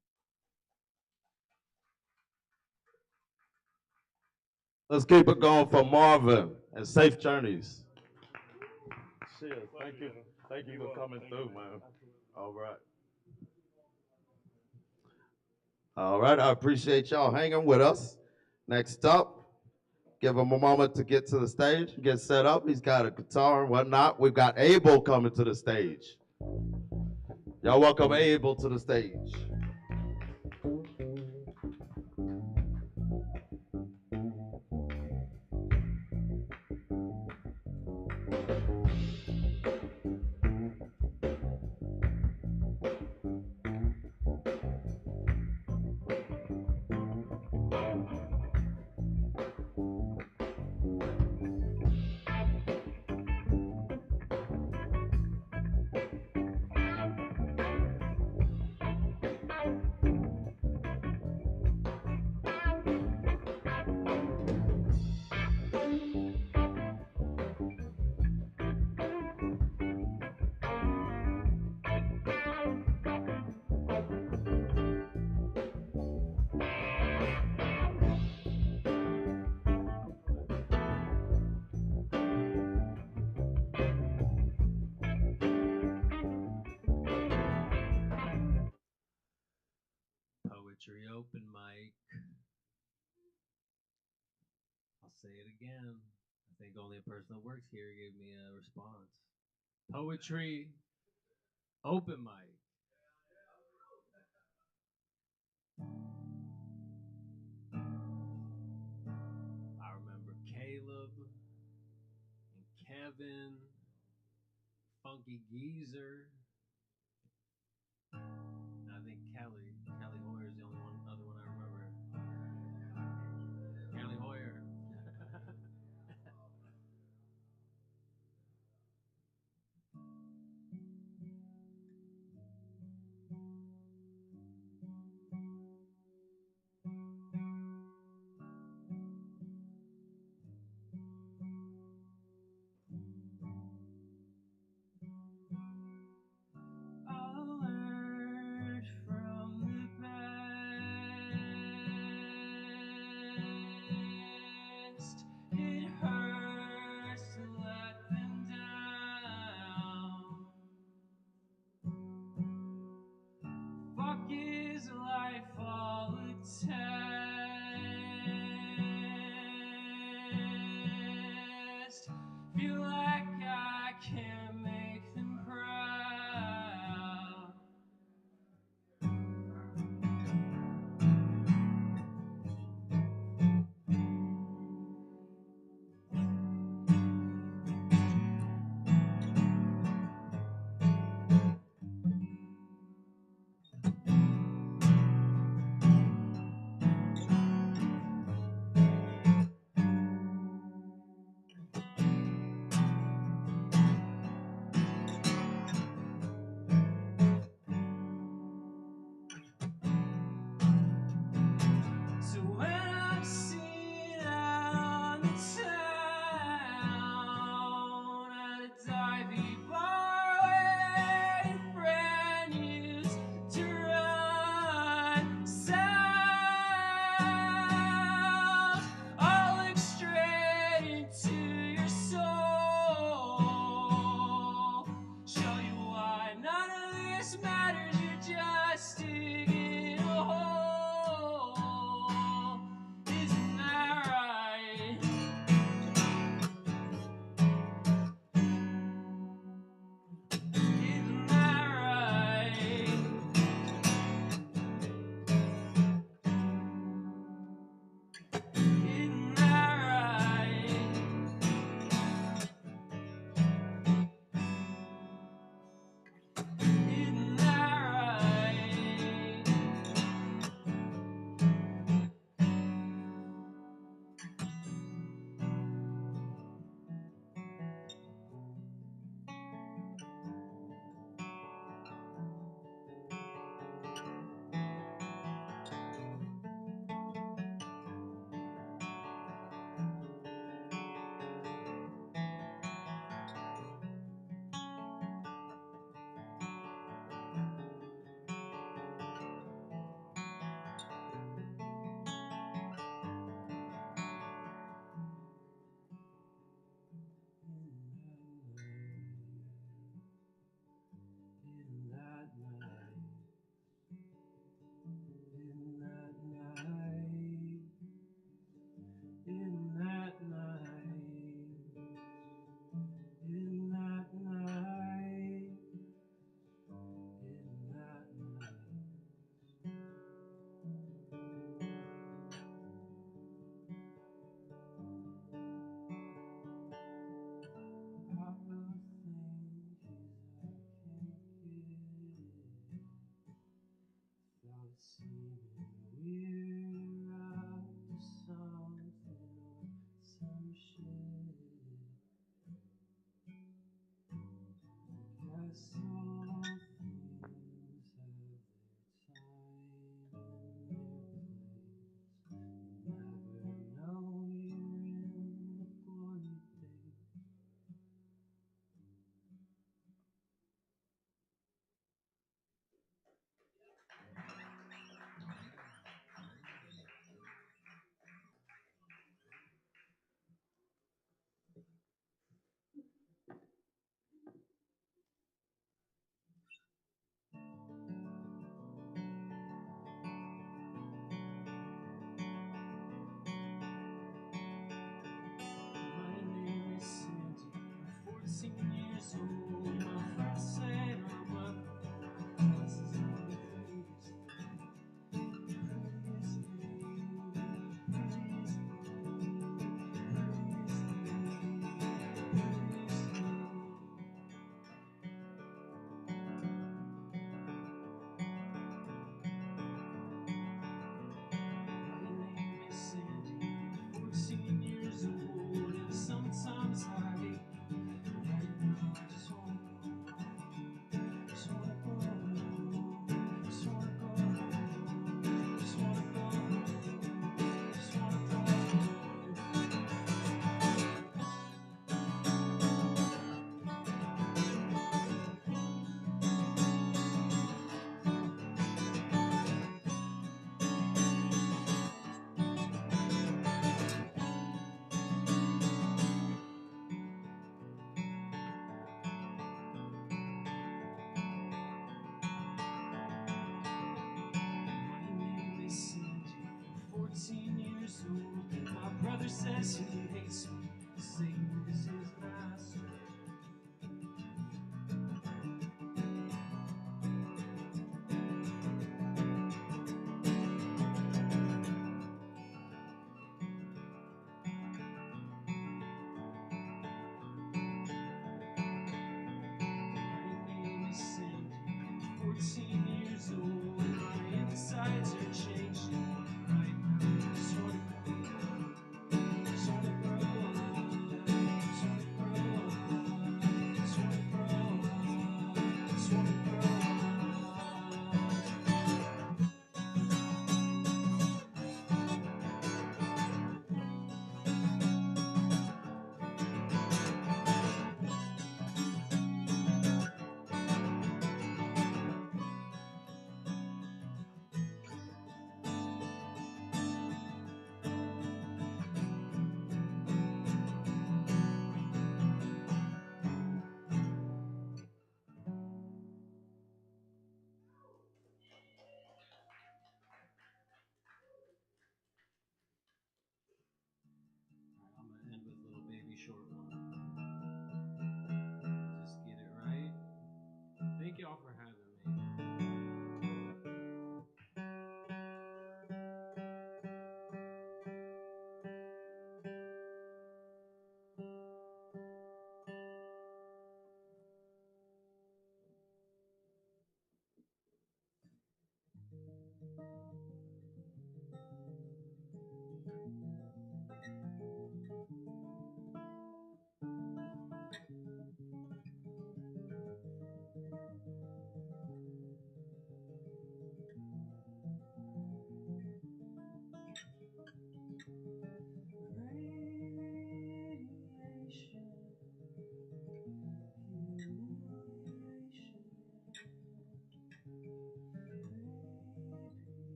Let's keep it going for Marvin and safe journeys. Cheers. Thank you. Thank you for coming through, man. All right. All right. I appreciate y'all hanging with us. Next up, give him a moment to get to the stage, get set up. He's got a guitar and whatnot. We've got Abel coming to the stage. Y'all welcome Abel to the stage. Poetry open mic. I'll say it again. I think only a person that works here gave me a response. Poetry open mic. I remember Caleb and Kevin, Funky Geezer. And I think Kelly Hoyer is the only other one I remember. Kelly Hoyer. Feel like I can't make them proud. So when I'm seen out on the town at a divey bar where your friend used to run south, I'll look straight into your soul, show you why none of this matters, you're just digging a hole. Isn't that right? Isn't that right? Isn't that right? Isn't that right? says he hates me. Satan is his master. My name is Sandy, 14 years old. My insides are changing right now. Sort of I'm gonna end with a little baby short one. Just get it right. Thank you all for having me.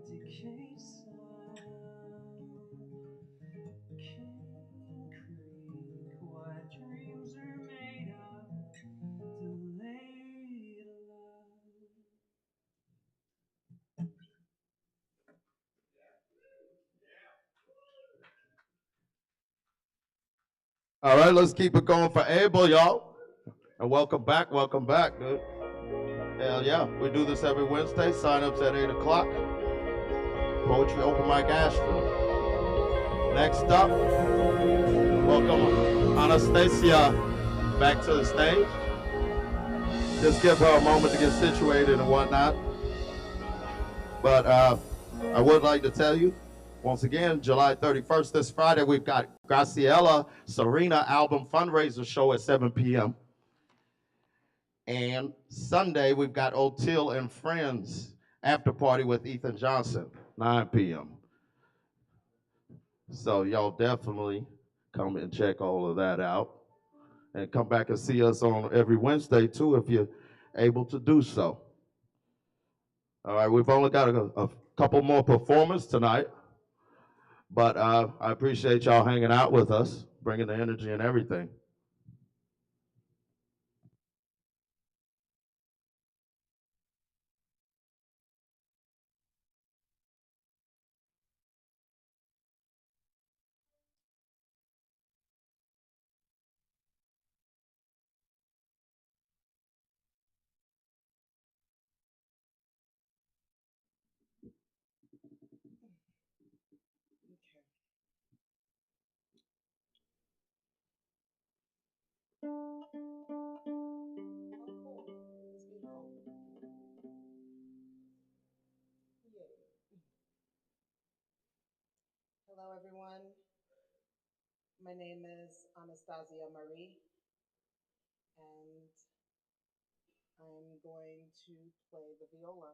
decayed sound. King Creek, what dreams are made of, delayed love. All right, let's keep it going for Abel, y'all. And welcome back, dude. Hell yeah, we do this every Wednesday. Sign-ups at 8 o'clock. Poetry Open Mic Asheville. Next up, welcome Anastasia back to the stage. Just give her a moment to get situated and whatnot. But I would like to tell you, once again, July 31st, this Friday, we've got Graciela Serena album fundraiser show at 7 p.m. And Sunday, we've got O'Teal and Friends after party with Ethan Johnson, 9 p.m. So y'all definitely come and check all of that out. And come back and see us on every Wednesday, too, if you're able to do so. All right, we've only got a couple more performers tonight. But I appreciate y'all hanging out with us, bringing the energy and everything. Hello, everyone. My name is Anastasia Marie, and I'm going to play the viola.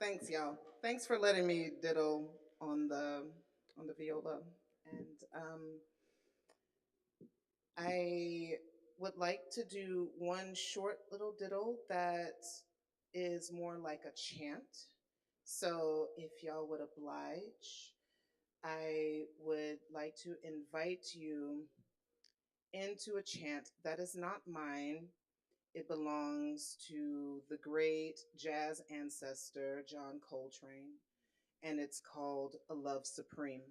Thanks, y'all. Thanks for letting me diddle on the viola. And I would like to do one short little diddle that is more like a chant. So if y'all would oblige, I would like to invite you into a chant that is not mine. It belongs to the great jazz ancestor, John Coltrane, and it's called A Love Supreme.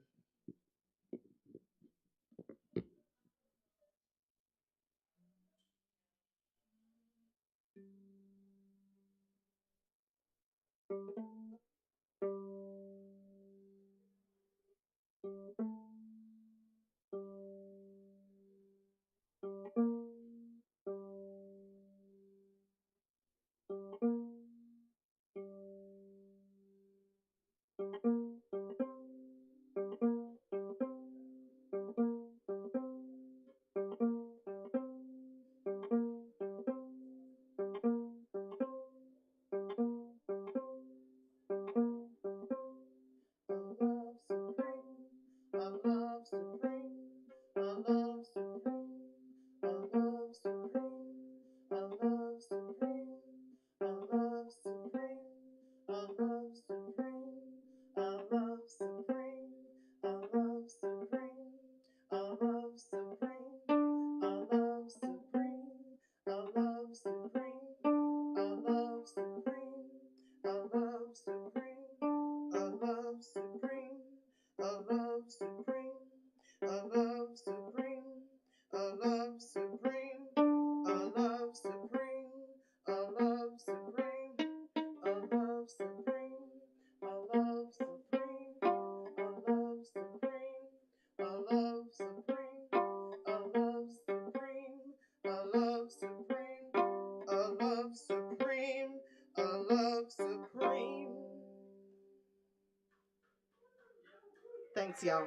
Thanks, y'all.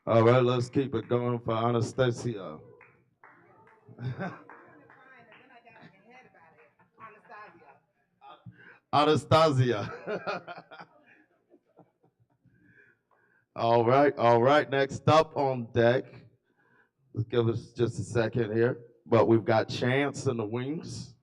All right, let's keep it going for Anastasia. Anastasia. All right. Next up on deck, let's give us just a second here. But we've got Chance in the wings.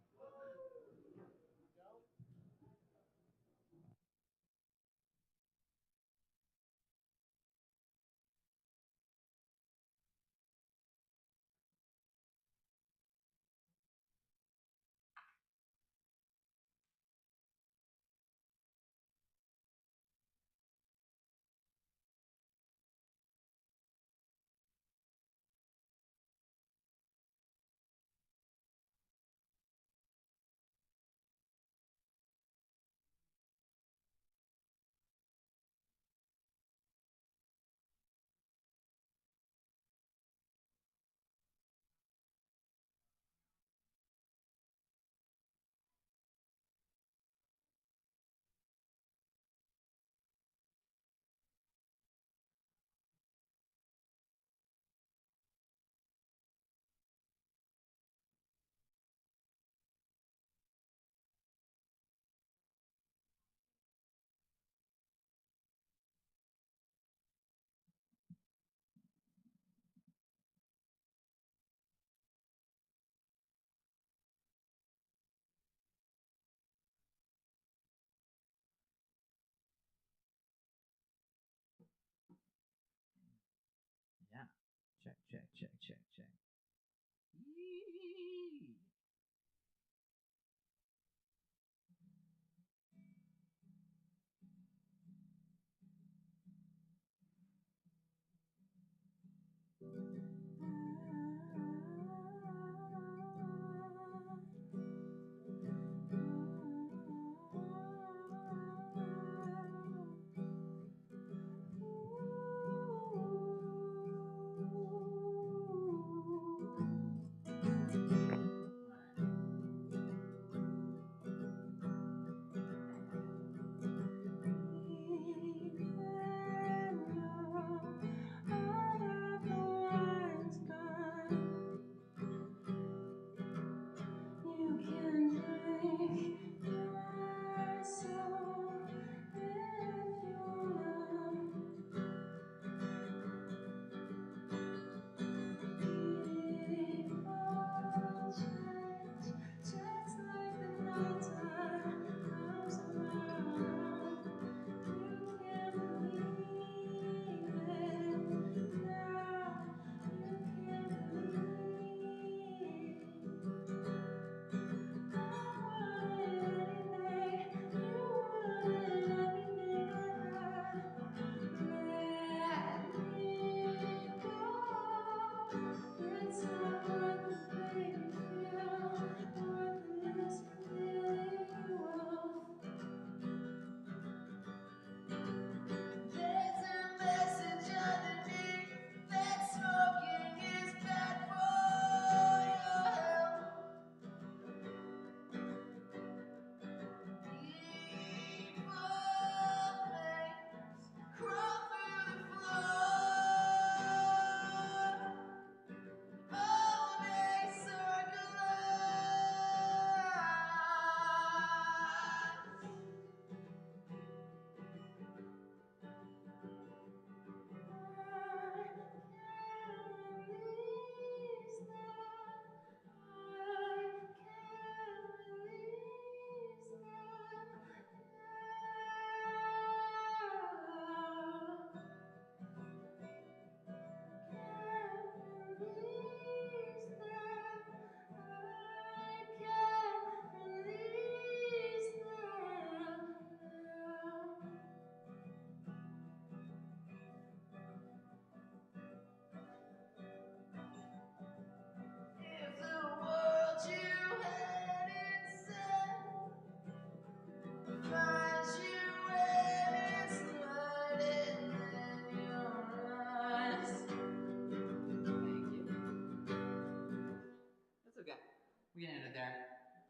We can end it there.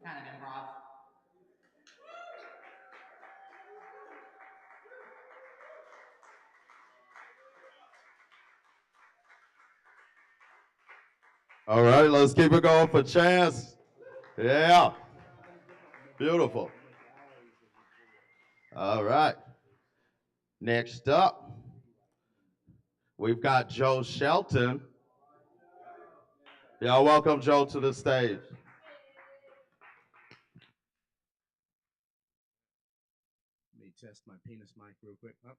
Kind of improv. All right, let's keep it going for Chance. Yeah. Beautiful. All right. Next up, we've got Joe Shelton. Y'all welcome Joe to the stage. Let me test my penis mic real quick. Oh,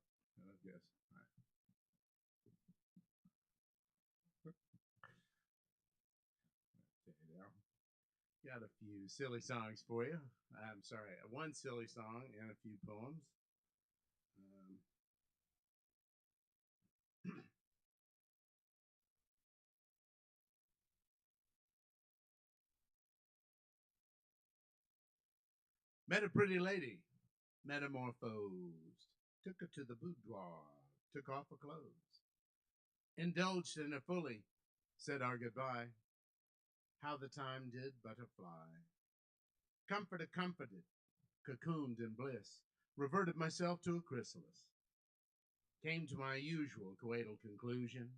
yes. All right. Okay, now. Got a few silly songs for you. I'm sorry, one silly song and a few poems. Met a pretty lady, metamorphosed, took her to the boudoir, took off her clothes, indulged in her fully, said our goodbye. How the time did butterfly. Comforted, cocooned in bliss, reverted myself to a chrysalis. Came to my usual coital conclusion.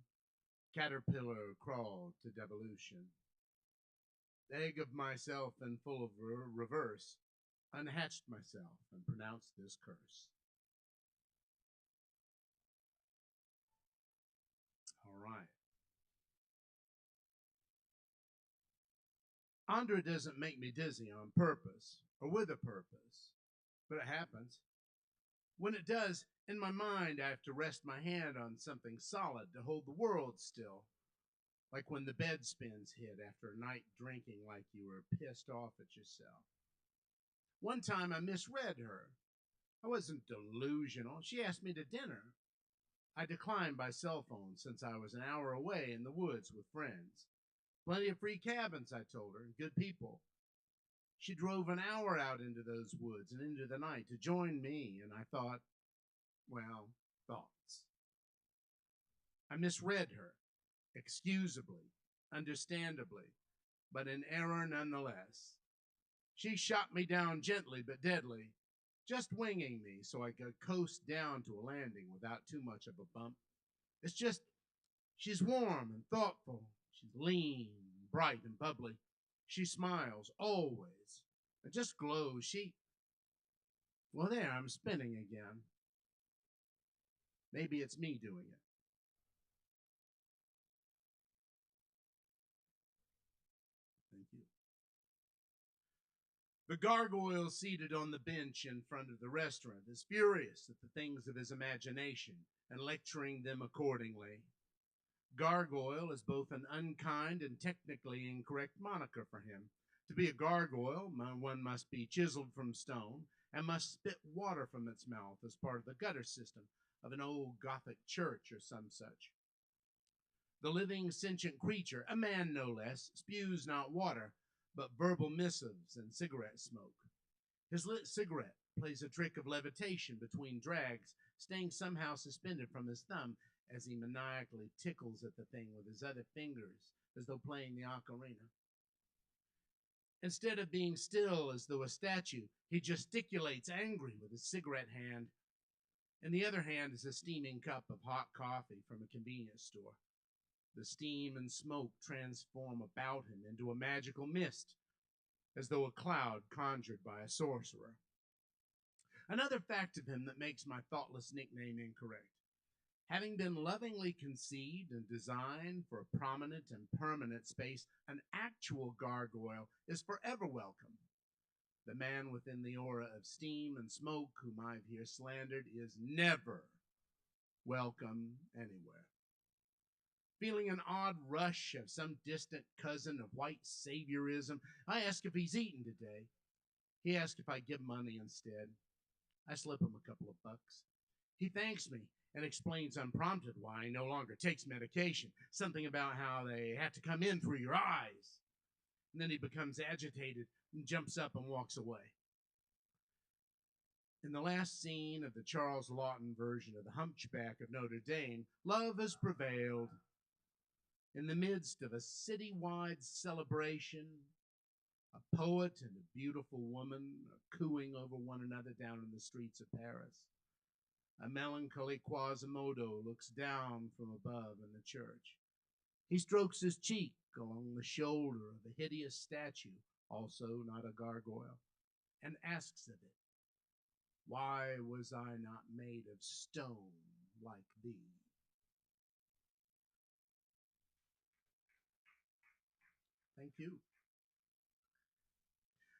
Caterpillar crawled to devolution. Egg of myself and full of reverse, unhatched myself and pronounced this curse. All right. Andra doesn't make me dizzy on purpose or with a purpose, but it happens. When it does, in my mind, I have to rest my hand on something solid to hold the world still. Like when the bed spins hit after a night drinking like you were pissed off at yourself. One time I misread her. I wasn't delusional. She asked me to dinner. I declined by cell phone since I was an hour away in the woods with friends. Plenty of free cabins, I told her, and good people. She drove an hour out into those woods and into the night to join me, and I thought, well, thoughts. I misread her, excusably, understandably, but in error nonetheless. She shot me down gently but deadly, just winging me so I could coast down to a landing without too much of a bump. It's just, she's warm and thoughtful. She's lean, and bright and bubbly. She smiles, always. It just glows. Well, there, I'm spinning again. Maybe it's me doing it. Thank you. The gargoyle seated on the bench in front of the restaurant is furious at the things of his imagination and lecturing them accordingly. Gargoyle is both an unkind and technically incorrect moniker for him. To be a gargoyle, one must be chiseled from stone and must spit water from its mouth as part of the gutter system of an old Gothic church or some such. The living sentient creature, a man no less, spews not water, but verbal missives and cigarette smoke. His lit cigarette plays a trick of levitation between drags, staying somehow suspended from his thumb as he maniacally tickles at the thing with his other fingers, as though playing the ocarina. Instead of being still as though a statue, he gesticulates angry with his cigarette hand. In the other hand is a steaming cup of hot coffee from a convenience store. The steam and smoke transform about him into a magical mist, as though a cloud conjured by a sorcerer. Another fact of him that makes my thoughtless nickname incorrect. Having been lovingly conceived and designed for a prominent and permanent space, an actual gargoyle is forever welcome. The man within the aura of steam and smoke whom I've here slandered is never welcome anywhere. Feeling an odd rush of some distant cousin of white saviorism, I ask if he's eaten today. He asks if I give money instead. I slip him a couple of bucks. He thanks me and explains unprompted why he no longer takes medication, something about how they have to come in through your eyes. And then he becomes agitated and jumps up and walks away. In the last scene of the Charles Laughton version of The Hunchback of Notre Dame, love has prevailed. In the midst of a citywide celebration, A poet and a beautiful woman are cooing over one another down in the streets of Paris. A melancholy Quasimodo looks down from above in the church. He strokes his cheek along the shoulder of a hideous statue, also not a gargoyle, and asks of it, "Why was I not made of stone like thee?" Thank you.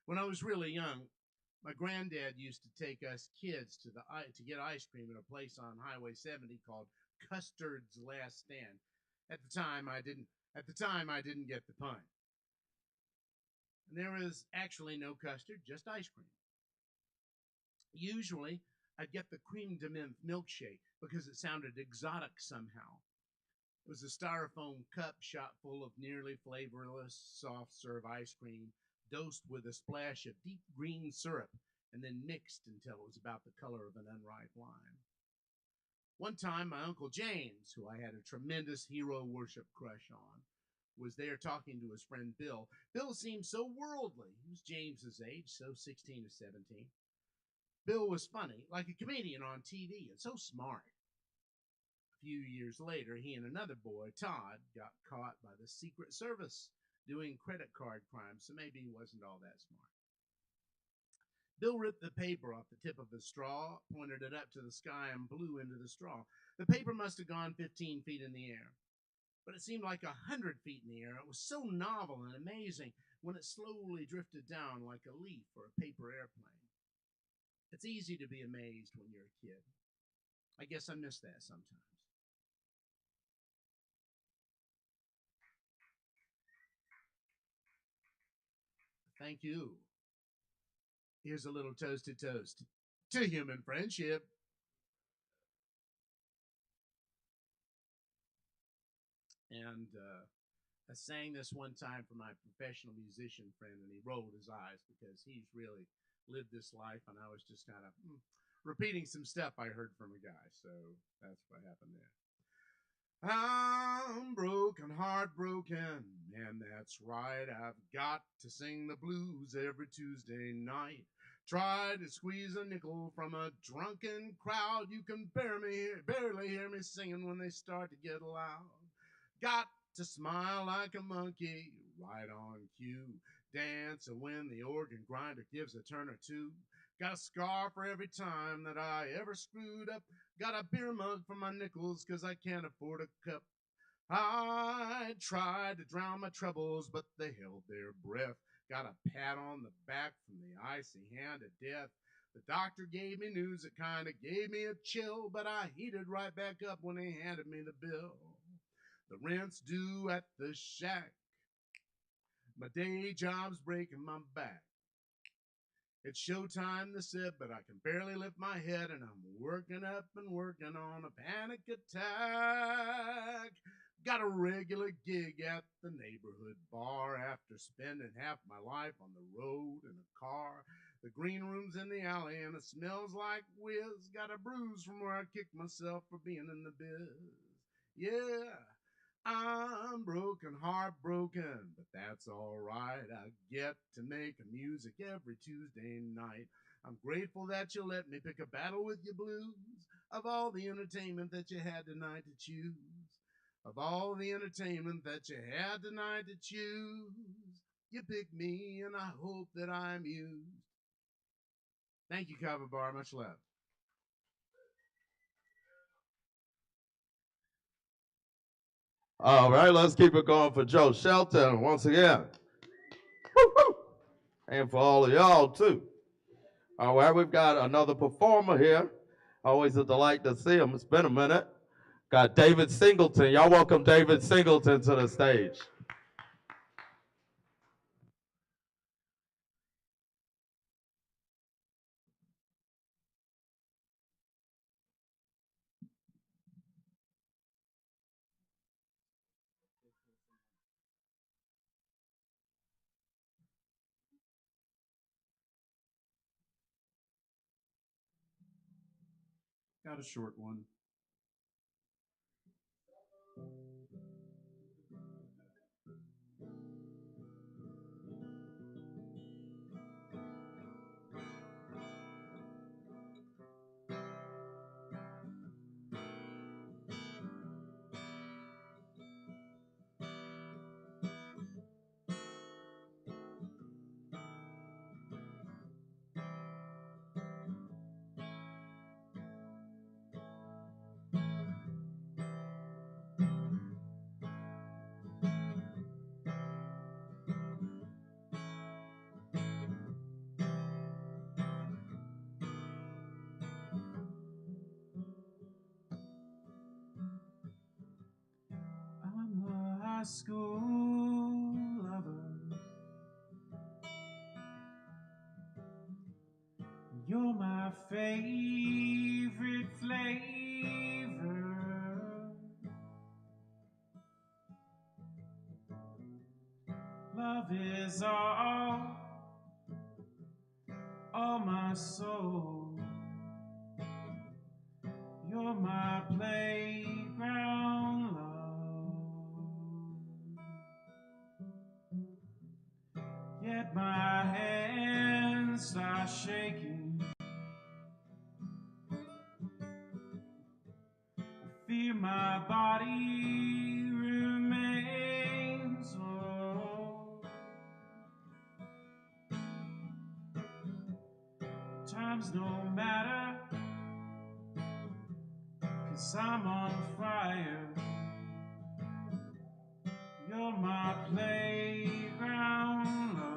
When I was really young, my granddad used to take us kids to get ice cream at a place on Highway 70 called Custard's Last Stand. At the time, I didn't get the pun. And there was actually no custard, just ice cream. Usually, I'd get the cream de mint milkshake because it sounded exotic somehow. It was a styrofoam cup shot full of nearly flavorless soft serve ice cream, dosed with a splash of deep green syrup, and then mixed until it was about the color of an unripe lime. One time, my Uncle James, who I had a tremendous hero worship crush on, was there talking to his friend Bill. Bill seemed so worldly. He was James's age, so 16 or 17. Bill was funny, like a comedian on TV, and so smart. A few years later, he and another boy, Todd, got caught by the Secret Service doing credit card crimes, so maybe he wasn't all that smart. Bill ripped the paper off the tip of his straw, pointed it up to the sky, and blew into the straw. The paper must have gone 15 feet in the air, but it seemed like 100 feet in the air. It was so novel and amazing when it slowly drifted down like a leaf or a paper airplane. It's easy to be amazed when you're a kid. I guess I miss that sometimes. Thank you. Here's a little toasted toast to human friendship. And I sang this one time for my professional musician friend, and he rolled his eyes because he's really lived this life, and I was just kind of repeating some stuff I heard from a guy. So that's what happened there. I'm broken, heartbroken, and that's right. I've got to sing the blues every Tuesday night. Try to squeeze a nickel from a drunken crowd. You can barely hear me singing when they start to get loud. Got to smile like a monkey, right on cue. Dance when the organ grinder gives a turn or two. Got a scar for every time that I ever screwed up. Got a beer mug for my nickels 'cause I can't afford a cup. I tried to drown my troubles, but they held their breath. Got a pat on the back from the icy hand of death. The doctor gave me news that kind of gave me a chill, but I heated right back up when he handed me the bill. The rent's due at the shack. My day job's breaking my back. It's showtime, they said, but I can barely lift my head, and I'm working up and working on a panic attack. Got a regular gig at the neighborhood bar after spending half my life on the road in a car. The green room's in the alley, and it smells like whiz. Got a bruise from where I kicked myself for being in the biz. Yeah. I'm broken, heartbroken, but that's all right. I get to make music every Tuesday night. I'm grateful that you let me pick a battle with your blues. Of all the entertainment that you had tonight to choose. Of all the entertainment that you had tonight to choose. You picked me, and I hope that I'm used. Thank you, Kava Bar. Much love. All right, let's keep it going for Joe Shelton once again. Woo-hoo. And for all of y'all, too. All right, we've got another performer here. Always a delight to see him. It's been a minute. Got David Singleton. Y'all welcome David Singleton to the stage. Got a short one. school lover. You're my favorite flavor. Love is all my soul. You're my playground love. Yet my hands start shaking. I fear my body remains low. Times no matter, 'cause I'm on fire. You're my playground love.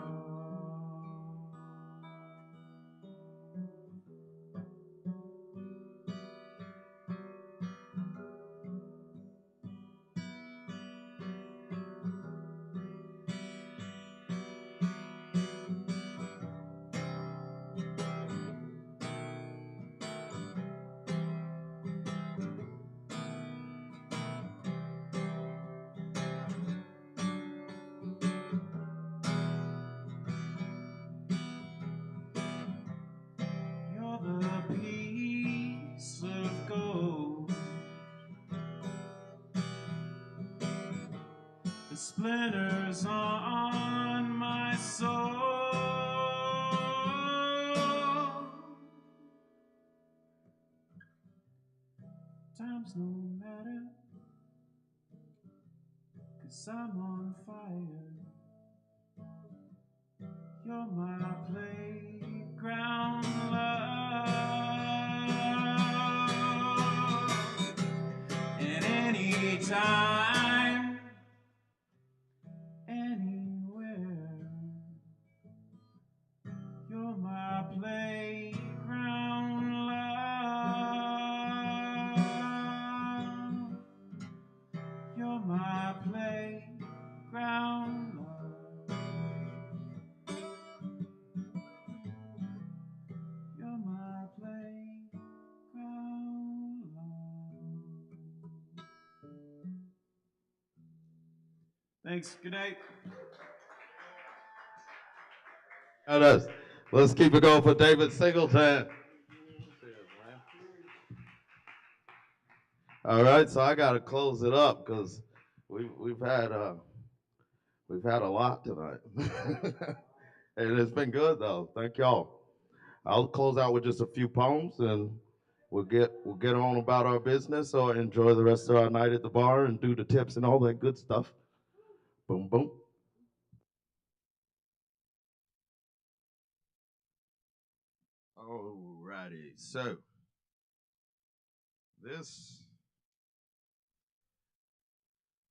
You're the piece of gold, the splinters on my soul. Times no matter, 'cause I'm on fire. You're my playground love. And anytime, anywhere, you're my playground love. You're my playground love. You're my playground love. Thanks. Good night. Let's keep it going for David Singleton. All right, so I got to close it up because we've had a lot tonight, and it's been good though. Thank y'all. I'll close out with just a few poems, and we'll get on about our business or enjoy the rest of our night at the bar and do the tips and all that good stuff. Boom, boom. Alrighty, so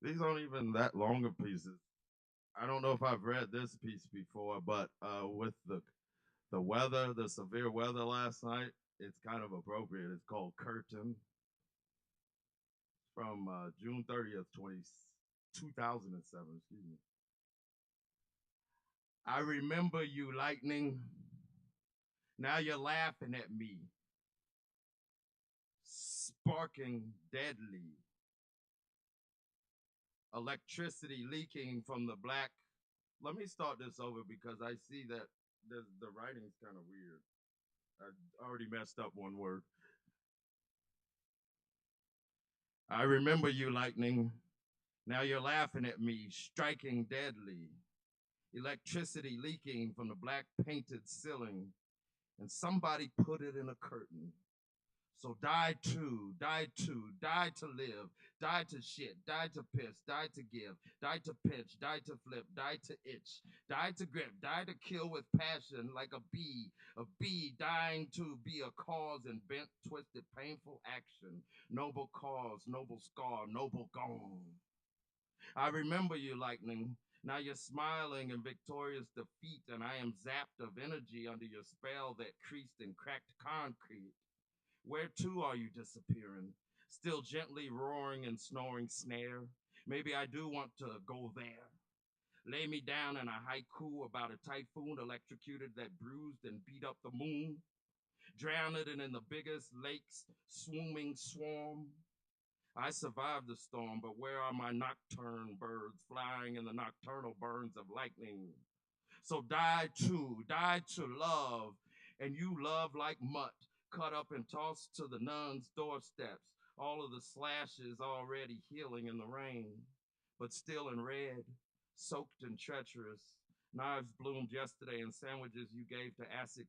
these aren't even that long of pieces. I don't know if I've read this piece before, but with the weather, the severe weather last night, it's kind of appropriate. It's called Curtain from June 30th, 2007. Excuse me. I remember you, lightning. Now you're laughing at me, sparking deadly. Electricity leaking from the black. Let me start this over because I see that the writing's kind of weird. I already messed up one word. I remember you, lightning. Now you're laughing at me, striking deadly. Electricity leaking from the black painted ceiling, and somebody put it in a curtain. So die to, die to, die to live, die to shit, die to piss, die to give, die to pitch, die to flip, die to itch, die to grip, die to kill with passion like a bee dying to be a cause in bent, twisted, painful action. Noble cause, noble scar, noble gone. I remember you, lightning. Now you're smiling in victorious defeat, and I am zapped of energy under your spell that creased and cracked concrete. Where to are you disappearing? Still gently roaring and snoring snare? Maybe I do want to go there. Lay me down in a haiku about a typhoon electrocuted that bruised and beat up the moon, drown it in the biggest lake's swarming swarm. I survived the storm, but where are my nocturne birds flying in the nocturnal burns of lightning? So die to love, and you love like mutt, cut up and tossed to the nun's doorsteps, all of the slashes already healing in the rain, but still in red, soaked and treacherous. Knives bloomed yesterday in sandwiches you gave to acid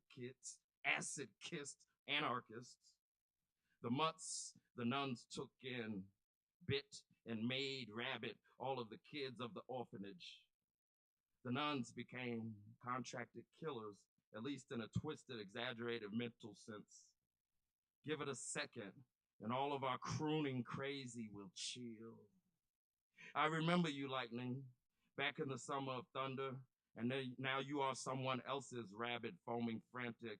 kissed anarchists. The mutts the nuns took in, bit and made rabbit all of the kids of the orphanage. The nuns became contracted killers, at least in a twisted, exaggerated mental sense. Give it a second, and all of our crooning crazy will chill. I remember you, Lightning, back in the summer of thunder, and now you are someone else's rabid, foaming, frantic,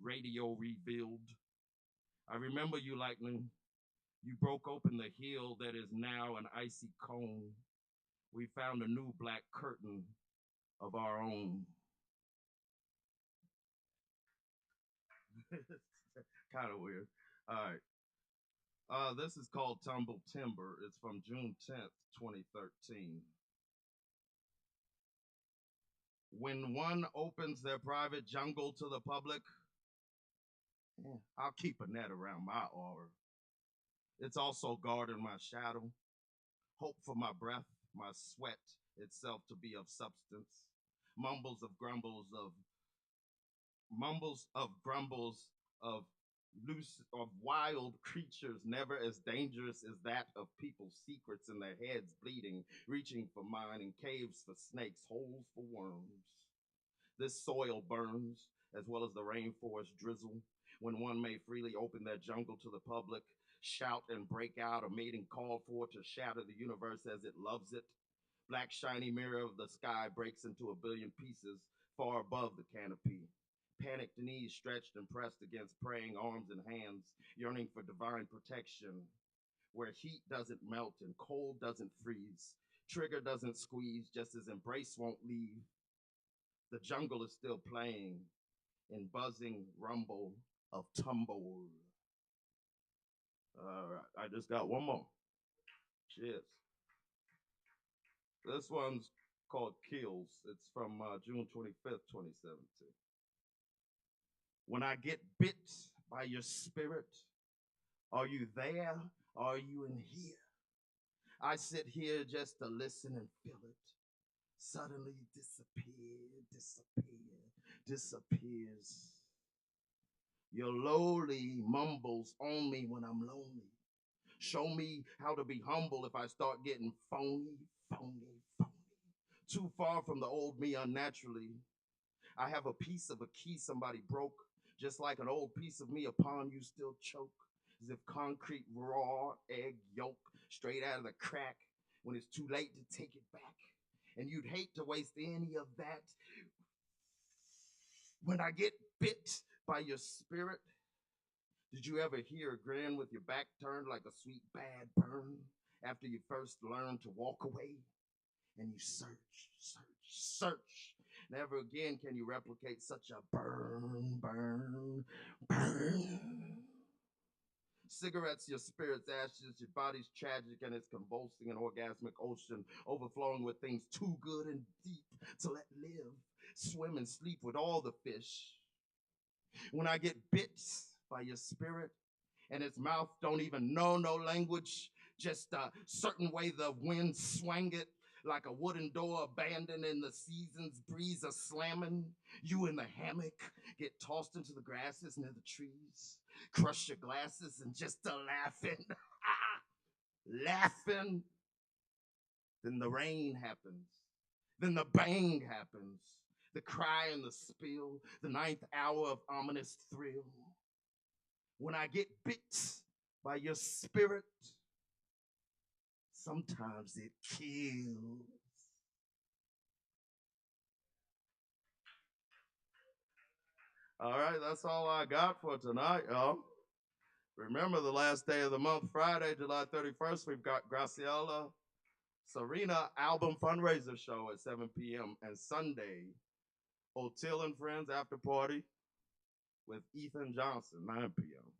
radio revealed. I remember you, Lightning. You broke open the hill that is now an icy cone. We found a new black curtain of our own. Kind of weird. All right. This is called Tumble Timber. It's from June 10th, 2013. When one opens their private jungle to the public, I'll keep a net around my aura. It's also guarding my shadow, hope for my breath, my sweat itself to be of substance. Mumbles of grumbles of mumbles of grumbles of loose of wild creatures never as dangerous as that of people's secrets in their heads bleeding, reaching for mine in caves for snakes, holes for worms. This soil burns, as well as the rainforest drizzle, when one may freely open their jungle to the public, shout and break out a mating call for to shatter the universe as it loves it. Black shiny mirror of the sky breaks into a billion pieces far above the canopy. Panicked knees stretched and pressed against praying arms and hands, yearning for divine protection, where heat doesn't melt and cold doesn't freeze. Trigger doesn't squeeze, just as embrace won't leave. The jungle is still playing in buzzing rumble of tumble. All right, I just got one more. Cheers. This one's called Kills. It's from June 25th, 2017. When I get bit by your spirit, are you there? Are you in here? I sit here just to listen and feel it. Suddenly disappears. Your lowly mumbles on me when I'm lonely. Show me how to be humble if I start getting phony. Too far from the old me unnaturally. I have a piece of a key somebody broke, just like an old piece of me upon you still choke, as if concrete raw egg yolk straight out of the crack when it's too late to take it back. And you'd hate to waste any of that. When I get bit by your spirit, did you ever hear a grin with your back turned like a sweet bad burn after you first learned to walk away? And you search. Never again can you replicate such a burn. Cigarettes, your spirit's ashes, your body's tragic and it's convulsing an orgasmic ocean, overflowing with things too good and deep to let live. Swim and sleep with all the fish. When I get bit by your spirit, and its mouth don't even know no language, just a certain way the wind swang it, like a wooden door abandoned in the season's breeze a slamming. You in the hammock get tossed into the grasses near the trees, crush your glasses and just a laughing. Then the rain happens. Then the bang happens. The cry and the spill, the ninth hour of ominous thrill. When I get bit by your spirit, sometimes it kills. All right, that's all I got for tonight, y'all. Remember the last day of the month, Friday, July 31st, we've got Graciela Serena album fundraiser show at 7 p.m. and Sunday, O'Till and Friends after party with Ethan Johnson, 9 p.m.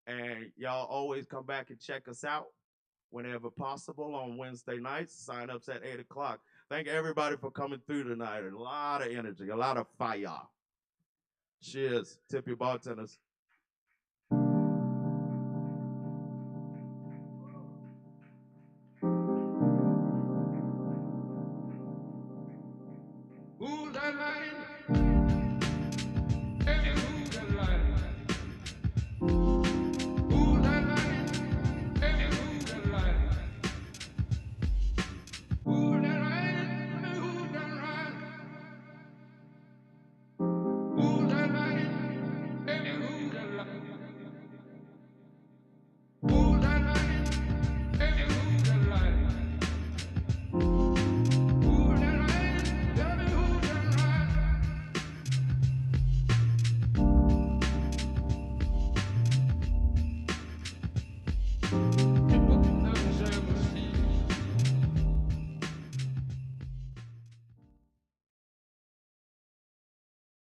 And y'all always come back and check us out whenever possible on Wednesday nights. Sign ups at 8 o'clock. Thank everybody for coming through tonight. A lot of energy, a lot of fire. Cheers. Tip your bartenders.